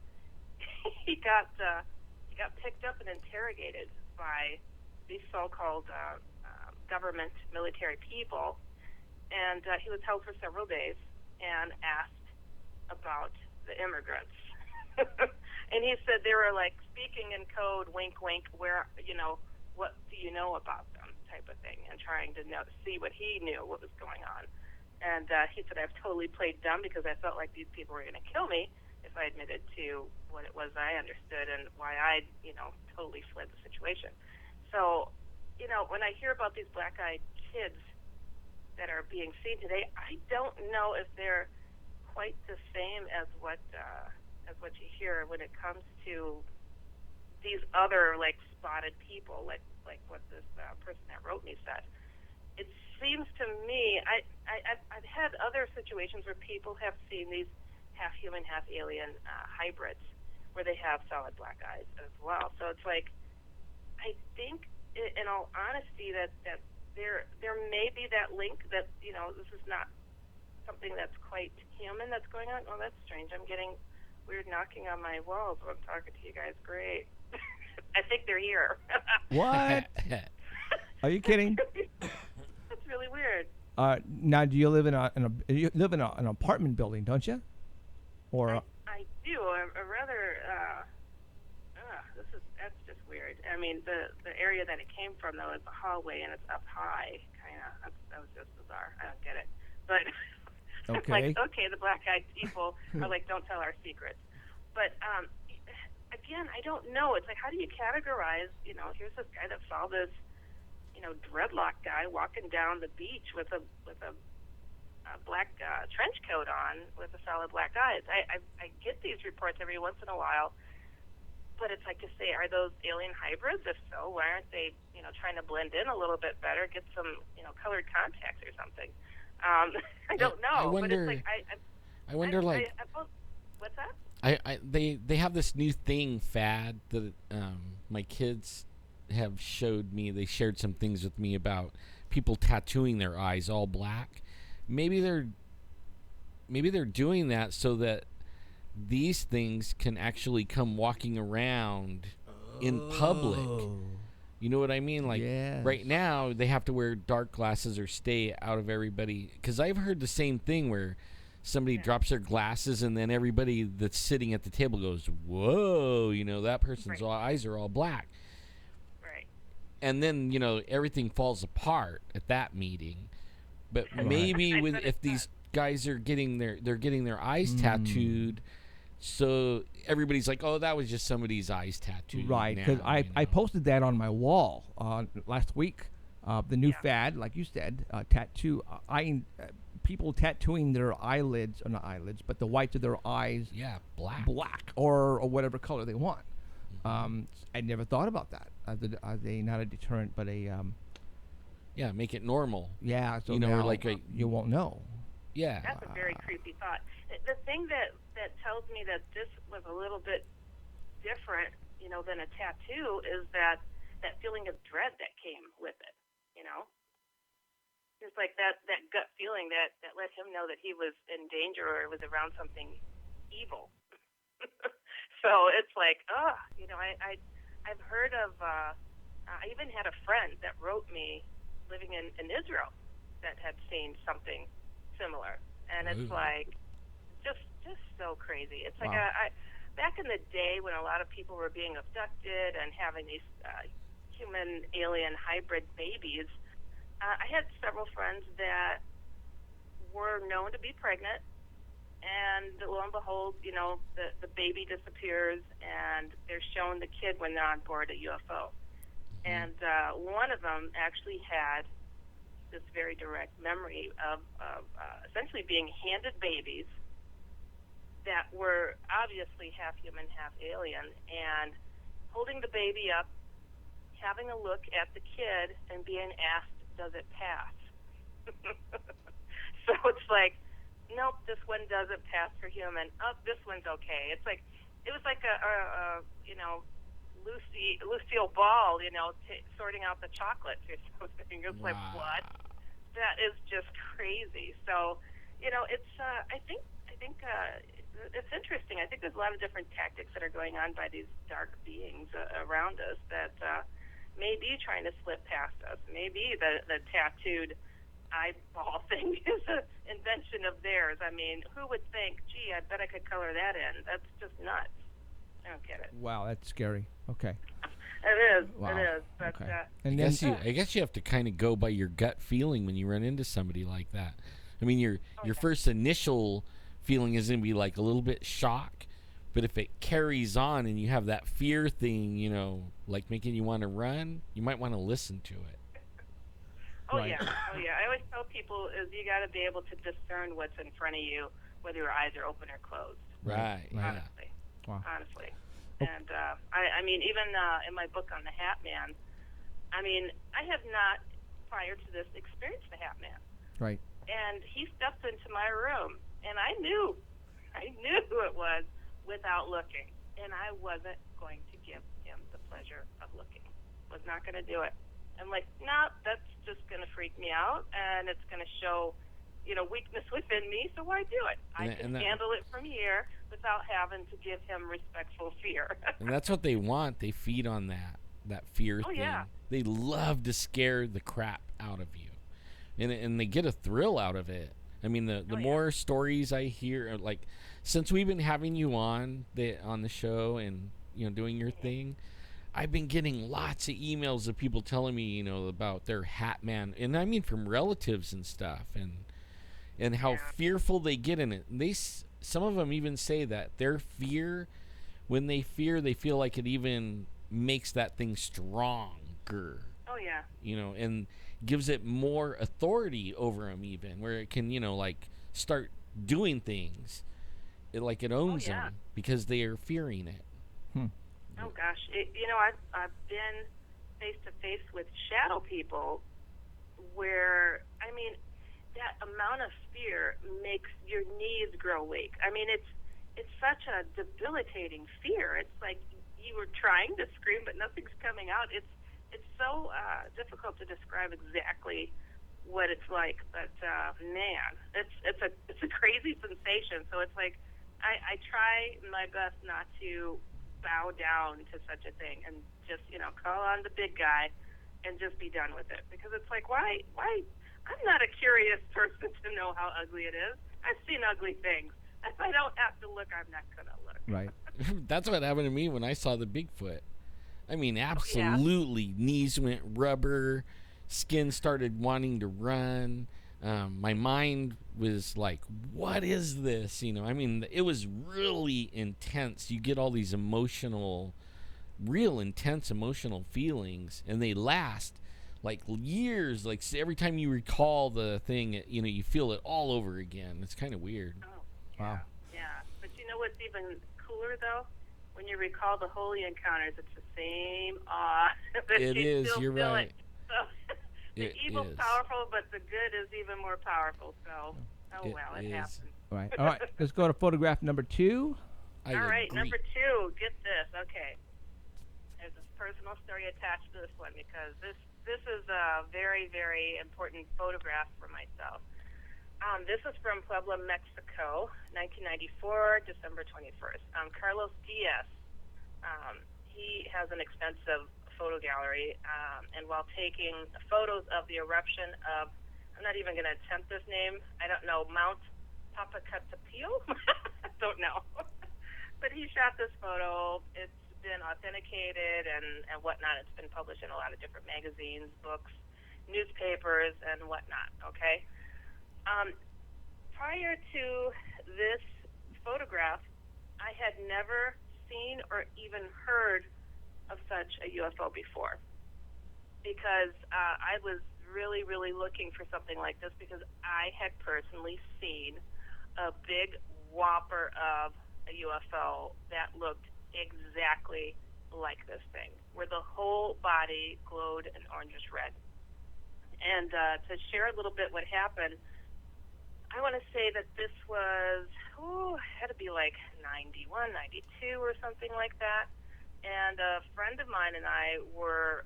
Speaker 7: he got picked up and interrogated by these so-called government military people. And he was held for several days and asked about the immigrants. And he said they were like speaking in code, wink, wink, where, what do you know about them type of thing, and trying to see what he knew, what was going on. And he said, I've totally played dumb because I felt like these people were going to kill me if I admitted to what it was I understood and why I, totally fled the situation. So, when I hear about these black-eyed kids that are being seen today, I don't know if they're quite the same as what you hear when it comes to these other like spotted people, like what this person that wrote me said. It seems to me, I've had other situations where people have seen these half human, half alien hybrids where they have solid black eyes as well. So it's like, I think, in all honesty, that there may be that link that this is not something that's quite human that's going on. Oh, that's strange. I'm getting weird knocking on my walls when I'm talking to you guys. Great. I think they're here.
Speaker 2: What? Are you kidding?
Speaker 7: That's really weird.
Speaker 2: Now, do you live in an apartment building, don't you? Or
Speaker 7: I do. A rather. That's just weird. I mean, the area that it came from though is a hallway and it's up high, kind of. That was just bizarre. I don't get it, but.
Speaker 2: Okay.
Speaker 7: Like, okay, the black-eyed people are like, don't tell our secrets. But again, I don't know. It's like, how do you categorize? Here's this guy that saw this, dreadlock guy walking down the beach with a black trench coat on with a solid black eyes. I get these reports every once in a while, but it's like to say, are those alien hybrids? If so, why aren't they, trying to blend in a little bit better, get some, colored contacts or something? I don't know.
Speaker 3: I wonder.
Speaker 7: But it's like,
Speaker 3: I wonder,
Speaker 7: what's that?
Speaker 3: They have this new thing fad that my kids have showed me. They shared some things with me about people tattooing their eyes all black. Maybe they're doing that so that these things can actually come walking around in public. You know what I mean? Like, right now, they have to wear dark glasses or stay out of everybody. Because I've heard the same thing where somebody drops their glasses and then everybody that's sitting at the table goes, whoa, that person's eyes are all black.
Speaker 7: Right.
Speaker 3: And then, everything falls apart at that meeting. But maybe if these guys are getting their eyes tattooed, so everybody's like, oh, that was just somebody's eyes tattooed.
Speaker 2: Right, because I posted that on my wall last week. The new fad, like you said, tattoo. People tattooing their eyelids, or not eyelids, but the whites of their eyes.
Speaker 3: Yeah,
Speaker 2: black or whatever color they want. I never thought about that as a not a deterrent, but a
Speaker 3: make it normal.
Speaker 2: Yeah, so
Speaker 3: now,
Speaker 2: you won't know.
Speaker 3: Yeah,
Speaker 7: that's a very creepy thought. The thing that tells me that this was a little bit different, than a tattoo is that feeling of dread that came with it. It's like that gut feeling that let him know that he was in danger or was around something evil. So it's like, I've heard of. I even had a friend that wrote me living in Israel that had seen something similar, and it's like just so crazy. It's like back in the day when a lot of people were being abducted and having these human alien hybrid babies. I had several friends that were known to be pregnant, and lo and behold, the baby disappears, and they're shown the kid when they're on board a UFO. And one of them actually had this very direct memory of essentially being handed babies that were obviously half human, half alien, and holding the baby up, having a look at the kid, and being asked, does it pass? So it's like, nope, this one doesn't pass for human. Oh, this one's okay. It's like, it was like a Lucille Ball, sorting out the chocolates or something. It's like, what? That is just crazy. So, it's I think it's interesting. I think there's a lot of different tactics that are going on by these dark beings around us that may be trying to slip past us. Maybe the tattooed eyeball thing is an invention of theirs. I mean, who would think, gee, I bet I could color that in? That's just nuts. I don't get it.
Speaker 2: Wow, that's scary. Okay.
Speaker 7: It is.
Speaker 2: Wow.
Speaker 7: It is. But
Speaker 2: Okay.
Speaker 3: I guess you have to kind of go by your gut feeling when you run into somebody like that. I mean, your first initial feeling is going to be like a little bit shock, but if it carries on and you have that fear thing, like making you want to run, you might want to listen to it.
Speaker 7: Oh yeah. I always tell people is you got to be able to discern what's in front of you, whether your eyes are open or closed.
Speaker 3: Right.
Speaker 7: Honestly.
Speaker 2: Wow.
Speaker 7: Honestly. And I mean, even in my book on the Hatman, I mean, I have not prior to this experienced the Hatman.
Speaker 2: Right.
Speaker 7: And he stepped into my room, and I knew who it was without looking, and I wasn't going to give him the pleasure of looking. Was not going to do it. I'm like, no, that's just going to freak me out, and it's going to show, weakness within me. So why do it? I can handle it from here without having to give him respectful fear.
Speaker 3: And that's what they want. They feed on that fear thing.
Speaker 7: Yeah.
Speaker 3: They love to scare the crap out of you, and they get a thrill out of it. I mean, the more stories I hear, like since we've been having you on the show and doing your thing, I've been getting lots of emails of people telling me about their Hatman, and I mean from relatives and stuff, and how fearful they get in it. And some of them even say that their fear, when they fear, they feel like it even makes that thing stronger.
Speaker 7: Oh yeah.
Speaker 3: And gives it more authority over them, even where it can like start doing things like it owns them because they are fearing it.
Speaker 7: Oh gosh, I've been face to face with shadow people where, I mean, that amount of fear makes your knees grow weak. I mean, it's such a debilitating fear. It's like you were trying to scream, but nothing's coming out. It's so difficult to describe exactly what it's like. But man, it's a crazy sensation. So it's like I try my best not to bow down to such a thing and just call on the big guy and just be done with it, because it's like why I'm not a curious person to know how ugly it is. I've seen ugly things. If I don't have to look, I'm not gonna look.
Speaker 2: Right.
Speaker 3: That's what happened to me when I saw the Bigfoot. I mean, absolutely. Knees went rubber, skin started wanting to run. My mind was like, what is this? I mean, it was really intense. You get all these real intense emotional feelings, and they last like years. Like every time you recall the thing, you feel it all over again. It's kind of weird.
Speaker 7: Oh,
Speaker 2: Wow.
Speaker 7: Yeah. But what's even cooler, though? When you recall the holy encounters, it's the same awe.
Speaker 3: It is. You're right.
Speaker 7: So, the evil's powerful, but the good is even more powerful. So, it happens.
Speaker 2: All right. Let's go to photograph number 2.
Speaker 7: All right, number 2. Get this. Okay. There's a personal story attached to this one, because this is a very, very important photograph for myself. This is from Puebla, Mexico, 1994, December 21st. Carlos Diaz, he has an extensive photo gallery, and while taking photos of the eruption of, I'm not even going to attempt this name, I don't know, Mount Popocatépetl? I don't know. But he shot this photo. It's been authenticated and whatnot. It's been published in a lot of different magazines, books, newspapers, and whatnot, okay? Prior to this photograph, I had never seen or even heard of such a UFO before. because I was really, really looking for something like this because I had personally seen a big whopper of a UFO that looked exactly like this thing, where the whole body glowed an orangish red. And to share a little bit what happened, I want to say that this was, had to be like 91, 92 or something like that. And a friend of mine and I were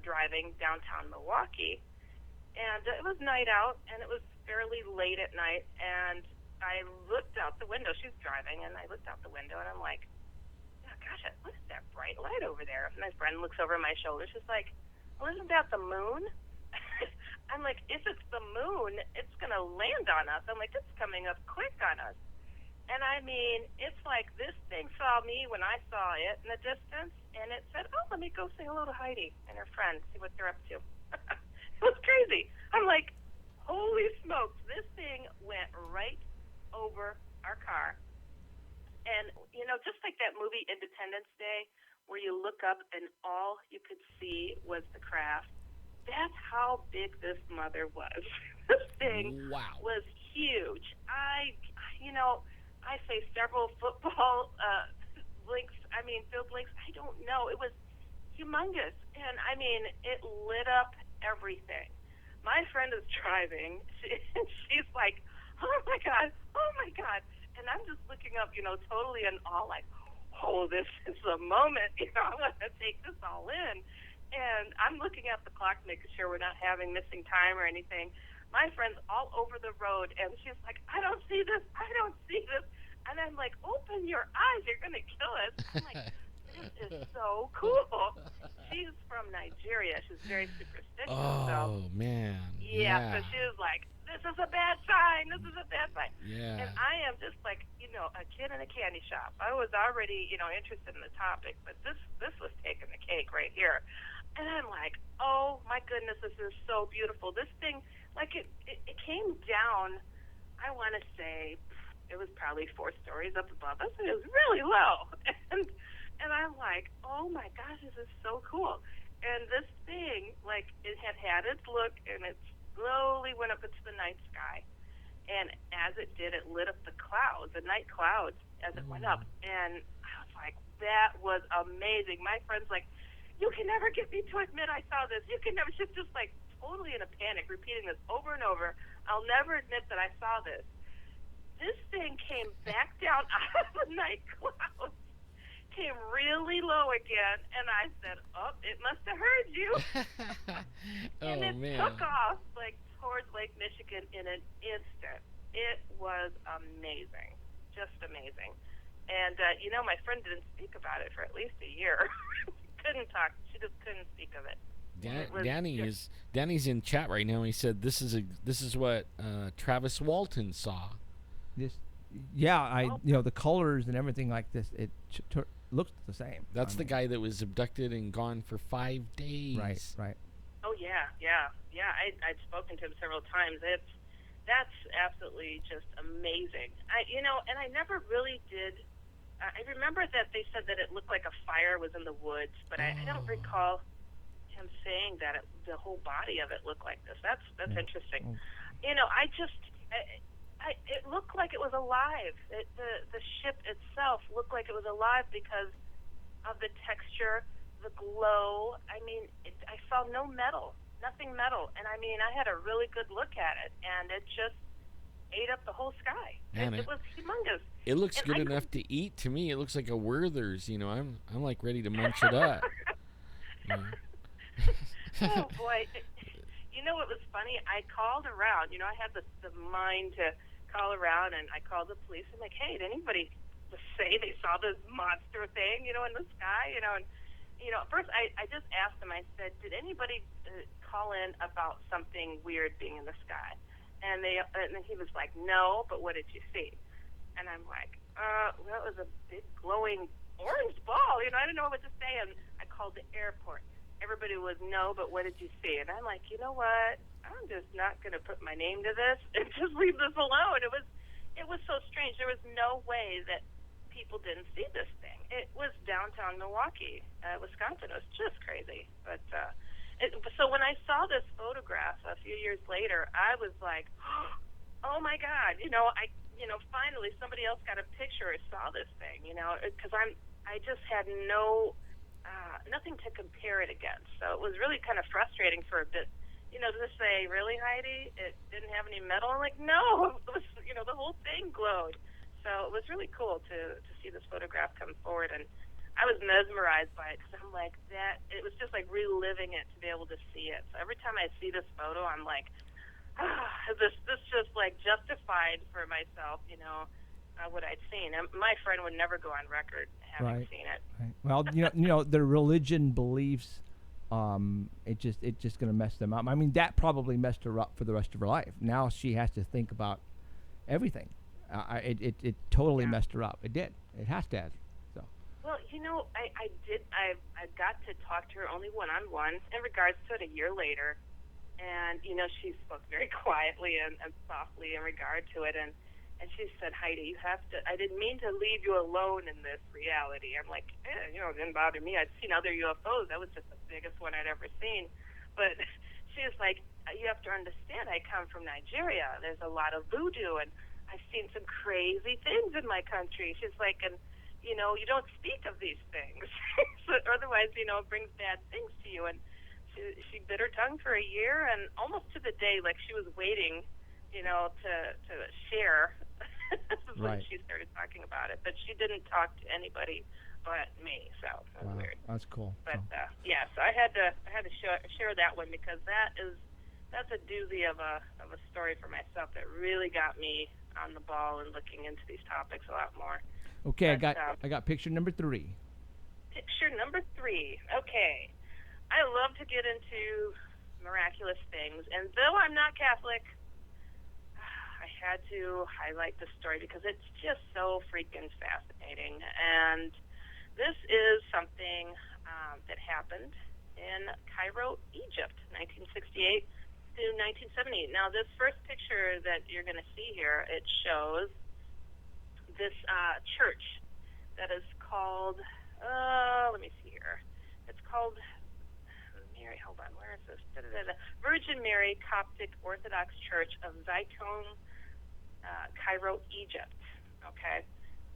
Speaker 7: driving downtown Milwaukee, and it was night out, and it was fairly late at night, and I looked out the window. She's driving, and I looked out the window, and I'm like, oh, gosh, what is that bright light over there? And my friend looks over my shoulder. She's like, well, isn't that the moon? I'm like, if it's the moon, it's going to land on us. I'm like, it's coming up quick on us. And I mean, it's like this thing saw me when I saw it in the distance, and it said, oh, let me go say hello to Heidi and her friend, see what they're up to. It was crazy. I'm like, holy smokes, this thing went right over our car. And, you know, just like that movie Independence Day, where you look up and all you could see was the craft, that's how big this mother was. This thing was huge. I faced several football field links. I don't know. It was humongous. And, I mean, it lit up everything. My friend is driving, and she's like, oh, my God. And I'm just looking up, you know, totally in awe, like, oh, this is the moment. You know, I want to take this all in. And I'm looking at the clock, making sure we're not having missing time or anything. My friend's all over the road, and she's like, I don't see this. And I'm like, open your eyes. You're going to kill us. I'm like, this is so cool. She's from Nigeria. She's very superstitious.
Speaker 3: Man.
Speaker 7: Yeah, so she was like, this is a bad sign.
Speaker 3: Yeah.
Speaker 7: And I am just like, you know, a kid in a candy shop. I was already, you know, interested in the topic, but this was taking the cake right here. And I'm like, oh, my goodness, this is so beautiful. This thing, like, it came down, I want to say, it was probably 4 stories up above us, and it was really low. And I'm like, oh, my gosh, this is so cool. And this thing, like, it had its look, and it slowly went up into the night sky. And as it did, it lit up the clouds, the night clouds, as it went up. And I was like, that was amazing. My friend's like, you can never get me to admit I saw this. You can never. She's just like totally in a panic, repeating this over and over. I'll never admit that I saw this. This thing came back down out of the night clouds, came really low again, and I said, oh, it must have heard you. And it took off like towards Lake Michigan in an instant. It was amazing, just amazing. And, you know, my friend didn't speak about it for at least a year. Couldn't talk. She just couldn't speak of it.
Speaker 3: Danny's in chat right now. He said this is what Travis Walton saw.
Speaker 2: You know, the colors and everything like this, it looks the same.
Speaker 3: That's the guy that was abducted and gone for 5 days.
Speaker 2: Right.
Speaker 7: Oh yeah. I'd spoken to him several times. That's absolutely just amazing. I never really did. I remember that they said that it looked like a fire was in the woods, but I don't recall him saying that the whole body of it looked like this. That's interesting. You know, it looked like it was alive. The ship itself looked like it was alive because of the texture, the glow. I mean, I saw no metal, nothing metal. And I mean, I had a really good look at it, and it just ate up the whole sky.
Speaker 3: Man,
Speaker 7: it was humongous.
Speaker 3: It looks good enough to eat to me. It looks like a Werther's. You know, I'm like ready to munch it up.
Speaker 7: Oh boy! You know what was funny? I called around. You know, I had the mind to call around, and I called the police. I'm like, hey, did anybody say they saw this monster thing? You know, in the sky? You know, and at first I just asked them. I said, did anybody call in about something weird being in the sky? And then he was like, no, but what did you see? And I'm like, well, it was a big glowing orange ball. You know, I didn't know what to say. And I called the airport. Everybody was, no, but what did you see? And I'm like, you know what? I'm just not going to put my name to this and just leave this alone. It was so strange. There was no way that people didn't see this thing. It was downtown Milwaukee, Wisconsin. It was just crazy. But So when I saw this photograph a few years later, I was like, oh my God, finally somebody else got a picture or saw this thing, because I just had nothing to compare it against. So it was really kind of frustrating for a bit, to say, really, Heidi, it didn't have any metal? I'm like, no, it was, the whole thing glowed. So it was really cool to see this photograph come forward, and I was mesmerized by it because I'm like, it was just like reliving it to be able to see it. So every time I see this photo, I'm like, this just like justified for myself, what I'd seen. And my friend would never go on record having seen it.
Speaker 2: Right. Well, their religion beliefs, it's just going to mess them up. I mean, that probably messed her up for the rest of her life. Now she has to think about everything. It totally messed her up. It did. It has to have. So.
Speaker 7: Well, I got to talk to her only one-on-one in regards to it a year later. And, she spoke very quietly and softly in regard to it. And she said, Heidi, you have to, I didn't mean to leave you alone in this reality. I'm like, it didn't bother me. I'd seen other UFOs. That was just the biggest one I'd ever seen. But she was like, you have to understand, I come from Nigeria. There's a lot of voodoo, and I've seen some crazy things in my country. She's like, and, you don't speak of these things. So otherwise, it brings bad things to you. And she bit her tongue for a year, and almost to the day, like she was waiting, to share when she started talking about it. But she didn't talk to anybody but me, so that was weird.
Speaker 2: That's cool.
Speaker 7: But so I had to share that one because that's a doozy of a story for myself that really got me on the ball and looking into these topics a lot more.
Speaker 2: Okay, but, I got picture number 3.
Speaker 7: Picture number 3. Okay. I love to get into miraculous things, and though I'm not Catholic, I had to highlight this story because it's just so freaking fascinating. And this is something that happened in Cairo, Egypt, 1968 to 1978. Now, this first picture that you're going to see here, it shows this church that is called, let me see here. It's called Mary, hold on, where is this? Virgin Mary Coptic Orthodox Church of Zaytun, Cairo, Egypt. Okay,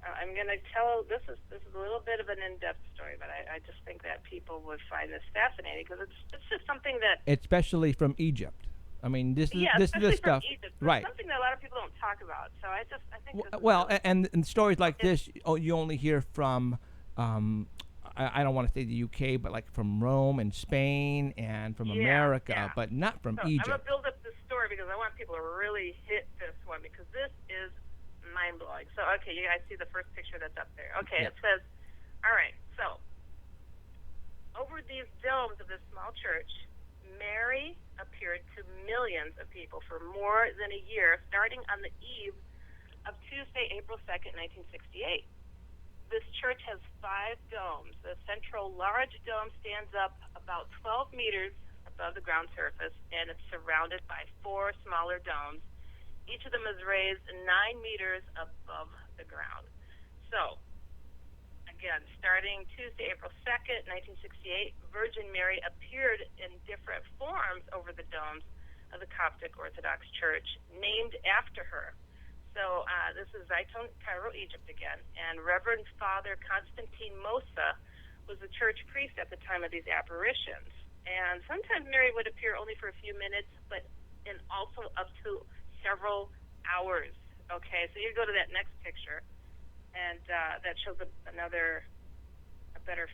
Speaker 7: I'm going to tell. This is a little bit of an in-depth story, but I just think that people would find this fascinating because it's just something that,
Speaker 2: especially from Egypt. I mean, this is the stuff,
Speaker 7: Egypt.
Speaker 2: right?
Speaker 7: Something that a lot of people don't talk about. So I think.
Speaker 2: And stories like this, you only hear from. I don't want to say the UK, but like from Rome and Spain and from America, but not from Egypt.
Speaker 7: I'm going to build up this story because I want people to really hit this one because this is mind-blowing. So, okay, you guys see the first picture that's up there. Okay, It says, all right, so over these domes of this small church, Mary appeared to millions of people for more than a year, starting on the eve of Tuesday, April 2nd, 1968. This church has 5 domes. The central large dome stands up about 12 meters above the ground surface, and it's surrounded by 4 smaller domes. Each of them is raised 9 meters above the ground. So, again, starting Tuesday, April 2nd, 1968, Virgin Mary appeared in different forms over the domes of the Coptic Orthodox Church, named after her. So this is Zaytun, Cairo, Egypt again, and Reverend Father Constantine Mosa was the church priest at the time of these apparitions. And sometimes Mary would appear only for a few minutes, but also up to several hours. Okay, so you go to that next picture, and that shows a better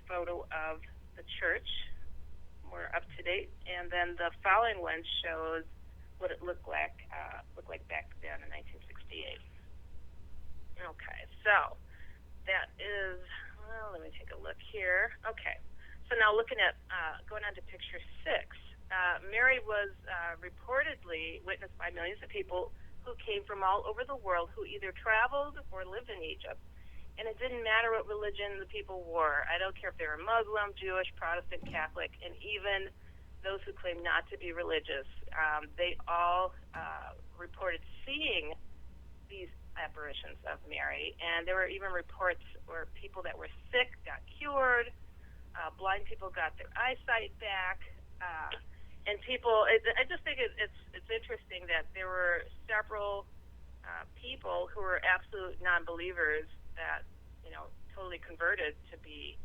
Speaker 7: photo of the church, more up to date. And then the following one shows what it looked like back then in 1968. Okay, so that is, well, let me take a look here. Okay, so now looking at, going on to picture 6, Mary was reportedly witnessed by millions of people who came from all over the world who either traveled or lived in Egypt. And it didn't matter what religion the people were. I don't care if they were Muslim, Jewish, Protestant, Catholic, and even those who claim not to be religious. They all reported seeing these apparitions of Mary, and there were even reports where people that were sick got cured, blind people got their eyesight back, And people, I just think it's interesting that there were several people who were absolute non-believers that, totally converted to be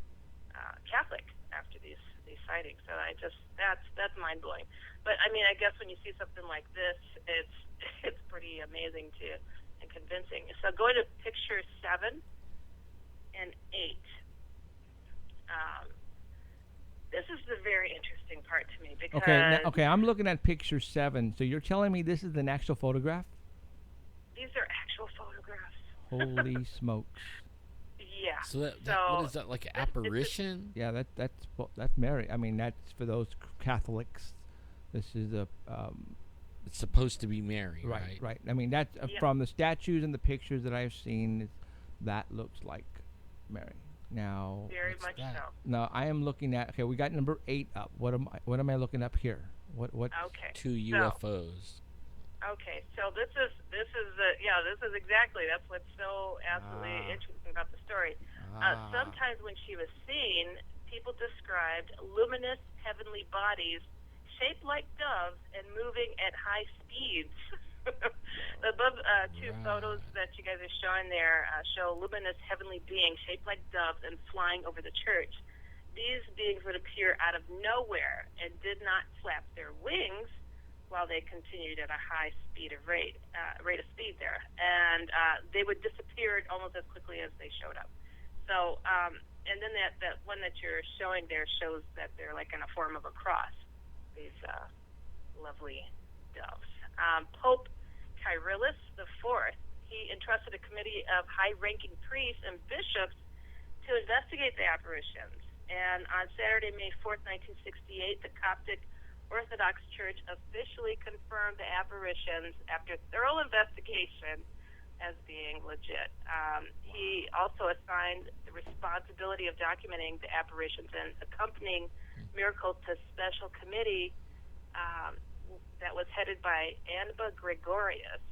Speaker 7: Catholic after these sightings. So that's mind-blowing. But I mean, I guess when you see something like this, it's pretty amazing and convincing. So going to picture 7 and 8. This is the very interesting part to me because
Speaker 2: Okay, I'm looking at picture 7. So you're telling me this is an actual photograph?
Speaker 7: these are actual photographs.
Speaker 2: Holy smokes!
Speaker 7: Yeah.
Speaker 3: So what is that, like an apparition?
Speaker 2: Yeah, that's Mary. I mean, that's for those Catholics. This is a
Speaker 3: It's supposed to be Mary, right?
Speaker 2: right. I mean, that from the statues and the pictures that I've seen, that looks like Mary. Now,
Speaker 7: Very much
Speaker 3: that?
Speaker 7: so.
Speaker 2: now I am looking at. Okay, we got number 8 up. What am I looking up here? What?
Speaker 7: Okay.
Speaker 3: 2 UFOs.
Speaker 7: Okay, so this is exactly, that's what's so absolutely interesting about the story. Sometimes when she was seen, people described luminous heavenly bodies shaped like doves and moving at high speeds. The above two photos that you guys are showing there show luminous heavenly beings shaped like doves and flying over the church. These beings would appear out of nowhere and did not flap their wings while they continued at a high rate of speed there, and they would disappear almost as quickly as they showed up. So, and then that one that you're showing there shows that they're like in a form of a cross. These lovely doves. Pope Kyrillos IV, he entrusted a committee of high-ranking priests and bishops to investigate the apparitions. And on Saturday, May 4th, 1968, the Coptic Orthodox Church officially confirmed the apparitions after thorough investigation as being legit. He also assigned the responsibility of documenting the apparitions and accompanying miracles to a special committee that was headed by Anba Gregorius,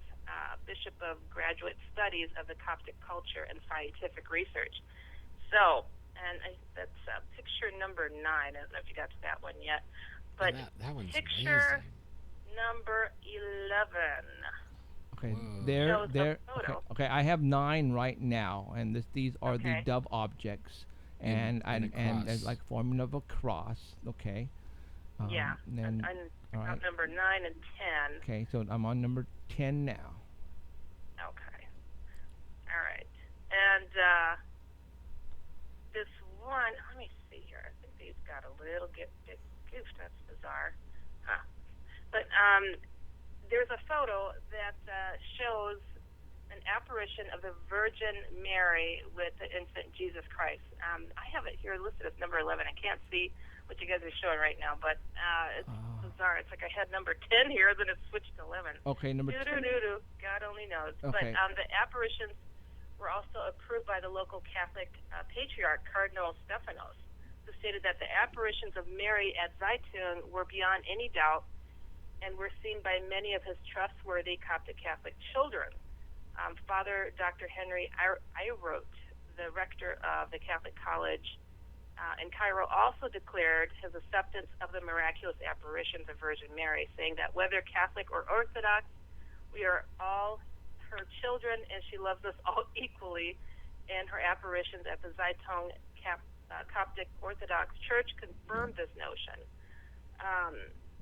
Speaker 7: Bishop of Graduate Studies of the Coptic Culture and Scientific Research. So, and that's picture number 9. I don't know if you got to that one yet. But
Speaker 3: that one's
Speaker 7: picture
Speaker 3: amazing.
Speaker 7: number 11.
Speaker 2: Okay,
Speaker 7: Shows
Speaker 2: there.
Speaker 7: a photo.
Speaker 2: Okay, I have 9 right now, and these are the
Speaker 7: Okay.
Speaker 2: dove objects, and
Speaker 3: And a
Speaker 2: and
Speaker 3: cross.
Speaker 2: like forming of a cross. Okay.
Speaker 7: Yeah.
Speaker 2: And then,
Speaker 7: And
Speaker 2: all right.
Speaker 7: number 9 and 10.
Speaker 2: Okay, so I'm on number 10 now.
Speaker 7: Okay. All right. And this one, let me see here. I think these got a little bit goofed. That's bizarre. Huh. But there's a photo that shows an apparition of the Virgin Mary with the infant Jesus Christ. I have it here listed as number 11. I can't see what you guys are showing right now, but it's bizarre. It's like I had number 10 here, then it switched to 11.
Speaker 2: Okay, number 10.
Speaker 7: Doo-doo-doo-doo. God only knows.
Speaker 2: Okay.
Speaker 7: But the apparitions were also approved by the local Catholic patriarch, Cardinal Stephanos, who stated that the apparitions of Mary at Zaytun were beyond any doubt and were seen by many of his trustworthy Coptic Catholic children. Father Dr. Henry Eyrote, the rector of the Catholic College in Cairo, also declared his acceptance of the miraculous apparitions of Virgin Mary, saying that whether Catholic or Orthodox, we are all her children, and she loves us all equally. And her apparitions at the Zaytun Coptic Orthodox Church confirmed this notion.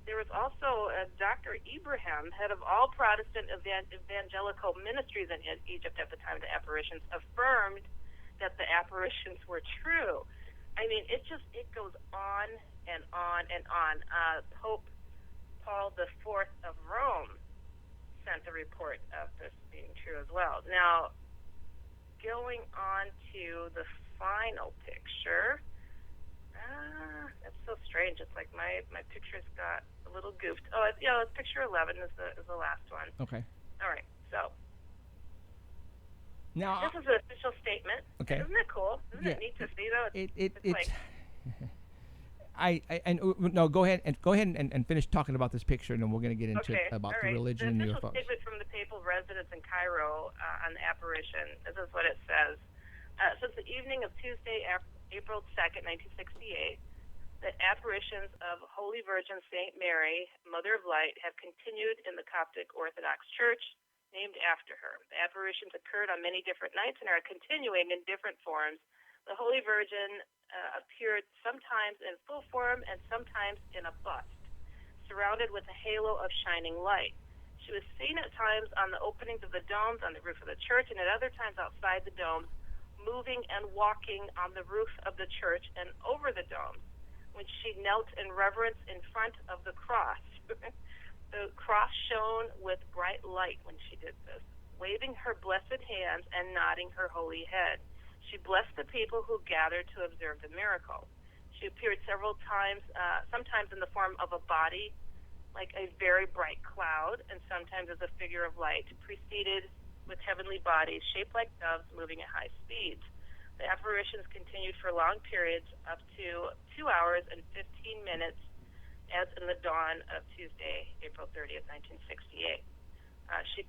Speaker 7: There was also Dr. Ibrahim, head of all Protestant evangelical ministries in Egypt at the time of the apparitions, affirmed that the apparitions were true. I mean, it goes on and on and on. Pope Paul IV of Rome sent a report of this being true as well. Now, going on to the final picture. That's so strange. It's like my pictures got a little goofed. Oh, it's picture 11 is the last one.
Speaker 2: Okay.
Speaker 7: All right. So
Speaker 2: Now,
Speaker 7: this is an official statement.
Speaker 2: Okay.
Speaker 7: Isn't it cool? Isn't it neat to see though?
Speaker 2: it's
Speaker 7: like,
Speaker 2: no, go ahead and finish talking about this picture, and then we're going to get into
Speaker 7: okay.
Speaker 2: about
Speaker 7: all
Speaker 2: the
Speaker 7: right.
Speaker 2: religion and
Speaker 7: the official
Speaker 2: UFOs.
Speaker 7: statement from the papal residence in Cairo on the apparition. This is what it says. Since the evening of Tuesday, April 2nd, 1968, The apparitions of Holy Virgin Saint Mary, Mother of Light, have continued in the Coptic Orthodox Church, named after her. The apparitions occurred on many different nights and are continuing in different forms. The Holy Virgin appeared sometimes in full form and sometimes in a bust, surrounded with a halo of shining light. She was seen at times on the openings of the domes on the roof of the church and at other times outside the domes, moving and walking on the roof of the church and over the domes. When she knelt in reverence in front of the cross. The cross shone with bright light when she did this, waving her blessed hands and nodding her holy head. She blessed the people who gathered to observe the miracle. She appeared several times, sometimes in the form of a body, like a very bright cloud, and sometimes as a figure of light, preceded with heavenly bodies shaped like doves moving at high speeds. The apparitions continued for long periods, up to 2 hours and 15 minutes, as in the dawn of Tuesday, April 30th, 1968. She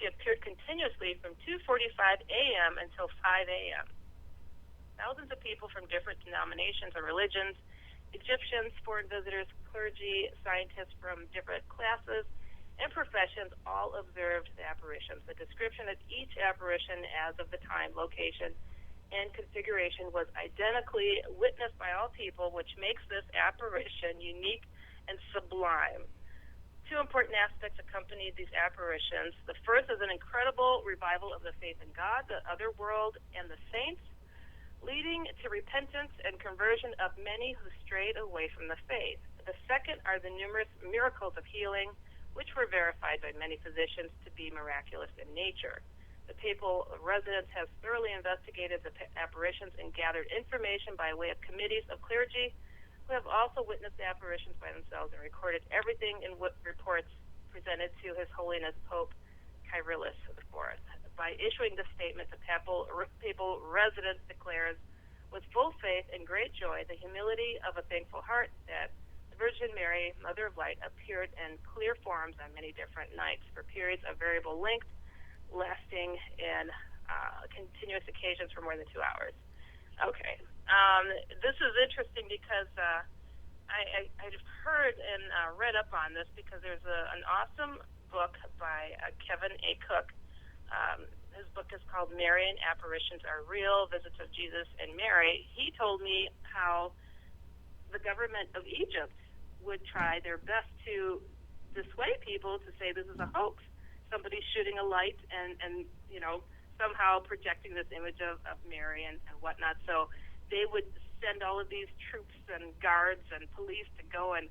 Speaker 7: appeared continuously from 2:45 a.m. until 5 a.m. Thousands of people from different denominations and religions, Egyptians, foreign visitors, clergy, scientists from different classes and professions all observed the apparitions. The description of each apparition as of the time, location, and configuration was identically witnessed by all people, which makes this apparition unique and sublime. Two important aspects accompanied these apparitions. The first is an incredible revival of the faith in God, the other world, and the saints, leading to repentance and conversion of many who strayed away from the faith. The second are the numerous miracles of healing, which were verified by many physicians to be miraculous in nature. The papal residence has thoroughly investigated the apparitions and gathered information by way of committees of clergy who have also witnessed the apparitions by themselves and recorded everything in reports presented to His Holiness Pope Kyrillos IV. By issuing this statement, the papal residence declares with full faith and great joy the humility of a thankful heart that the Virgin Mary, Mother of Light, appeared in clear forms on many different nights for periods of variable length, lasting in continuous occasions for more than 2 hours. Okay. This is interesting because I just heard and read up on this because there's an awesome book by Kevin A. Cook. His book is called Marian Apparitions Are Real, Visits of Jesus and Mary. He told me how the government of Egypt would try their best to dissuade people to say this is a hoax. Somebody's shooting a light and somehow projecting this image of Mary and whatnot. So they would send all of these troops and guards and police to go and,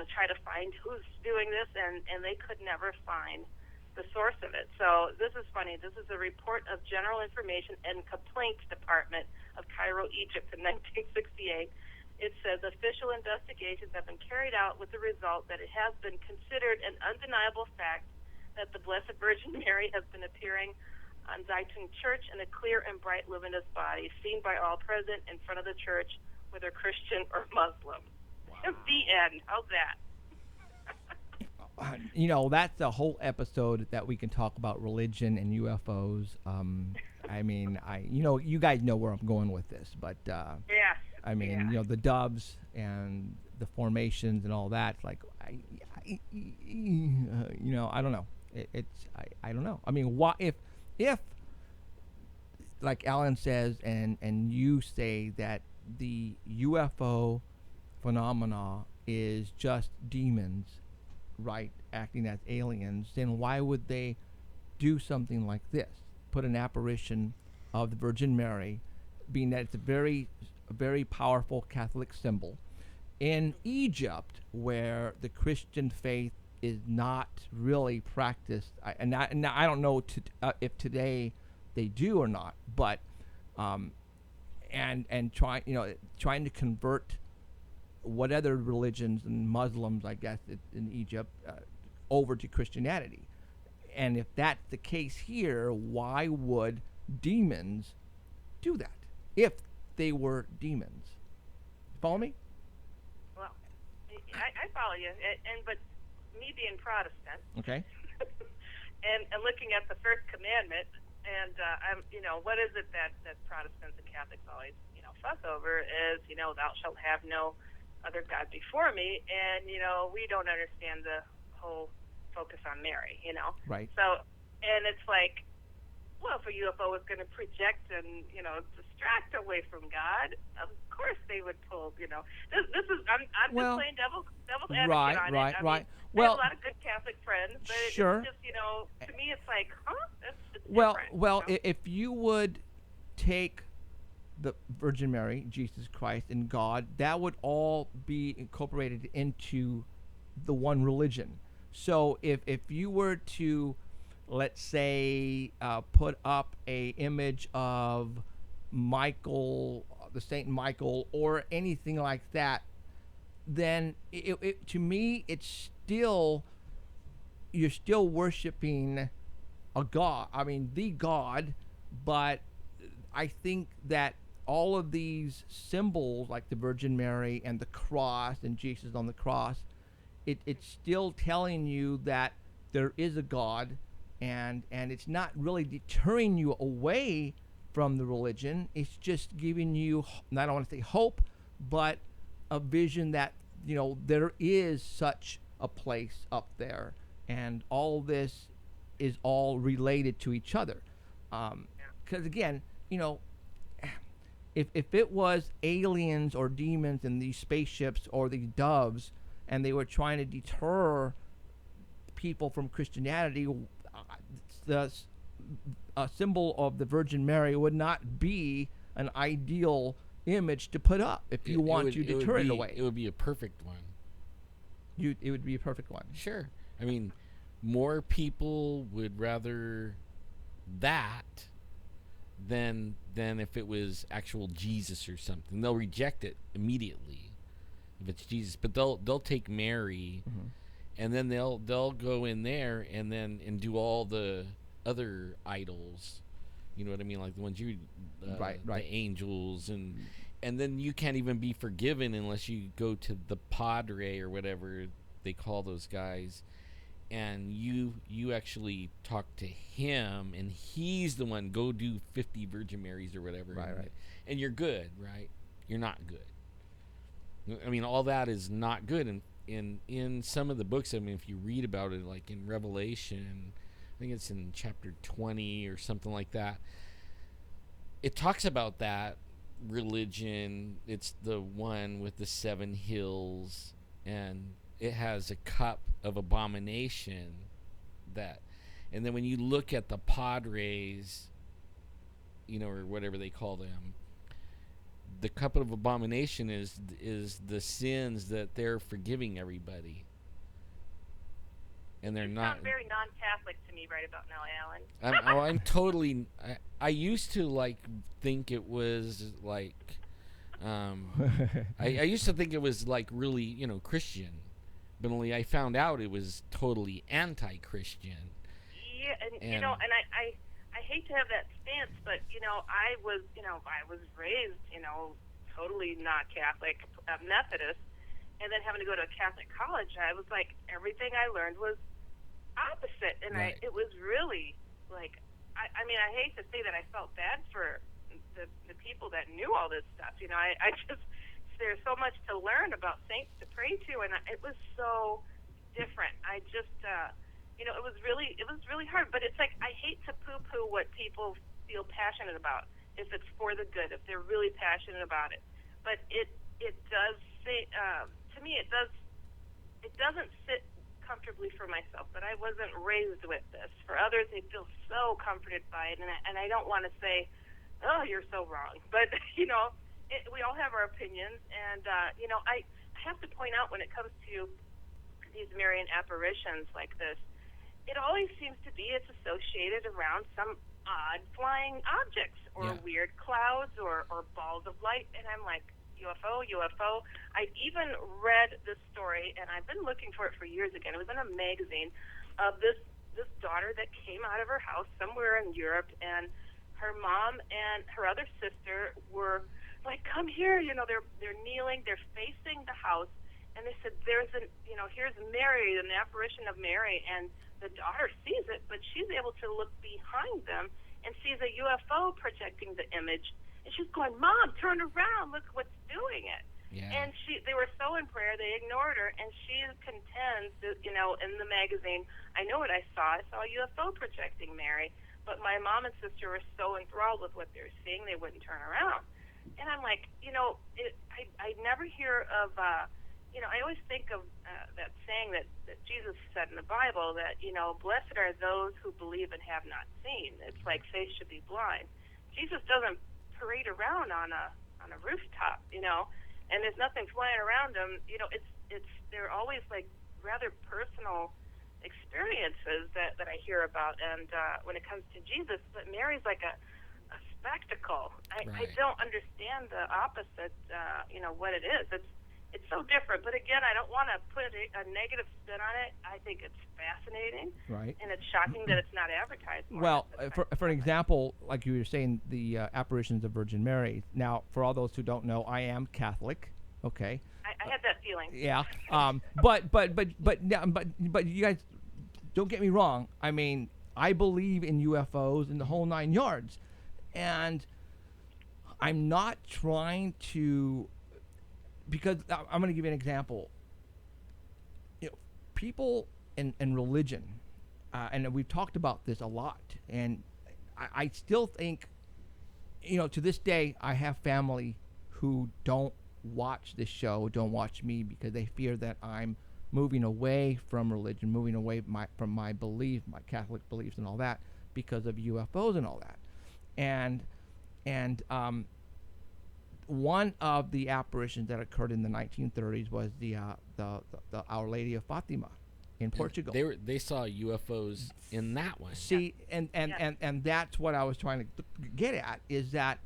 Speaker 7: try to find who's doing this, and they could never find the source of it. So this is funny. This is a report of General Information and Complaints Department of Cairo, Egypt in 1968. It says official investigations have been carried out with the result that it has been considered an undeniable fact that the Blessed Virgin Mary has been appearing on Zaytun Church in a clear and bright luminous body, seen by all present in front of the church, whether Christian or Muslim. Wow. The end. How's that?
Speaker 2: That's a whole episode that we can talk about religion and UFOs. You guys know where I'm going with this, but
Speaker 7: yeah.
Speaker 2: The doves and the formations and all that. Like, I don't know. I don't know. I mean, what if, like Alan says, and you say that the UFO phenomena is just demons, right, acting as aliens, then why would they do something like this? Put an apparition of the Virgin Mary, being that it's a very powerful Catholic symbol, in Egypt, where the Christian faith is not really practiced. I don't know if today they do or not, but trying to convert what other religions and Muslims, I guess, in Egypt, over to Christianity. And if that's the case here, why would demons do that if they were demons? Follow me?
Speaker 7: Well, I follow you, but me being Protestant,
Speaker 2: okay,
Speaker 7: and looking at the first commandment, and what is it that Protestants and Catholics always fuss over is thou shalt have no other gods before me, and we don't understand the whole focus on Mary,
Speaker 2: Right.
Speaker 7: So, and it's like, well, if a UFO was going to project and distract away from God, of course they would pull. This is I'm
Speaker 2: Well,
Speaker 7: just playing devil's advocate
Speaker 2: right,
Speaker 7: on
Speaker 2: right,
Speaker 7: it. I
Speaker 2: right.
Speaker 7: mean,
Speaker 2: Well,
Speaker 7: I have a lot of good Catholic friends, but
Speaker 2: sure.
Speaker 7: it's just to me it's like, it's
Speaker 2: Well,
Speaker 7: different.
Speaker 2: if you would take the Virgin Mary, Jesus Christ, and God, that would all be incorporated into the one religion. So if you were to, let's say, put up a image of Michael, the Saint Michael, or anything like that, then it to me it's still, you're still worshiping a god. I mean, the God, but I think that all of these symbols, like the Virgin Mary and the cross and Jesus on the cross, it's still telling you that there is a God, and it's not really deterring you away from the religion. It's just giving you, I don't want to say hope, but a vision that there is such a place up there, and all this is all related to each other. Because again, if it was aliens or demons in these spaceships or these doves, and they were trying to deter people from Christianity, the symbol of the Virgin Mary would not be an ideal image to put up if you want to deter it away.
Speaker 3: It would be a perfect one.
Speaker 2: It would be a perfect one.
Speaker 3: Sure. I mean, more people would rather that than if it was actual Jesus or something. They'll reject it immediately if it's Jesus, but they'll take Mary, and then they'll go in there and do all the other idols. You know what I mean? Like the ones
Speaker 2: right.
Speaker 3: the angels, and then you can't even be forgiven unless you go to the Padre or whatever they call those guys, and you actually talk to him, and he's the one, go do 50 Virgin Marys or whatever,
Speaker 2: right,
Speaker 3: and you're good, right? You're not good. I mean, all that is not good. And in some of the books, I mean, if you read about it, like in Revelation, I think it's in chapter 20 or something like that, it talks about that religion. It's the one with the 7 hills, and it has a cup of abomination, and then when you look at the Padres, or whatever they call them, the cup of abomination is the sins that they're forgiving everybody, and they're not.
Speaker 7: Sound very non-Catholic to me right about now, Alan.
Speaker 3: I'm totally. I used to think it was like, I used to think it was like really Christian, but only I found out it was totally anti-Christian.
Speaker 7: Yeah, and I hate to have that stance, but I was raised totally not Catholic, Methodist, and then having to go to a Catholic college, I was like, everything I learned was opposite, and
Speaker 3: right.
Speaker 7: It was really like, I mean, I hate to say that I felt bad for the people that knew all this stuff. I just, there's so much to learn about saints to pray to, and it was so different. I just, it was really hard. But it's like, I hate to poo-poo what people feel passionate about if it's for the good, if they're really passionate about it. But it does say, to me, it doesn't sit comfortably for myself. But I wasn't raised with this. For others, they feel so comforted by it, and I don't want to say, oh, you're so wrong. But we all have our opinions, and I have to point out, when it comes to these Marian apparitions like this, it always seems to be it's associated around some odd flying objects or weird clouds or balls of light, and I'm like, UFO. I even read this story, and I've been looking for it for years again. It was in a magazine of this daughter that came out of her house somewhere in Europe, and her mom and her other sister were like, come here, they're kneeling, they're facing the house, and they said, here's Mary, an apparition of Mary, and the daughter sees it, but she's able to look behind them and sees a UFO projecting the image, and she's going, Mom, turn around, look what's doing it.
Speaker 3: Yeah.
Speaker 7: And they were so in prayer, they ignored her, and she contends that, you know, in the magazine, I know what I saw. I saw a UFO projecting Mary, but my mom and sister were so enthralled with what they were seeing, they wouldn't turn around. And I'm like, you know, I never hear of, you know, I always think of that saying that Jesus said in the Bible that, you know, blessed are those who believe and have not seen. It's like faith should be blind. Jesus doesn't parade around on a rooftop, you know, and there's nothing flying around him. You know, they're always like rather personal experiences that I hear about. And when it comes to Jesus, but Mary's like a spectacle. I don't understand the opposite, you know, what it is. It's so different. But again, I don't want to put a negative spin on it. I think it's fascinating.
Speaker 2: Right.
Speaker 7: And it's shocking that it's not advertised more.
Speaker 2: Well, for an example, like you were saying, the apparitions of Virgin Mary. Now, for all those who don't know, I am Catholic. Okay.
Speaker 7: I had that feeling.
Speaker 2: Yeah. But you guys, don't get me wrong. I mean, I believe in UFOs and the whole 9 yards, and I'm not trying to. Because I'm going to give you an example. You know, people in religion, and we've talked about this a lot, and I still think, you know, to this day, I have family who don't watch this show, don't watch me, because they fear that I'm moving away from religion, moving away from my belief, my Catholic beliefs and all that, because of UFOs and all that. And one of the apparitions that occurred in the 1930s was the Our Lady of Fatima in Portugal.
Speaker 3: They saw UFOs in that one.
Speaker 2: See, and that's what I was trying to get at, is that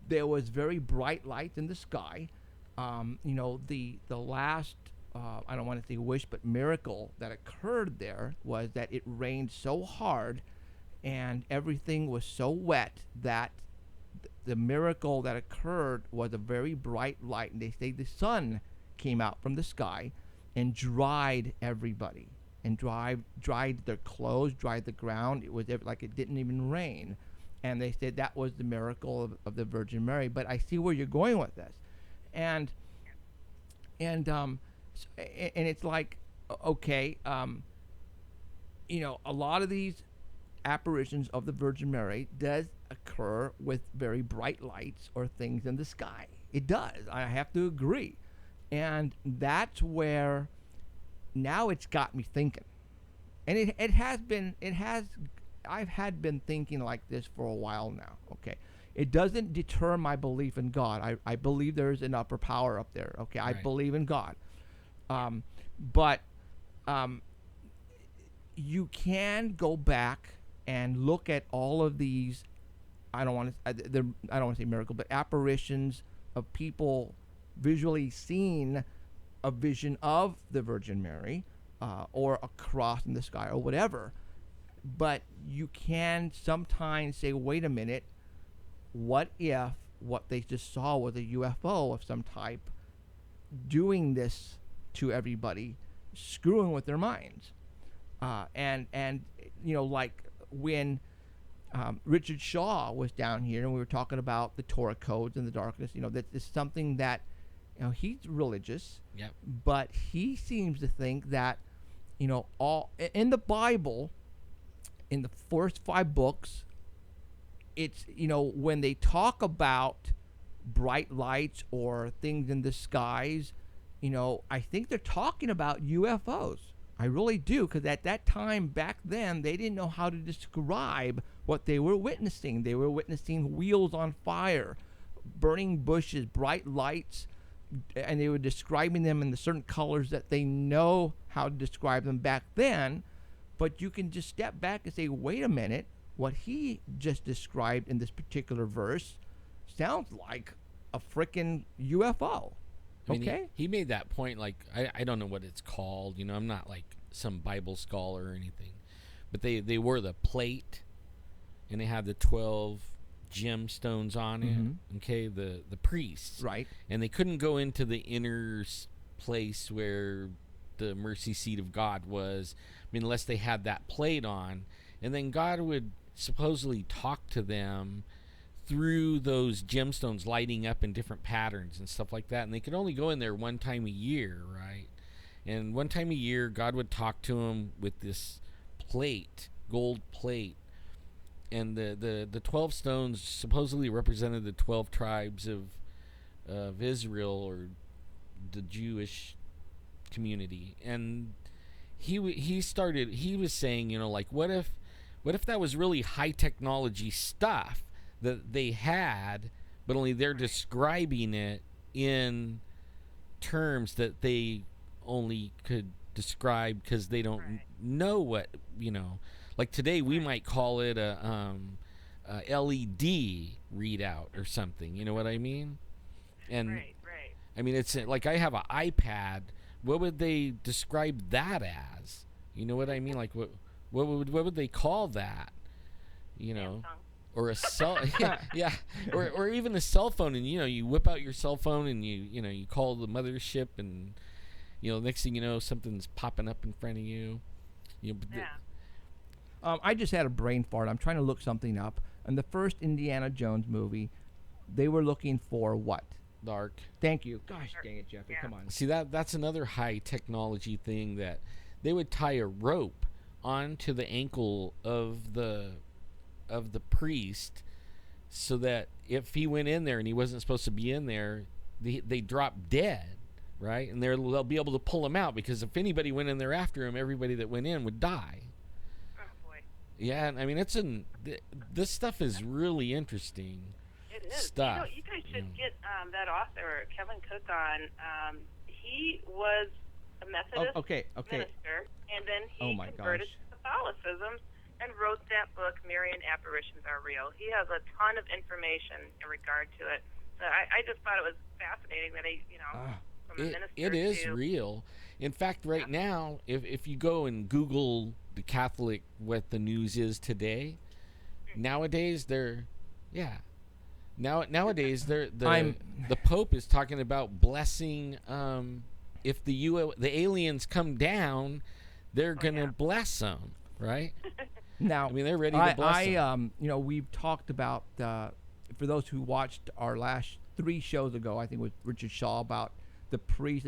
Speaker 2: there was very bright lights in the sky. You know, the last I don't want to say wish, but miracle that occurred there was that it rained so hard and everything was so wet that the miracle that occurred was a very bright light, and they say the sun came out from the sky and dried everybody, and dried their clothes, dried the ground. It was like it didn't even rain, and they said that was the miracle of the Virgin Mary. But I see where you're going with this, and it's like, okay, you know, a lot of these apparitions of the Virgin Mary does occur with very bright lights or things in the sky. It does. I have to agree. And that's where now it's got me thinking. And I've been thinking like this for a while now. Okay. It doesn't deter my belief in God. I believe there's an upper power up there. Okay. Right. I believe in God. But you can go back and look at all of these, I don't want to say miracle, but apparitions of people visually seeing a vision of the Virgin Mary, or a cross in the sky or whatever. But you can sometimes say, wait a minute, what if what they just saw was a UFO of some type doing this to everybody, screwing with their minds? And you know, like when Richard Shaw was down here and we were talking about the Torah codes and the darkness, you know, that is something that, you know, he's religious,
Speaker 3: yep,
Speaker 2: but he seems to think that, you know, all in the Bible, in the first 5 books, it's, you know, when they talk about bright lights or things in the skies, you know, I think they're talking about UFOs. I really do, because at that time, back then, they didn't know how to describe what they were witnessing. They were witnessing wheels on fire, burning bushes, bright lights, and they were describing them in the certain colors that they know how to describe them back then. But you can just step back and say, wait a minute, what he just described in this particular verse sounds like a freaking UFO.
Speaker 3: I mean,
Speaker 2: okay.
Speaker 3: He made that point, like, I don't know what it's called. You know, I'm not like some Bible scholar or anything. But they wore the plate, and they had the 12 gemstones on it, okay, the priests.
Speaker 2: Right.
Speaker 3: And they couldn't go into the inner place where the mercy seat of God was, I mean, unless they had that plate on. And then God would supposedly talk to them through those gemstones lighting up in different patterns and stuff like that. And they could only go in there one time a year, right? And one time a year, God would talk to him with this plate, gold plate. And the 12 stones supposedly represented the 12 tribes of Israel, or the Jewish community. And he was saying, you know, like, what if that was really high technology stuff that they had, but only they're describing it in terms that they only could describe because they don't know what, you know. Like today we might call it a LED readout or something, you know what I mean? And I mean, it's like I have an iPad. What would they describe that as? You know what I mean? Like what would they call that? You know, or a cell, yeah, or even a cell phone. And you know, you whip out your cell phone and you call the mothership, and next thing you know, something's popping up in front of you.
Speaker 2: I just had a brain fart. I'm trying to look something up. In the first Indiana Jones movie, they were looking for what?
Speaker 3: The Ark.
Speaker 2: Thank you. Gosh dang it, Jeffrey. Come on.
Speaker 3: See, that's another high technology thing, that they would tie a rope onto the ankle of the priest, so that if he went in there and he wasn't supposed to be in there, they drop dead, right? And they'll be able to pull him out, because if anybody went in there after him, everybody that went in would die.
Speaker 7: Oh boy.
Speaker 3: Yeah, I mean, this stuff is really interesting.
Speaker 7: It is.
Speaker 3: Stuff.
Speaker 7: You guys should get that author, Kevin Cook, on. He was a Methodist minister, and then he converted to Catholicism and wrote that book, Marian Apparitions Are Real. He has a ton of information in regard to it. So I just thought it was fascinating that from a minister
Speaker 3: it is real. In fact, right now, if you go and Google the Catholic, what the news is today, nowadays Nowadays, the Pope is talking about blessing. If the aliens come down, they're gonna bless them, right?
Speaker 2: Now,
Speaker 3: I mean, they're ready to bless them.
Speaker 2: We've talked about for those who watched our last 3 shows ago, I think with Richard Shaw, about the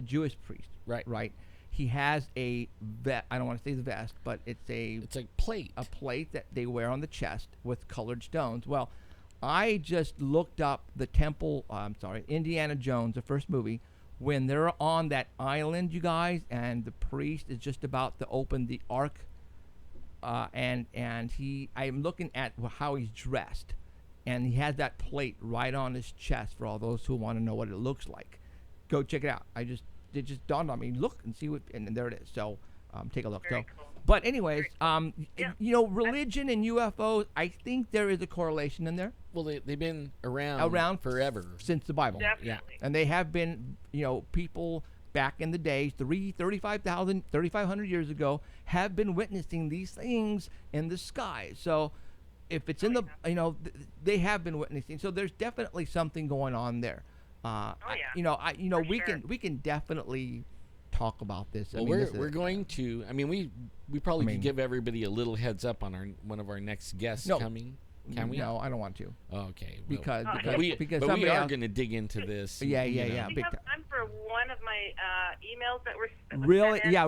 Speaker 2: Jewish priest. Right. He has a vest. I don't want to say the vest, but it's a
Speaker 3: plate.
Speaker 2: A plate that they wear on the chest with colored stones. Well, I just looked up the Indiana Jones, the first movie, when they're on that island, you guys, and the priest is just about to open the ark, and I'm looking at how he's dressed, and he has that plate right on his chest for all those who want to know what it looks like. Go check it out. It just dawned on me. Look and see and there it is. So take a look.
Speaker 7: Very cool.
Speaker 2: But anyways, religion and UFOs, I think there is a correlation in there.
Speaker 3: Well, they've been around forever,
Speaker 2: since the Bible.
Speaker 7: Definitely.
Speaker 3: Yeah.
Speaker 2: And they have been, people back in the days, 3,500 years ago, have been witnessing these things in the sky. So if it's in they have been witnessing. So there's definitely something going on there. We can definitely talk about this.
Speaker 3: Well, we're going to. I mean, we probably could give everybody a little heads up on one of our next guests coming. Can we?
Speaker 2: No, I don't want to.
Speaker 3: Oh, okay.
Speaker 2: Because
Speaker 3: we are going to dig into this.
Speaker 2: Yeah.
Speaker 7: Do you have time for one of my emails that were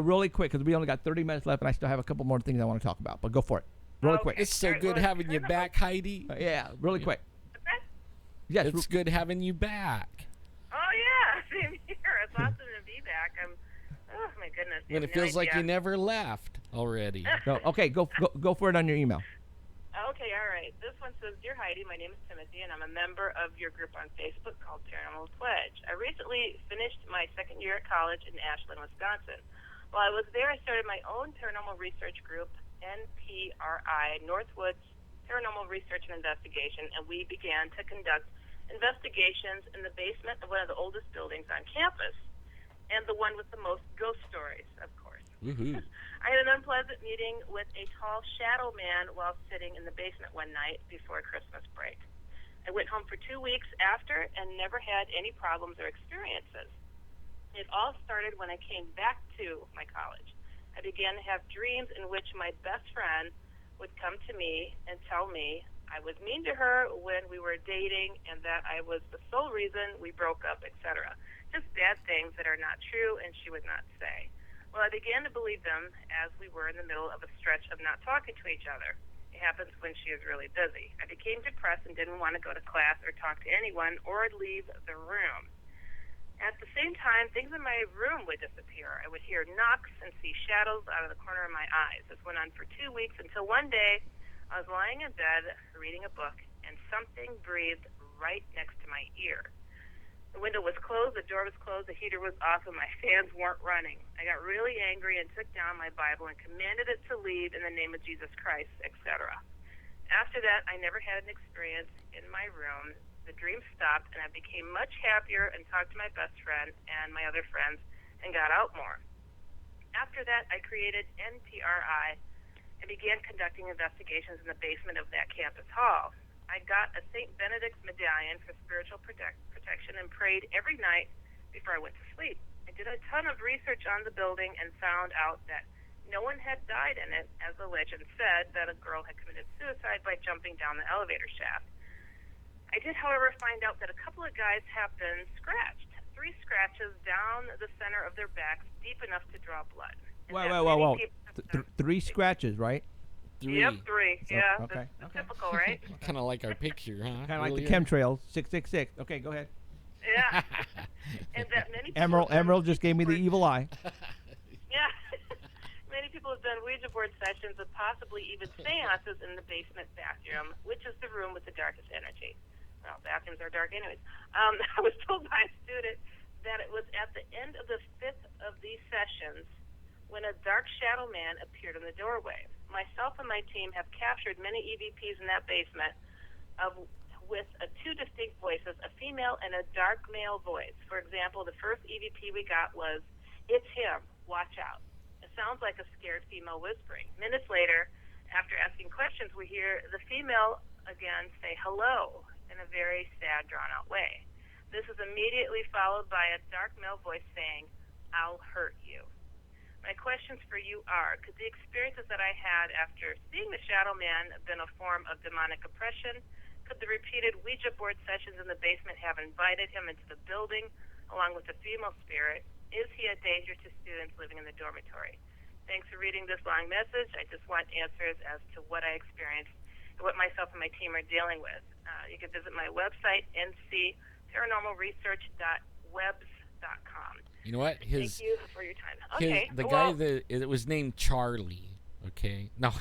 Speaker 2: really quick, because we only got 30 minutes left, and I still have a couple more things I want to talk about. But go for it, really quick.
Speaker 3: It's so good having you back, Heidi.
Speaker 2: Really quick.
Speaker 7: Okay.
Speaker 2: Yes,
Speaker 3: it's good having you back.
Speaker 7: Oh yeah, same here. It's awesome to be back. Oh my goodness.
Speaker 3: And it feels like you never left already.
Speaker 2: Okay, go for it on your email.
Speaker 7: Okay, all right. This one says, Dear Heidi, my name is Timothy, and I'm a member of your group on Facebook called Paranormal Pledge. I recently finished my second year at college in Ashland, Wisconsin. While I was there, I started my own paranormal research group, NPRI, Northwoods Paranormal Research and Investigation, and we began to conduct investigations in the basement of one of the oldest buildings on campus, and the one with the most ghost stories, of course.
Speaker 3: Woohoo.
Speaker 7: I had an unpleasant meeting with a tall shadow man while sitting in the basement one night before Christmas break. I went home for 2 weeks after and never had any problems or experiences. It all started when I came back to my college. I began to have dreams in which my best friend would come to me and tell me I was mean to her when we were dating and that I was the sole reason we broke up, etc. Just bad things that are not true and she would not say. Well, I began to believe them as we were in the middle of a stretch of not talking to each other. It happens when she is really busy. I became depressed and didn't want to go to class or talk to anyone or leave the room. At the same time, things in my room would disappear. I would hear knocks and see shadows out of the corner of my eyes. This went on for 2 weeks until one day I was lying in bed reading a book and something breathed right next to my ear. The window was closed, the door was closed, the heater was off, and my fans weren't running. I got really angry and took down my Bible and commanded it to leave in the name of Jesus Christ, etc. After that, I never had an experience in my room. The dream stopped, and I became much happier and talked to my best friend and my other friends and got out more. After that, I created NPRI and began conducting investigations in the basement of that campus hall. I got a St. Benedict's medallion for spiritual protection and prayed every night before I went to sleep. I did a ton of research on the building and found out that no one had died in it, as the legend said that a girl had committed suicide by jumping down the elevator shaft. I did, however, find out that a couple of guys have been scratched. 3 scratches down the center of their backs, deep enough to draw blood.
Speaker 2: Whoa. 3 scratches, right?
Speaker 3: 3.
Speaker 7: Yep, 3.
Speaker 2: So,
Speaker 7: Yeah,
Speaker 2: okay.
Speaker 7: that's typical, right?
Speaker 3: Kind of like our picture, huh?
Speaker 2: Kind of like the
Speaker 3: Earlier.
Speaker 2: chemtrails, 666. Okay, go ahead.
Speaker 7: Yeah. And that many people
Speaker 2: Emerald
Speaker 7: have done
Speaker 2: just gave me the
Speaker 7: Ouija
Speaker 2: evil eye.
Speaker 7: Yeah. Many people have done Ouija board sessions and possibly even seances in the basement bathroom, which is the room with the darkest energy. Well, bathrooms are dark anyways. I was told by a student that it was at the end of the 5th of these sessions when a dark shadow man appeared in the doorway. Myself and my team have captured many EVPs in that basement with 2 distinct voices, a female and a dark male voice. For example, the first EVP we got was, "It's him, watch out." It sounds like a scared female whispering. Minutes later, after asking questions, we hear the female again say hello in a very sad, drawn-out way. This is immediately followed by a dark male voice saying, "I'll hurt you." My questions for you are, could the experiences that I had after seeing the shadow man have been a form of demonic oppression? Could the repeated Ouija board sessions in the basement have invited him into the building along with the female spirit? Is he a danger to students living in the dormitory? Thanks for reading this long message. I just want answers as to what I experienced and what myself and my team are dealing with. You can visit my website, ncparanormalresearch.webs.com.
Speaker 3: You know what?
Speaker 7: Thank you for your time. Okay.
Speaker 3: The guy that it was named Charlie. Okay. No.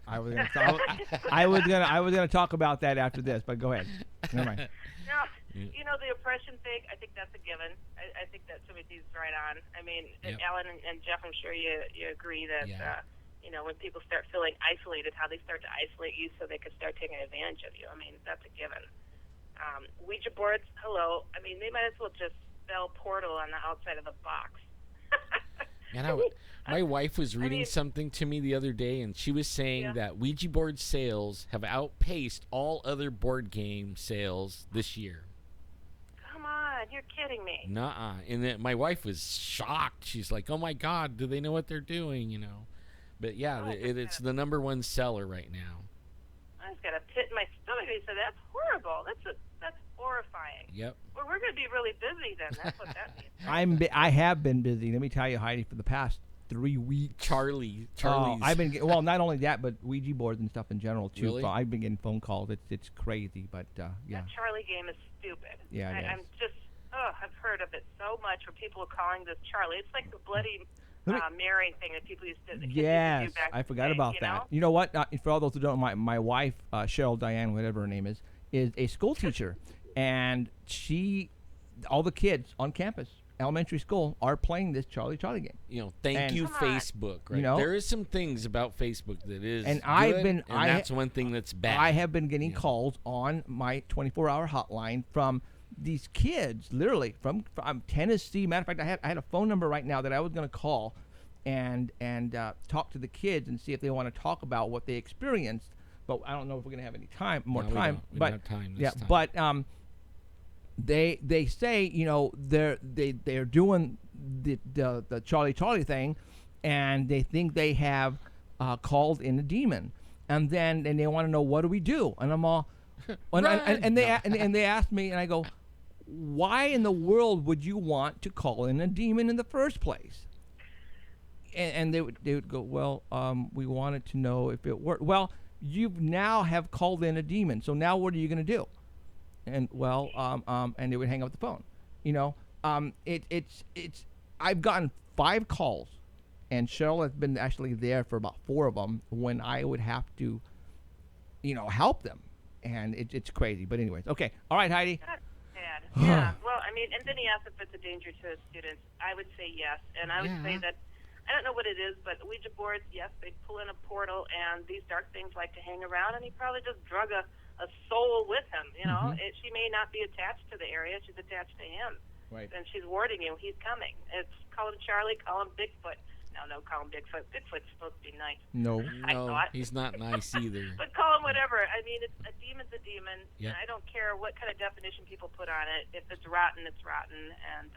Speaker 2: I was gonna talk about that after this, but go ahead. Never mind.
Speaker 7: No, you know, the oppression thing, I think that's a given. I think that Timothy's right on. I mean,
Speaker 3: Yep.
Speaker 7: Alan and Jeff, I'm sure you agree that, you know, when people start feeling isolated, how they start to isolate you so they can start taking advantage of you. I mean, that's a given. Ouija boards, hello. I mean, they might as well just spell portal on the outside of the box.
Speaker 3: And my wife was reading something to me the other day, and she was saying that Ouija board sales have outpaced all other board game sales this year.
Speaker 7: Come on, you're kidding me.
Speaker 3: Nuh-uh. And then my wife was shocked. She's like, "Oh my God, do they know what they're doing?" You know. But yeah, it's the #1 seller right now.
Speaker 7: I just got a pit in my stomach. He said, "That's horrible. That's horrifying."
Speaker 3: Yep.
Speaker 7: Well, we're going to be really busy then. That's what that means.
Speaker 2: I have been busy. Let me tell you, Heidi, for the past 3 weeks.
Speaker 3: Charlie's.
Speaker 2: I've been not only that, but Ouija boards and stuff in general too.
Speaker 3: Really?
Speaker 2: So I've been getting phone calls. It's crazy, but yeah.
Speaker 7: That Charlie game is stupid.
Speaker 2: Yeah,
Speaker 7: I'm just, I've heard of it so much where people are calling this Charlie. It's like the Bloody Mary thing that people used to.
Speaker 2: Yes,
Speaker 7: used to do back
Speaker 2: I
Speaker 7: in the
Speaker 2: forgot
Speaker 7: day,
Speaker 2: about that.
Speaker 7: know?
Speaker 2: You know what? For all those who don't know, my wife, Cheryl Diane, whatever her name is a school teacher, and all the kids on campus, elementary school, are playing this Charlie game.
Speaker 3: You know, thank you Facebook. Right?
Speaker 2: You know?
Speaker 3: There is some things about Facebook that is
Speaker 2: And
Speaker 3: good, that's one thing that's bad.
Speaker 2: I have been getting calls on my 24-hour hotline from these kids, literally from Tennessee. Matter of fact, I had a phone number right now that I was going to call and talk to the kids and see if they want to talk about what they experienced. But I don't know if we're going to have any more time.
Speaker 3: We don't have time this time.
Speaker 2: But they say, you know, they're doing the Charlie thing, and they think they have called in a demon. And then they want to know, what do we do? And I'm all, and they asked me, and I go, why in the world would you want to call in a demon in the first place? And they would go, well, we wanted to know if it worked. Well, you now have called in a demon, so now what are you going to do? And and they would hang up the phone. It's I've gotten 5 calls, and Cheryl has been actually there for about 4 of them when I would have to, help them, and it's crazy. But anyways, okay, all right, Heidi.
Speaker 7: That's sad. Yeah. Well, I mean, and then he asked if it's a danger to his students. I would say yes, and I would say that. I don't know what it is, but Ouija boards, yes, they pull in a portal, and these dark things like to hang around, and he probably just drug a soul with him. She may not be attached to the area; she's attached to him.
Speaker 2: Right.
Speaker 7: And she's warning you, he's coming. It's call him Charlie, call him Bigfoot. No, call him Bigfoot. Bigfoot's supposed to be nice.
Speaker 2: No,
Speaker 3: he's not nice either.
Speaker 7: But call him whatever. I mean, a demon's a demon.
Speaker 3: Yep.
Speaker 7: And I don't care what kind of definition people put on it. If it's rotten, it's rotten, and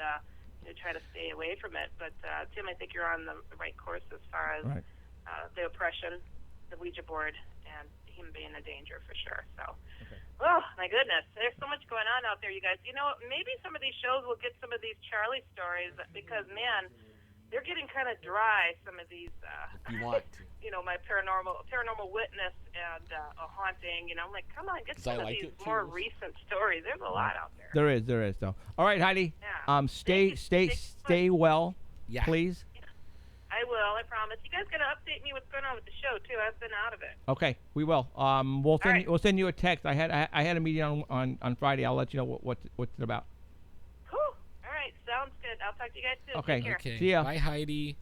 Speaker 7: try to stay away from it. But Tim, I think you're on the right course as far as the oppression, the Ouija board, and him being a danger for sure. So, oh my goodness, there's so much going on out there, you guys. Maybe some of these shows will get some of these Charlie stories because, man, they're getting kind of dry. Some of these,
Speaker 3: you want to.
Speaker 7: My paranormal witness and a haunting. I'm like, come on, get some of these more recent stories. There's a lot out there.
Speaker 2: There is though. All right, Heidi.
Speaker 7: Yeah.
Speaker 2: Stay well, please.
Speaker 7: I will. I promise. You guys gotta update me what's going on with the show too. I've been out of it.
Speaker 2: Okay, we will. We'll send you a text. I had a meeting on Friday. I'll let you know what's it about.
Speaker 7: Cool. All right, sounds good. I'll talk to you guys soon.
Speaker 2: Okay.
Speaker 7: Take care.
Speaker 3: Okay.
Speaker 2: See ya.
Speaker 3: Bye, Heidi.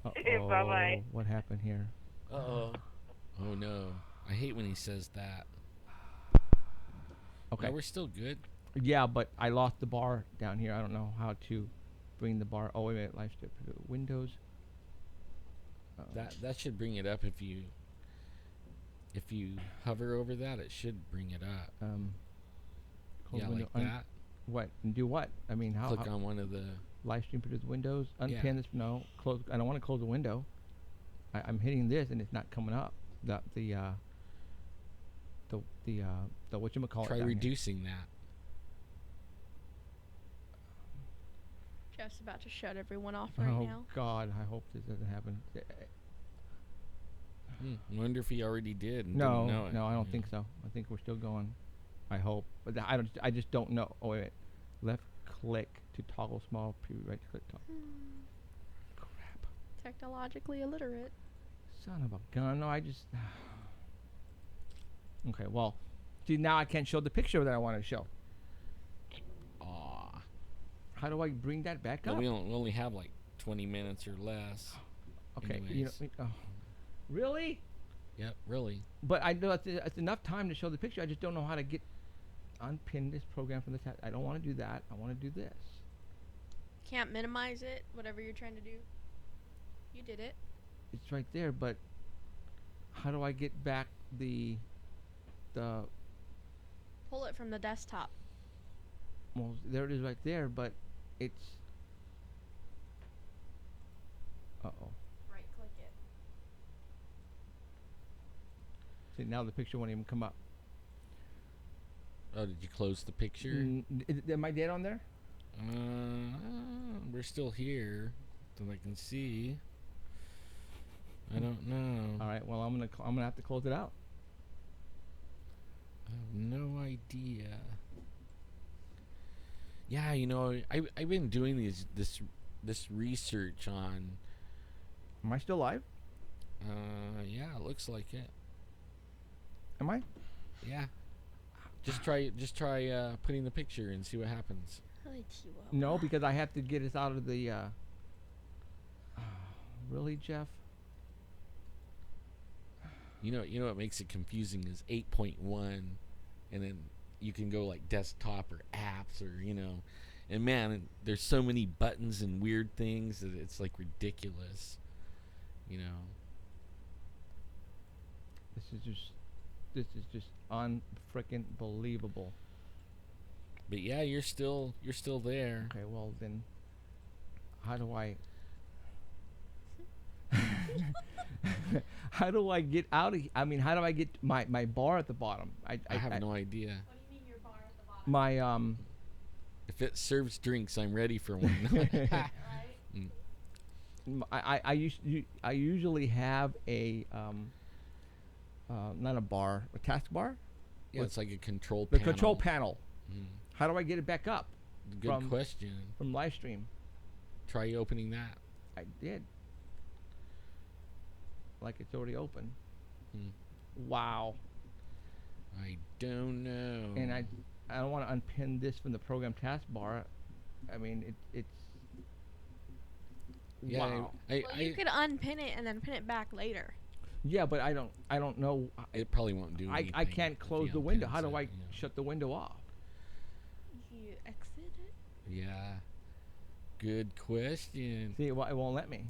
Speaker 7: Bye-bye.
Speaker 2: What happened here?
Speaker 3: Oh no. I hate when he says that.
Speaker 2: Okay.
Speaker 3: No, we're still good.
Speaker 2: Yeah, but I lost the bar down here. I don't know how to bring the bar. Oh, wait a minute. Live strip. Windows.
Speaker 3: That should bring it up if you hover over that. It should bring it up.
Speaker 2: Close
Speaker 3: like that.
Speaker 2: What? And do what? I mean, how?
Speaker 3: Click on one of the
Speaker 2: live stream produce windows. Unpin this. No. Close. I don't want to close the window. I'm hitting this and it's not coming up. The whatchamacallit.
Speaker 3: Try reducing that.
Speaker 4: Jeff's about to shut everyone off right now.
Speaker 2: Oh God, I hope this doesn't happen.
Speaker 3: Wonder if he already did. And
Speaker 2: No,
Speaker 3: didn't know it.
Speaker 2: no, I don't think so. I think we're still going. I hope, but I just don't know. Oh wait, left click to toggle small preview. Right click. Crap.
Speaker 4: Technologically illiterate.
Speaker 2: Son of a gun. No, I just. Okay, well, see, now I can't show the picture that I want to show.
Speaker 3: Aw.
Speaker 2: How do I bring that back
Speaker 3: No,
Speaker 2: up?
Speaker 3: we only have like 20 minutes or less.
Speaker 2: Okay,
Speaker 3: Anyways.
Speaker 2: Really?
Speaker 3: Yep, really.
Speaker 2: But I know it's enough time to show the picture. I just don't know how to unpin this program from this. I don't want to do that. I want to do this.
Speaker 4: Can't minimize it, whatever you're trying to do. You did it.
Speaker 2: It's right there, but how do I get back the
Speaker 4: Pull it from the desktop.
Speaker 2: well, there it is right there, but it's uh-oh.
Speaker 4: Right click it.
Speaker 2: See, now the picture won't even come up.
Speaker 3: Oh, did you close the picture?
Speaker 2: Am I dead on there?
Speaker 3: We're still here, that I can see. I don't know.
Speaker 2: All right. Well, I'm gonna have to close it out.
Speaker 3: I have no idea. Yeah, I've been doing this research on.
Speaker 2: Am I still live?
Speaker 3: Yeah, it looks like it.
Speaker 2: Am I?
Speaker 3: Yeah. Just try putting the picture and see what happens.
Speaker 2: No, because I have to get us out of the. Really, Jeff?
Speaker 3: You know what makes it confusing is 8.1, and then you can go like desktop or apps or and man, there's so many buttons and weird things that it's like ridiculous.
Speaker 2: This is just unfreaking believable.
Speaker 3: But yeah, you're still there.
Speaker 2: Okay, well then, how do I? How do I get out of? I mean, how do I get my bar at the bottom?
Speaker 3: I have no idea.
Speaker 4: What do you mean your bar at the bottom?
Speaker 2: My
Speaker 3: If it serves drinks, I'm ready for one.
Speaker 4: Right?
Speaker 2: I usually have a not a bar, a task bar.
Speaker 3: Yeah, it's like a control
Speaker 2: The
Speaker 3: panel.
Speaker 2: control panel.
Speaker 3: Mm.
Speaker 2: How do I get it back up
Speaker 3: Good question.
Speaker 2: from live stream?
Speaker 3: Try opening that.
Speaker 2: I did. Like it's already open.
Speaker 3: Hmm.
Speaker 2: Wow.
Speaker 3: I don't know.
Speaker 2: And I don't want to unpin this from the program taskbar. I mean, it's.
Speaker 3: Yeah,
Speaker 2: Wow.
Speaker 4: Well, you could unpin it and then pin it back later.
Speaker 2: Yeah, but I don't know.
Speaker 3: It probably won't do anything.
Speaker 2: I can't
Speaker 3: if
Speaker 2: close
Speaker 3: you
Speaker 2: the window.
Speaker 3: unpins
Speaker 2: How do
Speaker 3: it,
Speaker 2: I
Speaker 3: yeah.
Speaker 2: shut the window off?
Speaker 4: You exit it.
Speaker 3: Yeah. Good question.
Speaker 2: See, it won't let me.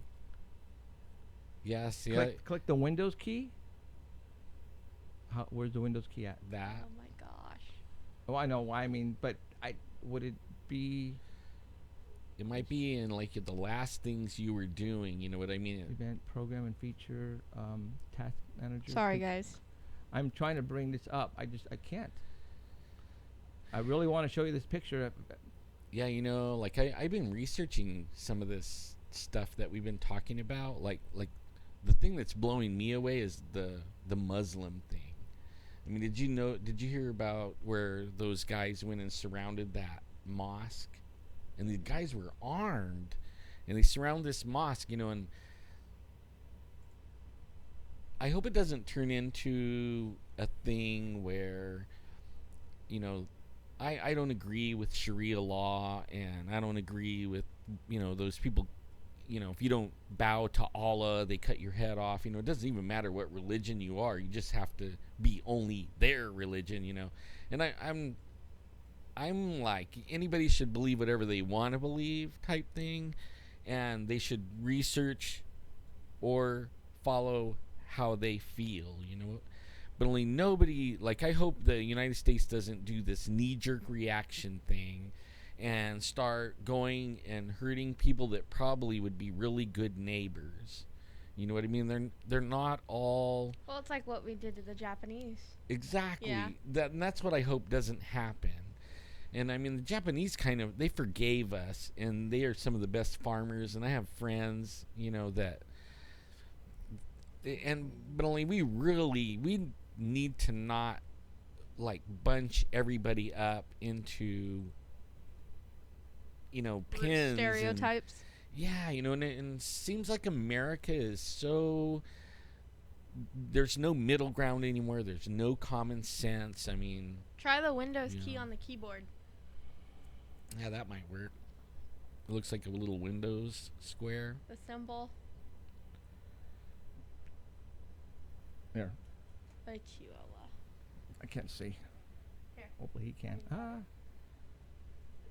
Speaker 3: Yeah, see
Speaker 2: Click the Windows key. Where's the Windows key at?
Speaker 3: that.
Speaker 4: Oh my gosh.
Speaker 2: Oh, I know why. I mean, but would it be
Speaker 3: It might be in like the last things you were doing. You know what I mean?
Speaker 2: event program and feature task manager?
Speaker 4: Sorry, guys.
Speaker 2: I'm trying to bring this up. I can't. I really want to show you this picture.
Speaker 3: Yeah, you know, like I've been researching some of this stuff that we've been talking about. Like the thing that's blowing me away is the Muslim thing. I mean, did you hear about where those guys went and surrounded that mosque? And the guys were armed, and they surround this mosque, you know, and I hope it doesn't turn into a thing where, you know, I don't agree with Sharia law, and I don't agree with, you know, those people, you know, if you don't bow to Allah, they cut your head off. You know, it doesn't even matter what religion you are. You just have to be only their religion, you know. And I'm like, anybody should believe whatever they want to believe type thing, and they should research or follow how they feel, you know. But only nobody, like, I hope the United States doesn't do this knee-jerk reaction thing and start going and hurting people that probably would be really good neighbors. You know what I mean? They're not all
Speaker 4: Well, it's like what we did to the Japanese.
Speaker 3: exactly.
Speaker 4: Yeah.
Speaker 3: And that's what I hope doesn't happen. And I mean, the Japanese they forgave us, and they are some of the best farmers. And I have friends, you know, but only we need to not like bunch everybody up into, you know, pins and-
Speaker 4: Stereotypes.
Speaker 3: yeah, you know, and it seems like America is so. There's no middle ground anymore. There's no common sense. I mean,
Speaker 4: Try the Windows key
Speaker 3: Yeah.
Speaker 4: on the keyboard.
Speaker 3: yeah, that might work. It looks like a little Windows square.
Speaker 4: The symbol.
Speaker 2: There.
Speaker 4: By Chihuahua.
Speaker 2: I can't see.
Speaker 4: Here.
Speaker 2: Hopefully he can.
Speaker 4: Did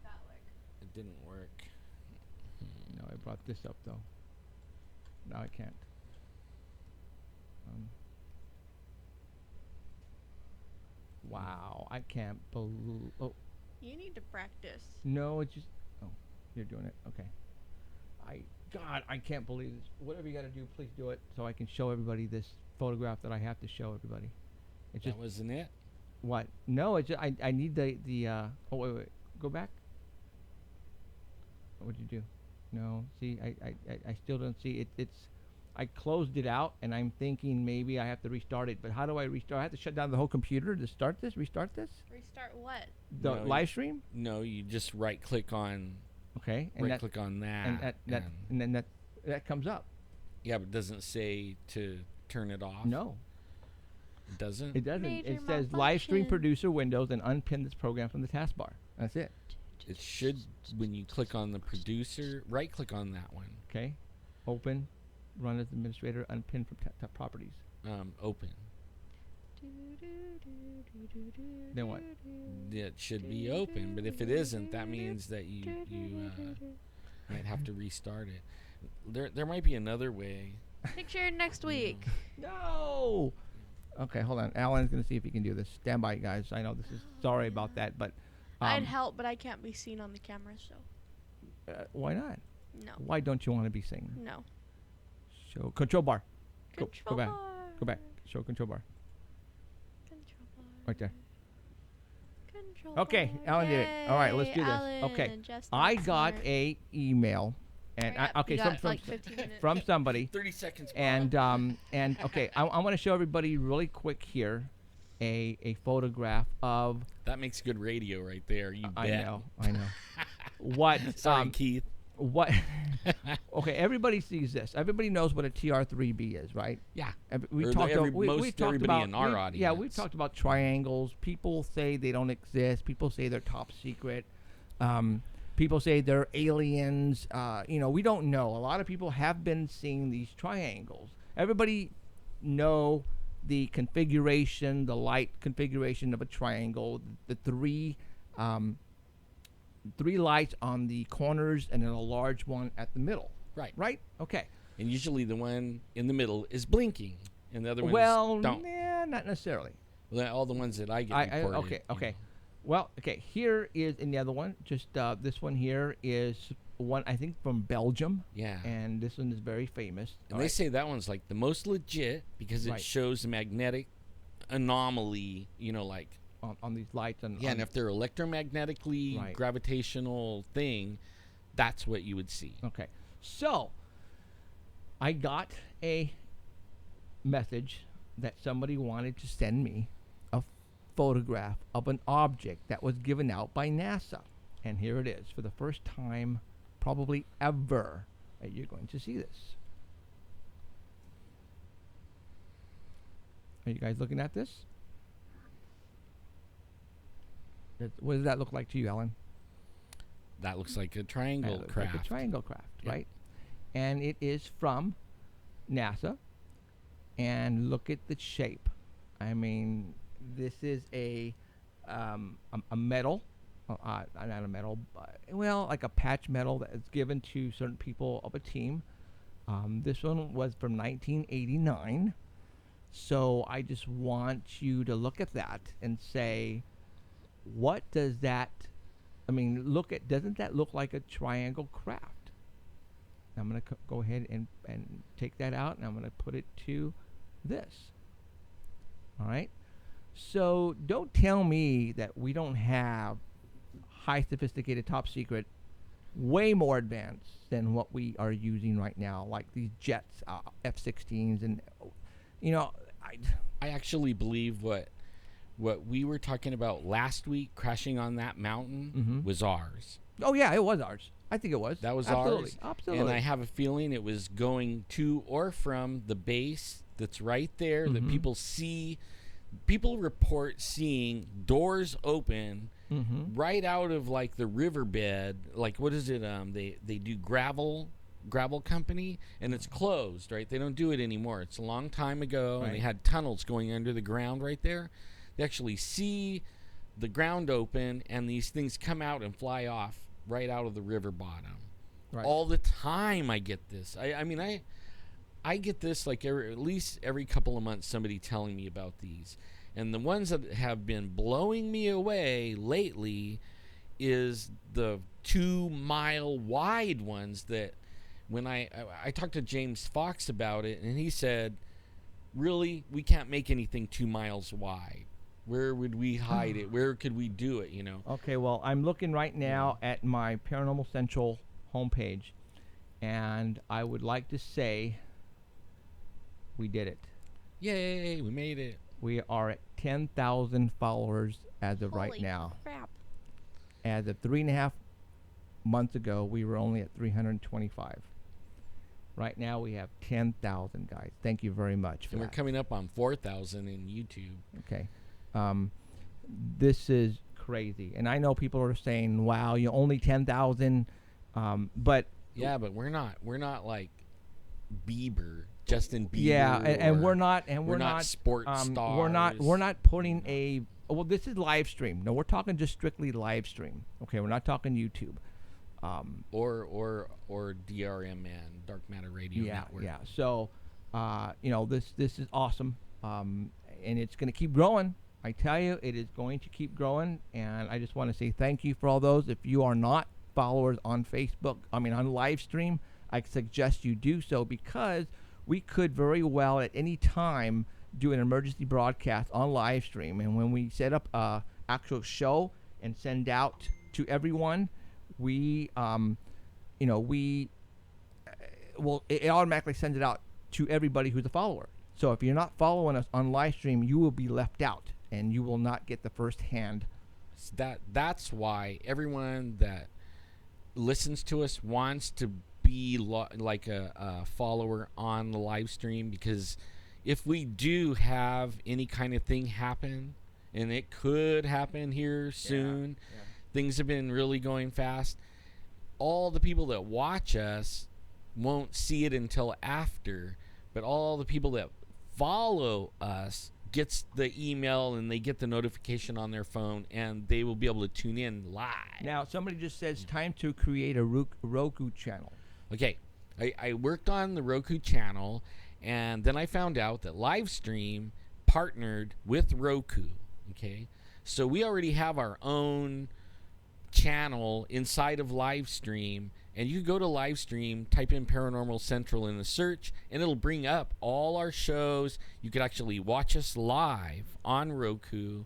Speaker 4: that work?
Speaker 3: It didn't work.
Speaker 2: No, I brought this up though. Now I can't. Wow, I can't believe. Oh
Speaker 4: You need to practice.
Speaker 2: no, it just. Oh, you're doing it. Okay. God, I can't believe this. Whatever you got to do, please do it so I can show everybody this photograph that I have to show everybody. It's just
Speaker 3: That wasn't it.
Speaker 2: what? No, it's just, I need the. Oh wait, go back. What'd you do? No, see, I still don't see it. It's. I closed it out, and I'm thinking maybe I have to restart it. But how do I restart? I have to shut down the whole computer to start this. Restart this.
Speaker 4: Restart what?
Speaker 2: The
Speaker 3: No,
Speaker 2: live stream.
Speaker 3: No, you just right click on
Speaker 2: Okay, and
Speaker 3: right
Speaker 2: that,
Speaker 3: click on that.
Speaker 2: and then that comes up.
Speaker 3: Yeah, but it doesn't say to turn it off.
Speaker 2: No,
Speaker 3: It doesn't.
Speaker 2: it doesn't.
Speaker 4: Major
Speaker 2: It says live stream
Speaker 4: malfunction.
Speaker 2: producer Windows and unpin this program from the taskbar. That's it.
Speaker 3: It should, when you click on the producer, right click on that one.
Speaker 2: Okay, open, run as administrator, unpin from properties.
Speaker 3: Open.
Speaker 2: Then what?
Speaker 3: It should be open, but if it isn't, that means that you might have to restart it. There might be another way.
Speaker 4: Picture next week.
Speaker 2: No. Okay, hold on. Alan's gonna see if he can do this. Stand by, guys. I know this is sorry about that, but
Speaker 4: I'd help, but I can't be seen on the camera, so
Speaker 2: why not?
Speaker 4: no.
Speaker 2: Why don't you want to be seen?
Speaker 4: No.
Speaker 2: Show control bar. Go
Speaker 4: Control
Speaker 2: back.
Speaker 4: bar.
Speaker 2: Go back. Show control bar.
Speaker 4: Control bar.
Speaker 2: Right there.
Speaker 4: Control
Speaker 2: Okay,
Speaker 4: bar.
Speaker 2: Alan did it. All right, let's do this.
Speaker 4: Alan,
Speaker 2: Okay,
Speaker 4: just
Speaker 2: I
Speaker 4: that
Speaker 2: got
Speaker 4: smart.
Speaker 2: a email, and
Speaker 4: Hurry up,
Speaker 2: okay,
Speaker 4: you got like 15 minutes.
Speaker 2: from somebody,
Speaker 3: 30 seconds.
Speaker 2: and okay, I want to show everybody really quick here a photograph of.
Speaker 3: That makes good radio right there. You bet.
Speaker 2: I know. What?
Speaker 3: Sorry, Keith.
Speaker 2: What? Okay, everybody sees this. Everybody knows what a TR3B is, right?
Speaker 3: Yeah.
Speaker 2: We
Speaker 3: Or
Speaker 2: talked
Speaker 3: every-
Speaker 2: about, we
Speaker 3: most
Speaker 2: talked
Speaker 3: everybody
Speaker 2: about
Speaker 3: in our
Speaker 2: we-
Speaker 3: audience.
Speaker 2: Yeah, we've talked about triangles. People say they don't exist. People say they're top secret. People say they're aliens. We don't know. A lot of people have been seeing these triangles. Everybody know the configuration, the light configuration of a triangle. The three lights on the corners and then a large one at the middle.
Speaker 3: Right.
Speaker 2: Right? Okay.
Speaker 3: And usually the one in the middle is blinking, and the other ones
Speaker 2: Well,
Speaker 3: don't.
Speaker 2: nah, not necessarily.
Speaker 3: Well, all the ones that I get reported.
Speaker 2: Okay.
Speaker 3: you know.
Speaker 2: Well, okay. Here is in the other one. Just this one here is one I think from Belgium.
Speaker 3: Yeah.
Speaker 2: And this one is very famous.
Speaker 3: And they say that one's like the most legit because it
Speaker 2: Right.
Speaker 3: shows a magnetic anomaly, like.
Speaker 2: on these lights and
Speaker 3: Yeah, and if they're electromagnetically
Speaker 2: Right.
Speaker 3: gravitational thing, that's what you would see.
Speaker 2: Okay. So I got a message that somebody wanted to send me a photograph of an object that was given out by NASA. And here it is for the first time probably ever that you're going to see this. Are you guys looking at this? What does that look like to you, Alan?
Speaker 3: That looks like a triangle
Speaker 2: Looks
Speaker 3: craft.
Speaker 2: like a triangle craft,
Speaker 3: Yep.
Speaker 2: right? And it is from NASA. And look at the shape. I mean, this is a metal, not a metal, but, well, like a patch metal that is given to certain people of a team. This one was from 1989. So I just want you to look at that and say, what does that, doesn't that look like a triangle craft? I'm going to go ahead and take that out, and I'm going to put it to this. All right? So don't tell me that we don't have high sophisticated, top secret, way more advanced than what we are using right now, like these jets, F-16s, and,
Speaker 3: I actually believe what we were talking about last week, crashing on that mountain, was ours.
Speaker 2: Oh, yeah, it was ours. I think it was.
Speaker 3: That was
Speaker 2: Absolutely.
Speaker 3: ours.
Speaker 2: Absolutely.
Speaker 3: And I have a feeling it was going to or from the base that's right there that people see. People report seeing doors open right out of like the riverbed. Like, what is it? They do gravel company, and it's closed, right? They don't do it anymore. It's a long time ago, and they had tunnels going under the ground right there. They actually see the ground open, and these things come out and fly off right out of the river bottom.
Speaker 2: Right.
Speaker 3: All the time I get this. I get this like at least every couple of months, somebody telling me about these. And the ones that have been blowing me away lately is the 2-mile wide ones that when I talked to James Fox about it, and he said, really, we can't make anything 2 miles wide. Where would we hide it? Where could we do it,
Speaker 2: Okay, well, I'm looking right now at my Paranormal Central homepage, and I would like to say we did it.
Speaker 3: Yay, we made it.
Speaker 2: We are at 10,000 followers as of right
Speaker 4: Holy
Speaker 2: now.
Speaker 4: crap.
Speaker 2: As of 3.5 months ago, we were only at 325. Right now, we have 10,000 guys. Thank you very much for
Speaker 3: And we're
Speaker 2: that.
Speaker 3: coming up on 4,000 in YouTube.
Speaker 2: Okay. This is crazy. And I know people are saying, wow, you only 10,000. But
Speaker 3: Yeah, but we're not like Bieber, Justin Bieber.
Speaker 2: yeah, and
Speaker 3: or
Speaker 2: we're not
Speaker 3: sports stars.
Speaker 2: We're not putting a well, this is live stream. No, we're talking just strictly live stream. Okay, we're not talking YouTube.
Speaker 3: Or DRM man, Dark Matter Radio Network.
Speaker 2: Yeah. So this is awesome. And it's going to keep growing. I tell you, it is going to keep growing, and I just want to say thank you for all those. If you are not followers on Facebook, on live stream, I suggest you do so, because we could very well at any time do an emergency broadcast on live stream, and when we set up a actual show and send out to everyone, we it automatically sends it out to everybody who's a follower. So if you're not following us on live stream, you will be left out and you will not get the first hand.
Speaker 3: That's why everyone that listens to us wants to be like a follower on the live stream, because if we do have any kind of thing happen, and it could happen here soon, things have been really going fast, all the people that watch us won't see it until after, but all the people that follow us gets the email and they get the notification on their phone, and they will be able to tune in live.
Speaker 2: Now, somebody just says time to create a Roku channel.
Speaker 3: Okay, I worked on the Roku channel, and then I found out that Livestream partnered with Roku. Okay, so we already have our own channel inside of Livestream, and you go to Livestream, type in Paranormal Central in the search, and it'll bring up all our shows. You could actually watch us live on Roku,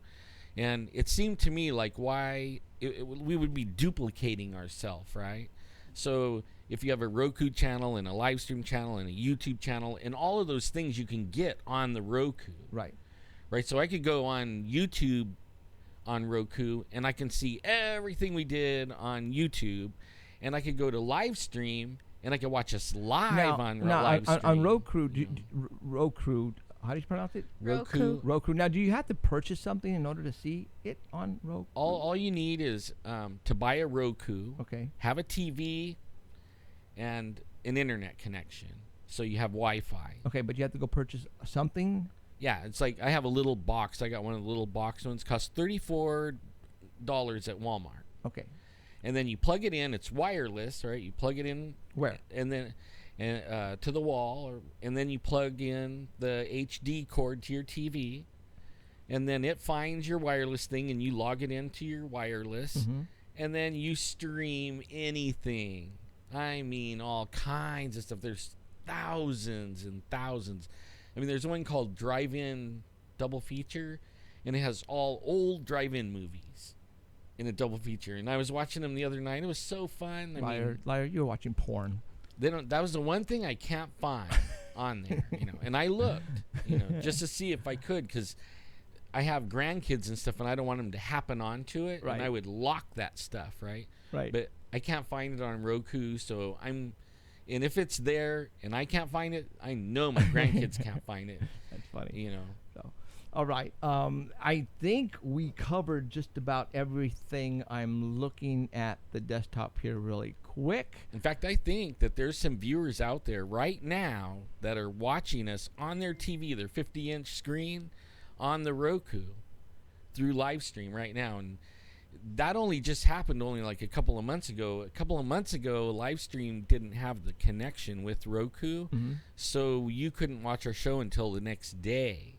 Speaker 3: and it seemed to me like we would be duplicating ourselves, right? So if you have a Roku channel and a Livestream channel and a YouTube channel, and all of those things you can get on the Roku.
Speaker 2: Right.
Speaker 3: So I could go on YouTube on Roku, and I can see everything we did on YouTube, and I could go to Livestream, and I could watch us live on Livestream.
Speaker 2: On Roku, Roku, how do you pronounce it?
Speaker 3: Roku.
Speaker 2: Roku. Now, do you have to purchase something in order to see it on Roku?
Speaker 3: All you need is to buy a Roku,
Speaker 2: okay,
Speaker 3: have a TV, and an internet connection, so you have Wi-Fi.
Speaker 2: Okay, but you have to go purchase something?
Speaker 3: Yeah, it's like I have a little box. I got one of the little box ones. Costs $34 at Walmart.
Speaker 2: Okay.
Speaker 3: And then you plug it in. It's wireless, right? You plug it in.
Speaker 2: Where?
Speaker 3: And then to the wall. And then you plug in the HD cord to your TV. And then it finds your wireless thing, and you log it into your wireless.
Speaker 2: Mm-hmm.
Speaker 3: And then you stream anything. I mean, all kinds of stuff. There's thousands and thousands. I mean, there's one called Drive-In Double Feature, and it has all old drive-in movies in a double feature. And I was watching them the other night. It was so fun.
Speaker 2: Liar, you're watching porn.
Speaker 3: That was the one thing I can't find on there, And I looked, just to see if I could, because I have grandkids and stuff, and I don't want them to happen onto it.
Speaker 2: Right.
Speaker 3: And I would lock that stuff, right?
Speaker 2: Right.
Speaker 3: But I can't find it on Roku, so and if it's there and I can't find it, I know my grandkids can't find it.
Speaker 2: That's funny.
Speaker 3: So,
Speaker 2: all right. I think we covered just about everything. I'm looking at the desktop here really quick.
Speaker 3: In fact, I think that there's some viewers out there right now that are watching us on their TV, their 50-inch screen on the Roku through Livestream right now. And that only just happened like a couple of months ago. A couple of months ago, Livestream didn't have the connection with Roku, so you couldn't watch our show until the next day.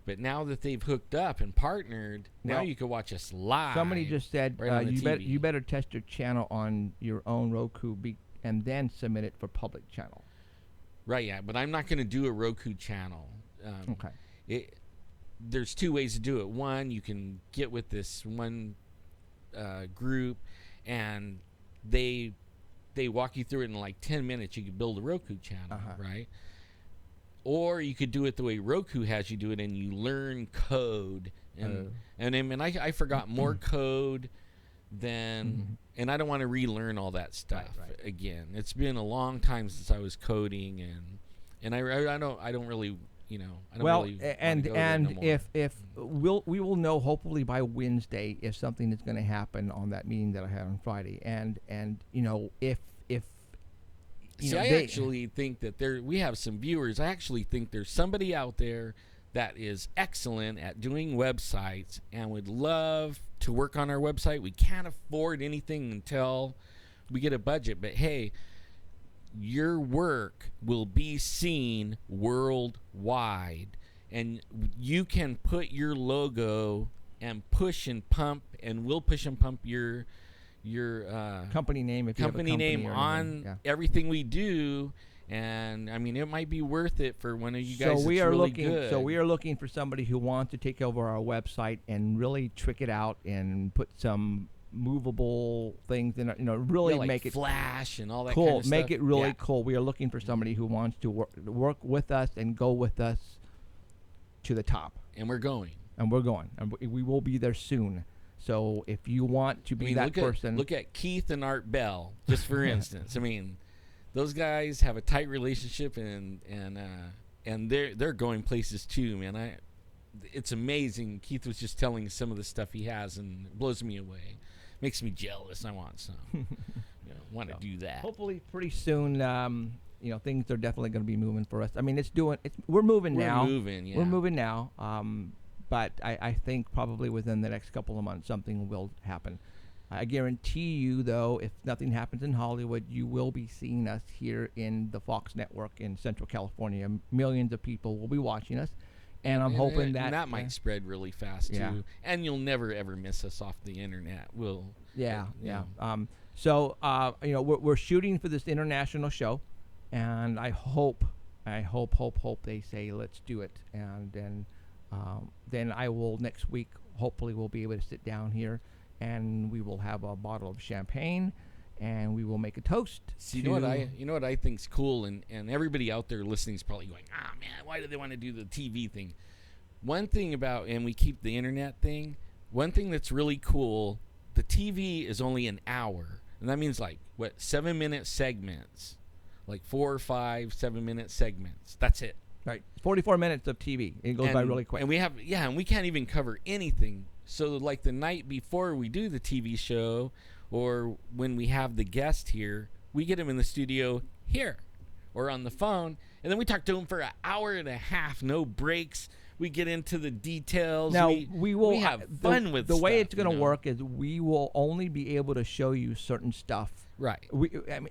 Speaker 3: But now that they've hooked up and partnered, now you can watch us live.
Speaker 2: Somebody just said
Speaker 3: right
Speaker 2: you better test your channel on your own Roku and then submit it for public channel.
Speaker 3: Right, yeah, but I'm not going to do a Roku channel.
Speaker 2: Okay.
Speaker 3: There's two ways to do it. One, you can get with this one group, and they walk you through it in like 10 minutes. You could build a Roku channel, right? Or you could do it the way Roku has you do it, and you learn code. And I forgot more code than, and I don't want to relearn all that stuff again. It's been a long time since I was coding, and I don't really. I don't really
Speaker 2: and if we will know hopefully by Wednesday if something is going to happen on that meeting that I had on Friday, and if
Speaker 3: I actually think that we have some viewers. I actually think there's somebody out there that is excellent at doing websites and would love to work on our website. We can't afford anything until we get a budget, but hey, your work will be seen worldwide, and you can put your logo and push and pump, and we'll push and pump your
Speaker 2: company name, if you have a company
Speaker 3: name on everything we do, And I mean, it might be worth it for one of you guys.
Speaker 2: So we
Speaker 3: that's
Speaker 2: are
Speaker 3: really
Speaker 2: looking.
Speaker 3: good.
Speaker 2: So we are looking for somebody who wants to take over our website and really trick it out and put some movable things in it. Really
Speaker 3: like
Speaker 2: make it
Speaker 3: flash and all that
Speaker 2: cool.
Speaker 3: kind of stuff.
Speaker 2: Make it really
Speaker 3: Yeah.
Speaker 2: cool. We are looking for somebody who wants to work with us and go with us to the top.
Speaker 3: And we're going.
Speaker 2: And we're going. And we will be there soon. So if you want to be that person,
Speaker 3: look at Keith and Art Bell, just for instance. I mean, those guys have a tight relationship, and they're going places too, man. It's amazing. Keith was just telling some of the stuff he has, and it blows me away. Makes me jealous. I want some. Want to do that.
Speaker 2: Hopefully, pretty soon. Things are definitely going to be moving for us. I mean, we're moving now.
Speaker 3: We're moving, yeah.
Speaker 2: We're moving now. But I think probably within the next couple of months, something will happen. I guarantee you, though, if nothing happens in Hollywood, you will be seeing us here in the Fox network in Central California. Millions of people will be watching us. And I'm hoping that
Speaker 3: might spread really fast, too. And you'll never, ever miss us off the internet.
Speaker 2: Yeah. We're shooting for this international show. And I hope they say, let's do it. And then I will, next week, hopefully we'll be able to sit down here and we will have a bottle of champagne and we will make a toast.
Speaker 3: See, you know what I think's cool, and everybody out there listening is probably going, man, why do they want to do the TV thing? One thing about, and we keep the internet thing, one thing that's really cool, the TV is only an hour, and that means 7-minute segments, 4 or 5 7-minute segments. That's it.
Speaker 2: Right, 44 minutes of TV. It goes by really quick.
Speaker 3: And we can't even cover anything. So the night before we do the TV show, or when we have the guest here, we get him in the studio here, or on the phone, and then we talk to him for an hour and a half, no breaks. We get into the details.
Speaker 2: Now
Speaker 3: we have fun with
Speaker 2: the way
Speaker 3: stuff,
Speaker 2: it's going to work is we will only be able to show you certain stuff.
Speaker 3: Right.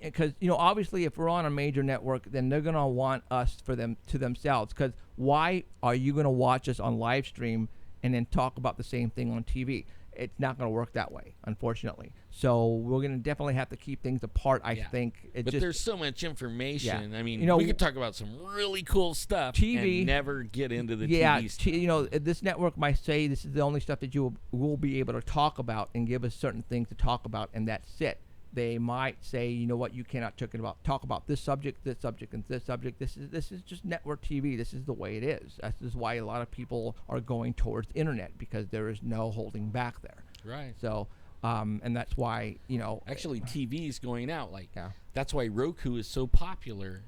Speaker 2: Because obviously, if we're on a major network, then they're gonna want us to themselves. Because why are you gonna watch us on live stream and then talk about the same thing on TV? It's not gonna work that way, unfortunately. So we're gonna definitely have to keep things apart. I think.
Speaker 3: But there's so much information.
Speaker 2: Yeah.
Speaker 3: I mean, we could talk about some really cool stuff.
Speaker 2: TV,
Speaker 3: and never get into the TV stuff.
Speaker 2: This network might say this is the only stuff that you will be able to talk about and give us certain things to talk about, and that's it. They might say, you know what, you cannot talk about this subject, and this subject. This is just network TV. This is the way it is. This is why a lot of people are going towards internet, because there is no holding back there.
Speaker 3: Right.
Speaker 2: So, and that's why
Speaker 3: actually TV is going out. That's why Roku is so popular.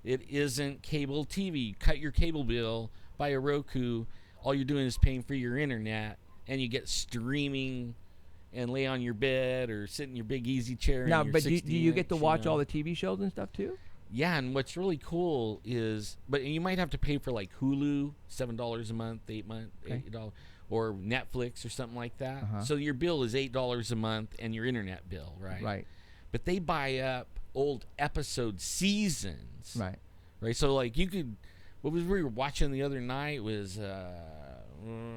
Speaker 3: It isn't cable TV. Cut your cable bill, buy a Roku. All you're doing is paying for your internet, and you get streaming. And lay on your bed or sit in your big easy chair.
Speaker 2: Now, but do you get to watch all the TV shows and stuff too?
Speaker 3: Yeah, and what's really cool is, but you might have to pay for Hulu, $7 a month, $8, or Netflix or something like that. So your bill is $8 a month, and your internet bill, right?
Speaker 2: Right.
Speaker 3: But they buy up old episode seasons.
Speaker 2: Right.
Speaker 3: Right. So you could, what we were watching the other night was.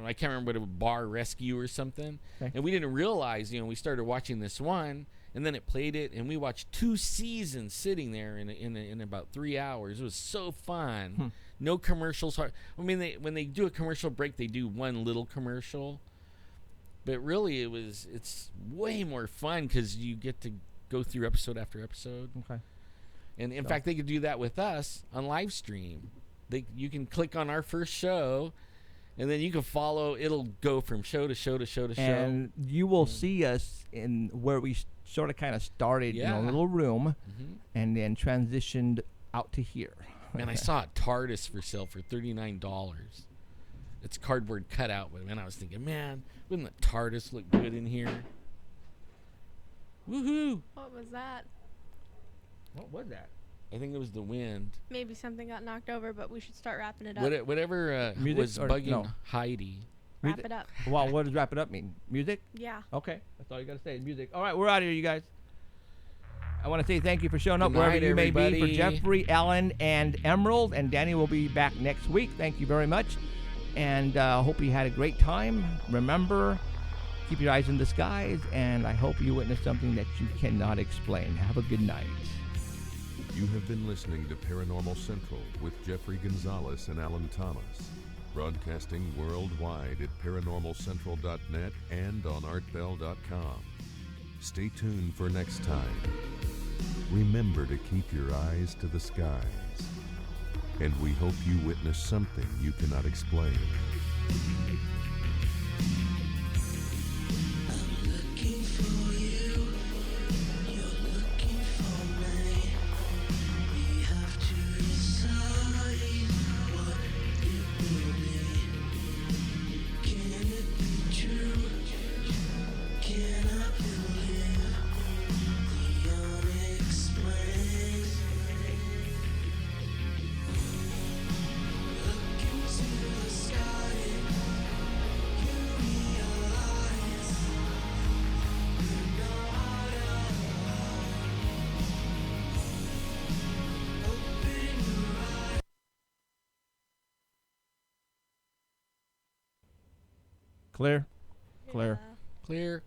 Speaker 3: I can't remember what it was, Bar Rescue or something. Okay. And we didn't realize, we started watching this one, and then it played it, and we watched 2 seasons sitting there in about 3 hours. It was so fun. No commercials. I mean, when they do a commercial break, they do one little commercial. But really, it's way more fun because you get to go through episode after episode.
Speaker 2: Okay.
Speaker 3: And in fact, they could do that with us on live stream. You can click on our first show. And then you can follow. It'll go from show to show to show to show.
Speaker 2: And you will see us in where we sort of kind of started in a little room, and then transitioned out to here.
Speaker 3: Man, I saw a TARDIS for sale for $39. It's cardboard cutout, but I was thinking, man, wouldn't the TARDIS look good in here? Woohoo!
Speaker 4: What was that?
Speaker 2: What was that?
Speaker 3: I think it was the wind.
Speaker 4: Maybe something got knocked over, but we should start wrapping it up.
Speaker 3: Whatever was bugging Heidi.
Speaker 4: Wrap it up.
Speaker 2: Well, what does wrap it up mean? Music?
Speaker 4: Yeah.
Speaker 2: Okay. That's all you got to say. Music. All right, we're out of here, you guys. I want to say thank you for showing up
Speaker 3: Good
Speaker 2: wherever
Speaker 3: night,
Speaker 2: you may be.
Speaker 3: everybody.
Speaker 2: For Jeffrey, Alan, and Emerald. And Danny will be back next week. Thank you very much. And hope you had a great time. Remember, keep your eyes in the skies. And I hope you witness something that you cannot explain. Have a good night.
Speaker 1: You have been listening to Paranormal Central with Jeffrey Gonzalez and Alan Thomas, broadcasting worldwide at paranormalcentral.net and on artbell.com. Stay tuned for next time. Remember to keep your eyes to the skies, and we hope you witness something you cannot explain.
Speaker 2: Clear? Clear.
Speaker 4: Yeah.
Speaker 3: Clear.